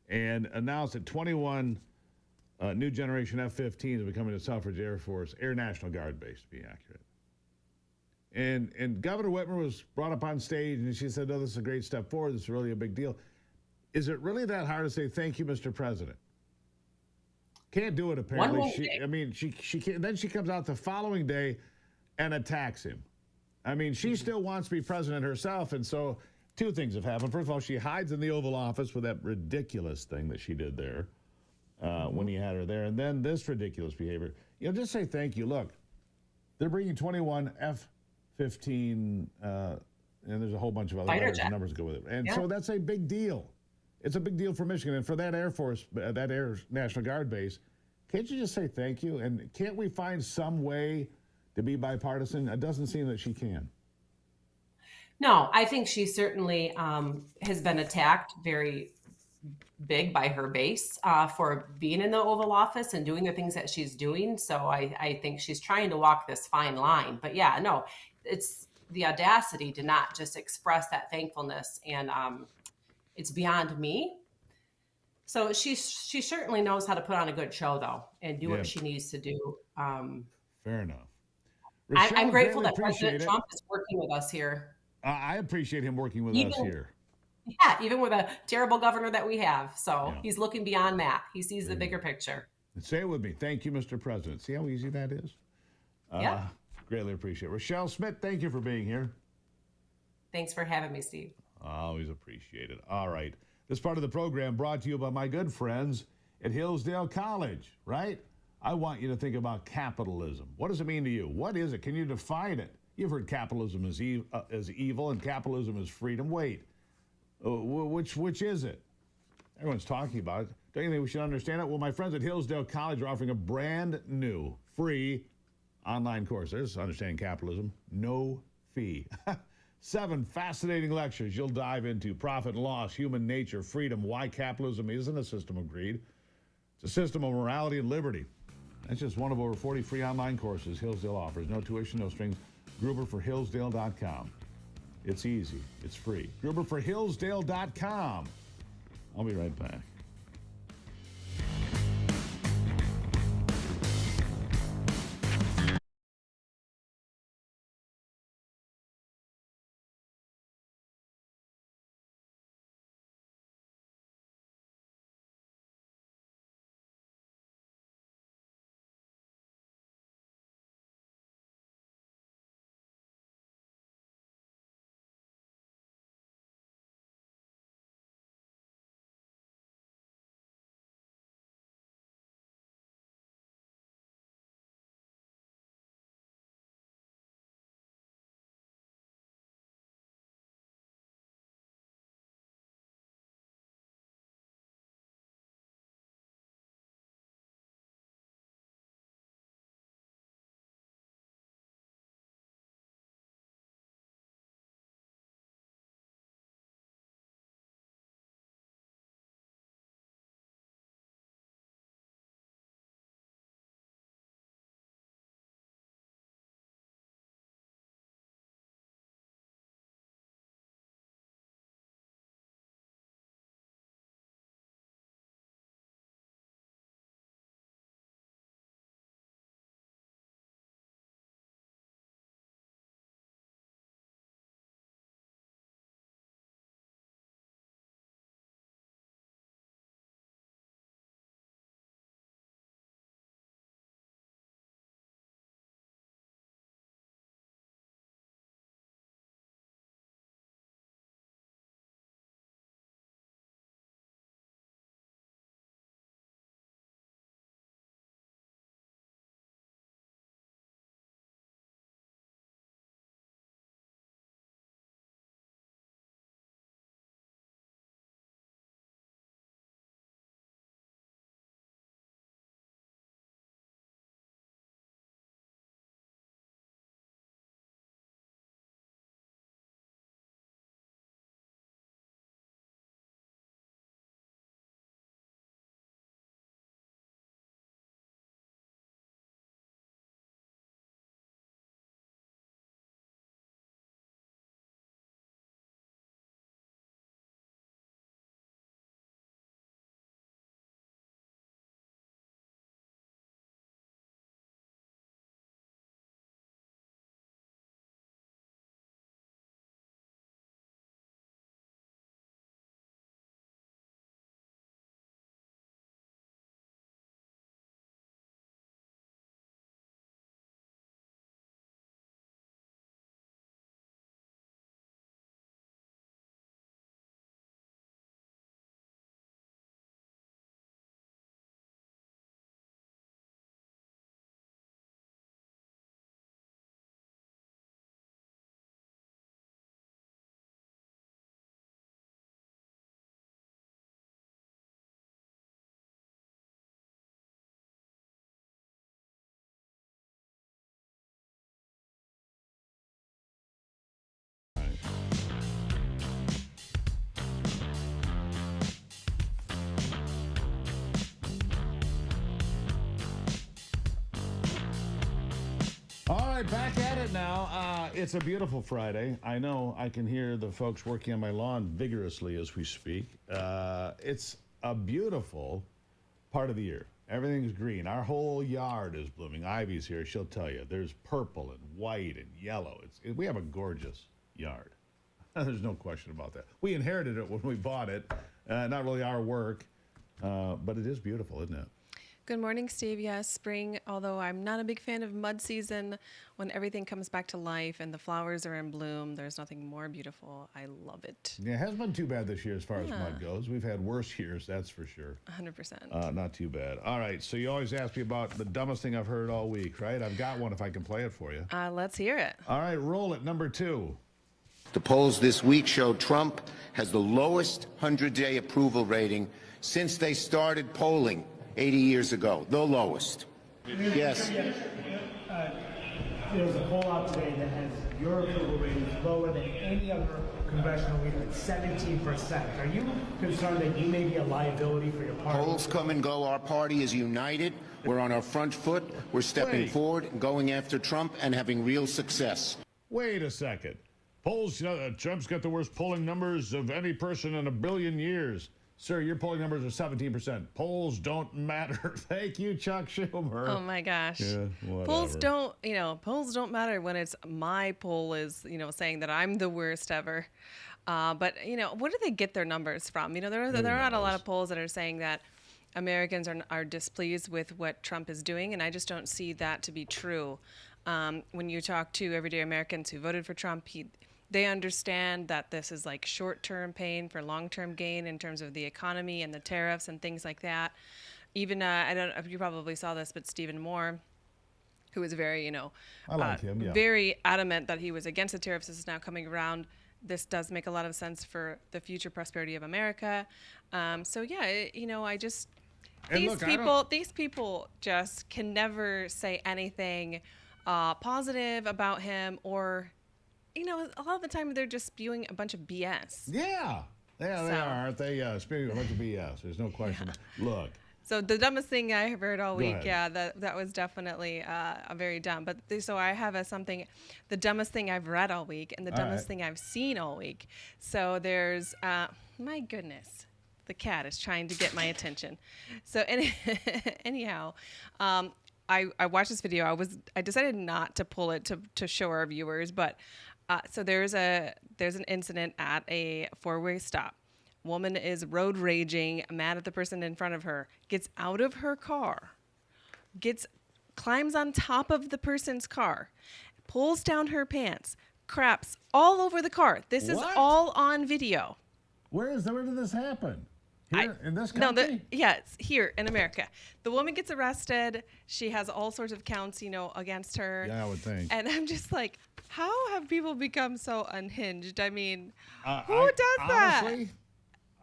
And announced that 21 new generation F-15s are becoming the Suffrage Air National Guard base, to be accurate. And Governor Whitmer was brought up on stage, and she said, "Oh, this is a great step forward. This is really a big deal." Is it really that hard to say thank you, Mr. President? Can't do it apparently. She can't. Then she comes out the following day and attacks him. I mean, she still wants to be president herself, and so two things have happened. First of all, she hides in the Oval Office with that ridiculous thing that she did there when he had her there, and then this ridiculous behavior. Just say thank you. Look, they're bringing 21 F-15, and there's a whole bunch of other numbers go with it, and so that's a big deal. It's a big deal for Michigan, and for that Air Force, that Air National Guard base. Can't you just say thank you? And can't we find some way to be bipartisan? It doesn't seem that she can. No, I think she certainly has been attacked very big by her base for being in the Oval Office and doing the things that she's doing. So I think she's trying to walk this fine line. But yeah, no, it's the audacity to not just express that thankfulness, and it's beyond me. So she certainly knows how to put on a good show, though, and do what she needs to do. Fair enough. I'm grateful that President Trump is working with us here. I appreciate him working with us here. Yeah, even with a terrible governor that we have. So he's looking beyond that. He sees the bigger picture. And say it with me. Thank you, Mr. President. See how easy that is? Yeah. Greatly appreciate it. Rochelle Smith, thank you for being here. Thanks for having me, Steve. Always appreciate it. All right. This part of the program brought to you by my good friends at Hillsdale College, right? I want you to think about capitalism. What does it mean to you? What is it? Can you define it? You've heard capitalism is evil and capitalism is freedom. Wait, which is it? Everyone's talking about it. Don't you think we should understand it? Well, my friends at Hillsdale College are offering a brand new, free online course. There's Understanding Capitalism, no fee. 7 fascinating lectures you'll dive into: profit and loss, human nature, freedom, why capitalism isn't a system of greed. It's a system of morality and liberty. That's just one of over 40 free online courses Hillsdale offers. No tuition, no strings. Gruber for Hillsdale.com. It's easy. It's free. Gruber for Hillsdale.com. I'll be right back. right, back at it now. It's a beautiful Friday. I know I can hear the folks working on my lawn vigorously as we speak. It's a beautiful part of the year. Everything's green. Our whole yard is blooming. Ivy's here. She'll tell you. There's purple and white and yellow. We have a gorgeous yard. There's no question about that. We inherited it when we bought it. Not really our work, but it is beautiful, isn't it? Good morning, Steve. Yes, spring, although I'm not a big fan of mud season, when everything comes back to life and the flowers are in bloom, there's nothing more beautiful. I love it. Yeah, it hasn't been too bad this year as far as mud goes. We've had worse years, that's for sure. 100%. Not too bad. All right, so you always ask me about the dumbest thing I've heard all week, right? I've got one if I can play it for you. Let's hear it. All right, roll it. Number 2. The polls this week showed Trump has the lowest 100-day approval rating since they started polling 80 years ago, the lowest. Yes. There's a poll out today that has your approval rating lower than any other congressional leader at 17%. Are you concerned that you may be a liability for your party? Polls come and go. Our party is united. We're on our front foot. We're stepping forward and going after Trump and having real success. Wait a second. Polls, Trump's got the worst polling numbers of any person in a billion years. Sir, your polling numbers are 17%. Polls don't matter. Thank you, Chuck Schumer. Oh my gosh. Yeah, polls don't matter when it's my poll is, saying that I'm the worst ever. But where do they get their numbers from? There are not a lot of polls that are saying that Americans are displeased with what Trump is doing, and I just don't see that to be true. When you talk to everyday Americans who voted for Trump, they understand that this is like short-term pain for long-term gain in terms of the economy and the tariffs and things like that. Even, I don't know if you probably saw this, but Stephen Moore, who was very, I like him, yeah. very adamant that he was against the tariffs, this is now coming around. This does make a lot of sense for the future prosperity of America. So yeah, I just, these people just can never say anything positive about him, or a lot of the time they're just spewing a bunch of BS. Yeah, they are, aren't they? Spewing a bunch of BS. There's no question. Yeah. Look. So the dumbest thing I have heard all week, that was definitely a very dumb. But so I have the dumbest thing I've read all week and the dumbest thing I've seen all week. So there's, my goodness, the cat is trying to get my attention. So anyhow, I watched this video. I decided not to pull it to show our viewers, but so there's an incident at a four-way stop. Woman is road raging, mad at the person in front of her, gets out of her car, climbs on top of the person's car, pulls down her pants, craps all over the car. This is all on video. Where did this happen? Here in this country? No, it's here in America. The woman gets arrested. She has all sorts of counts, against her. Yeah, I would think. And I'm just like, how have people become so unhinged? I mean, who does that?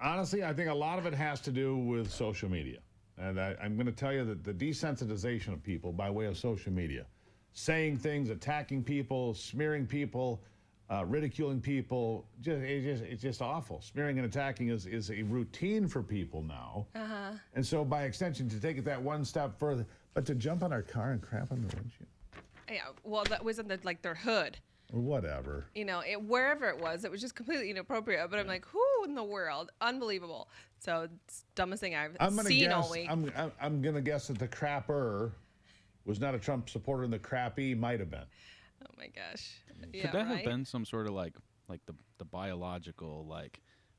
Honestly, I think a lot of it has to do with social media. And I'm going to tell you that the desensitization of people by way of social media, saying things, attacking people, smearing people, ridiculing people, it's just awful. Smearing and attacking is a routine for people now. Uh-huh. And so by extension, to take it that one step further, but to jump on our car and crap on the windshield. Yeah, well, that wasn't their hood. Or whatever. Wherever it was just completely inappropriate. But I'm like, who in the world? Unbelievable. So it's the dumbest thing I've seen all week. I'm going to guess that the crapper was not a Trump supporter and the crappy might have been. Oh my gosh. Could that have been some sort of like the biological,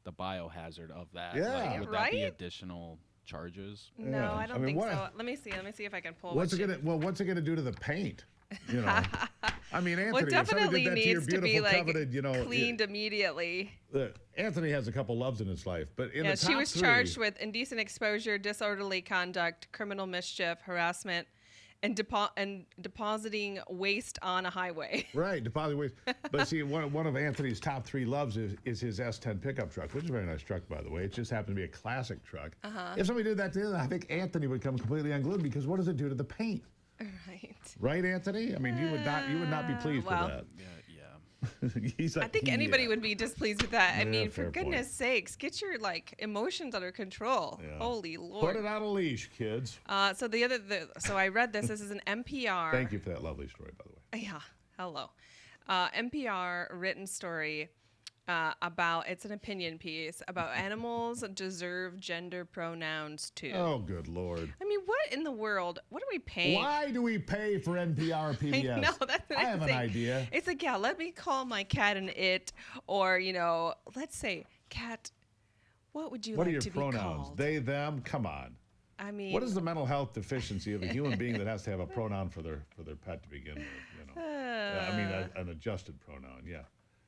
the biohazard of that? Yeah. Would that be additional charges? No, I don't think so. Let me see if I can pull. What's it gonna do to the paint? I mean, Anthony, well, definitely needs to be coveted, cleaned immediately. Anthony has a couple loves in his life, but in the top she was three, charged with indecent exposure, disorderly conduct, criminal mischief, harassment, and depositing waste on a highway. Right, depositing waste. But see, one of Anthony's top 3 loves is his S10 pickup truck, which is a very nice truck, by the way. It just happens to be a classic truck. Uh-huh. If somebody did that to him, I think Anthony would come completely unglued, because what does it do to the paint? Right. Right, Anthony? I mean, you would not be pleased with that. Yeah. He's like, I think anybody would be displeased with that. I Yeah, mean, for fair goodness sakes, get your emotions under control. Yeah. Holy Lord. Put it on a leash, kids. So I read this. This is an NPR. Thank you for that lovely story, by the way. Yeah, hello. NPR written story about, it's an opinion piece about animals deserve gender pronouns too. Oh, good Lord. I mean, what in the world? What are we paying? Why do we pay for NPR PBS? No, that's what I I'm have an saying. idea. It's like, yeah, let me call my cat an it, or, let's say, cat, what would you What like are to your be pronouns? called? They, them? Come on. I mean, What is the mental health deficiency of a human being that has to have a pronoun for their pet to begin with? I mean, an adjusted pronoun. Yeah.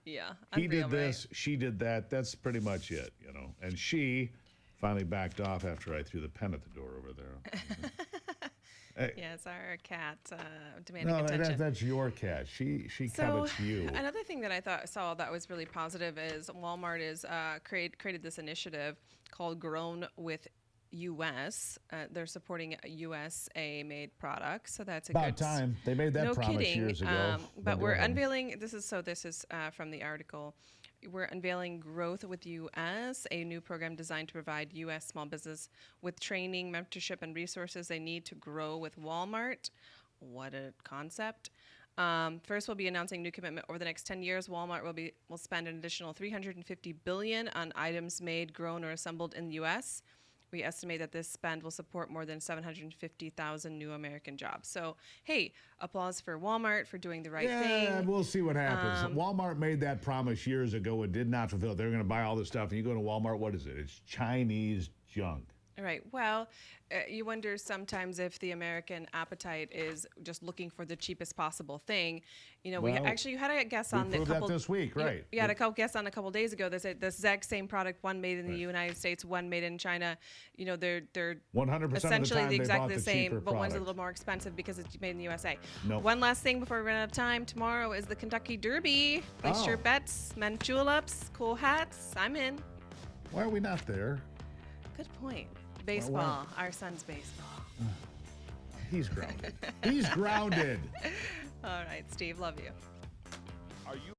Yeah. He did unreal, this. She did that. That's pretty much it. And she finally backed off after I threw the pen at the door over there. Hey. Yes, our cat demanding No, attention. that's your cat. She covets you. Another thing that I saw that was really positive is Walmart is created this initiative called Grown with US. They're supporting USA made products, so that's About time. They made that promise years ago. But we're unveiling. This is from the article. We're unveiling Growth with US, a new program designed to provide U.S. small business with training, mentorship, and resources they need to grow with Walmart. What a concept. First, we'll be announcing new commitment over the next 10 years. Walmart will spend an additional $350 billion on items made, grown, or assembled in the U.S. We estimate that this spend will support more than 750,000 new American jobs. So, hey, applause for Walmart for doing the right thing. Yeah, we'll see what happens. Walmart made that promise years ago and did not fulfill it. They were going to buy all this stuff, and you go to Walmart, what is it? It's Chinese junk. All right. Well, you wonder sometimes if the American appetite is just looking for the cheapest possible thing. You had a guest on we proved that this week, right? You had a couple guests on a couple days ago that said the exact same product, one made in the United States, one made in China. They're 100% essentially of the time exactly they the bought same, cheaper but one's a product. little more expensive because it's made in the USA. Nope. One last thing before we run out of time. Tomorrow is the Kentucky Derby. Place your bets, men tulips, cool hats. I'm in. Why are we not there? Good point. Baseball. Our son's baseball. He's grounded. He's grounded. All right, Steve. Love you. Are you?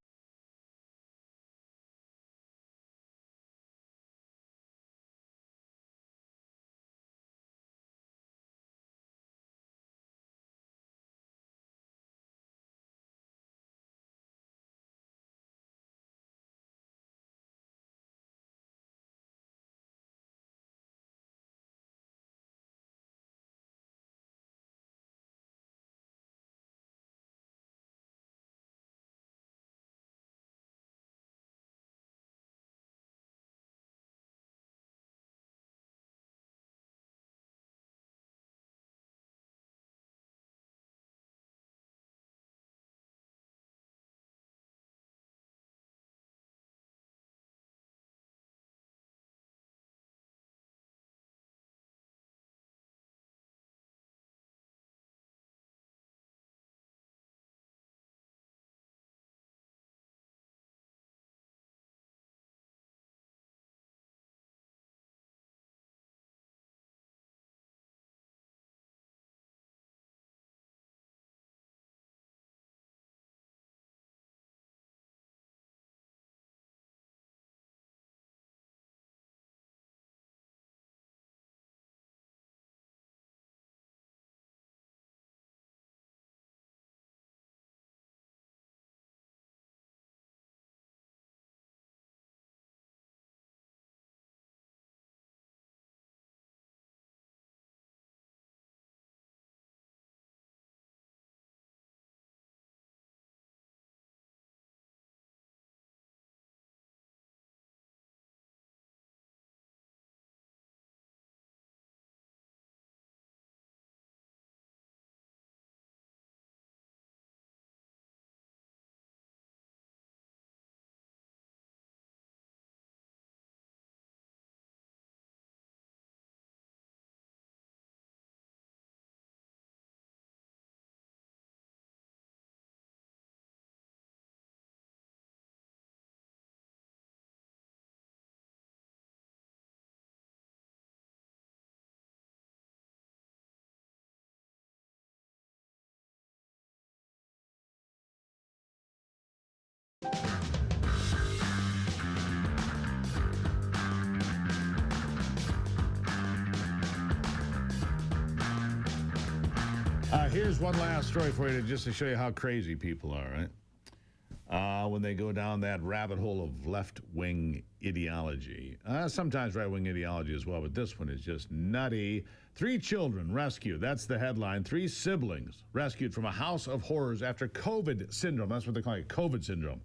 Here's one last story for you just to show you how crazy people are, right? When they go down that rabbit hole of left-wing ideology. Sometimes right-wing ideology as well, but this one is just nutty. 3 children rescued. That's the headline. 3 siblings rescued from a house of horrors after COVID syndrome. That's what they're calling it, COVID syndrome.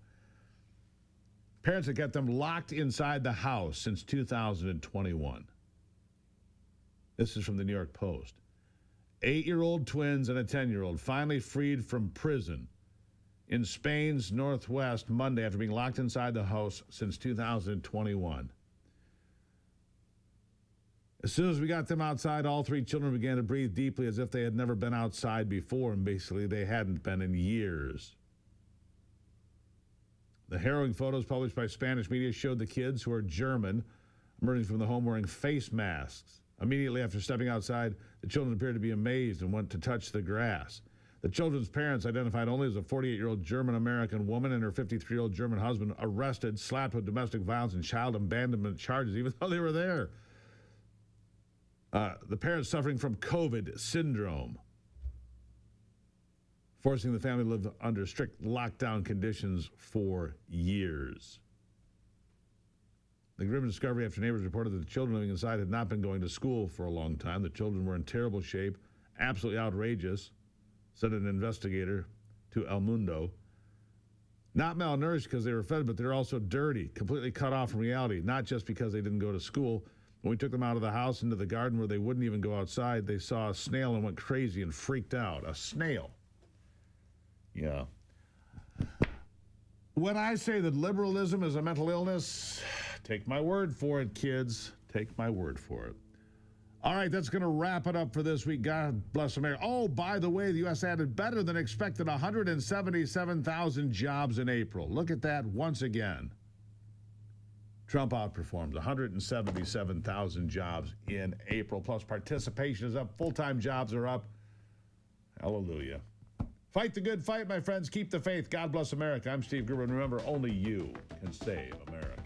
Parents had kept them locked inside the house since 2021. This is from the New York Post. 8-year-old twins and a 10-year-old finally freed from prison in Spain's northwest Monday after being locked inside the house since 2021. As soon as we got them outside, all 3 children began to breathe deeply as if they had never been outside before, and basically they hadn't been in years. The harrowing photos published by Spanish media showed the kids, who are German, emerging from the home wearing face masks. Immediately after stepping outside, the children appeared to be amazed and went to touch the grass. The children's parents, identified only as a 48-year-old German-American woman and her 53-year-old German husband, arrested, slapped with domestic violence and child abandonment charges, even though they were there. The parents suffering from COVID syndrome, forcing the family to live under strict lockdown conditions for years. The grim discovery after neighbors reported that the children living inside had not been going to school for a long time. The children were in terrible shape, absolutely outrageous, said an investigator to El Mundo. Not malnourished because they were fed, but they're also dirty, completely cut off from reality, not just because they didn't go to school. When we took them out of the house into the garden where they wouldn't even go outside, they saw a snail and went crazy and freaked out. A snail. Yeah. When I say that liberalism is a mental illness, take my word for it, kids. Take my word for it. All right, that's going to wrap it up for this week. God bless America. Oh, by the way, the U.S. added better than expected 177,000 jobs in April. Look at that once again. Trump outperformed 177,000 jobs in April. Plus, participation is up. Full-time jobs are up. Hallelujah. Fight the good fight, my friends. Keep the faith. God bless America. I'm Steve Gruber, and remember, only you can save America.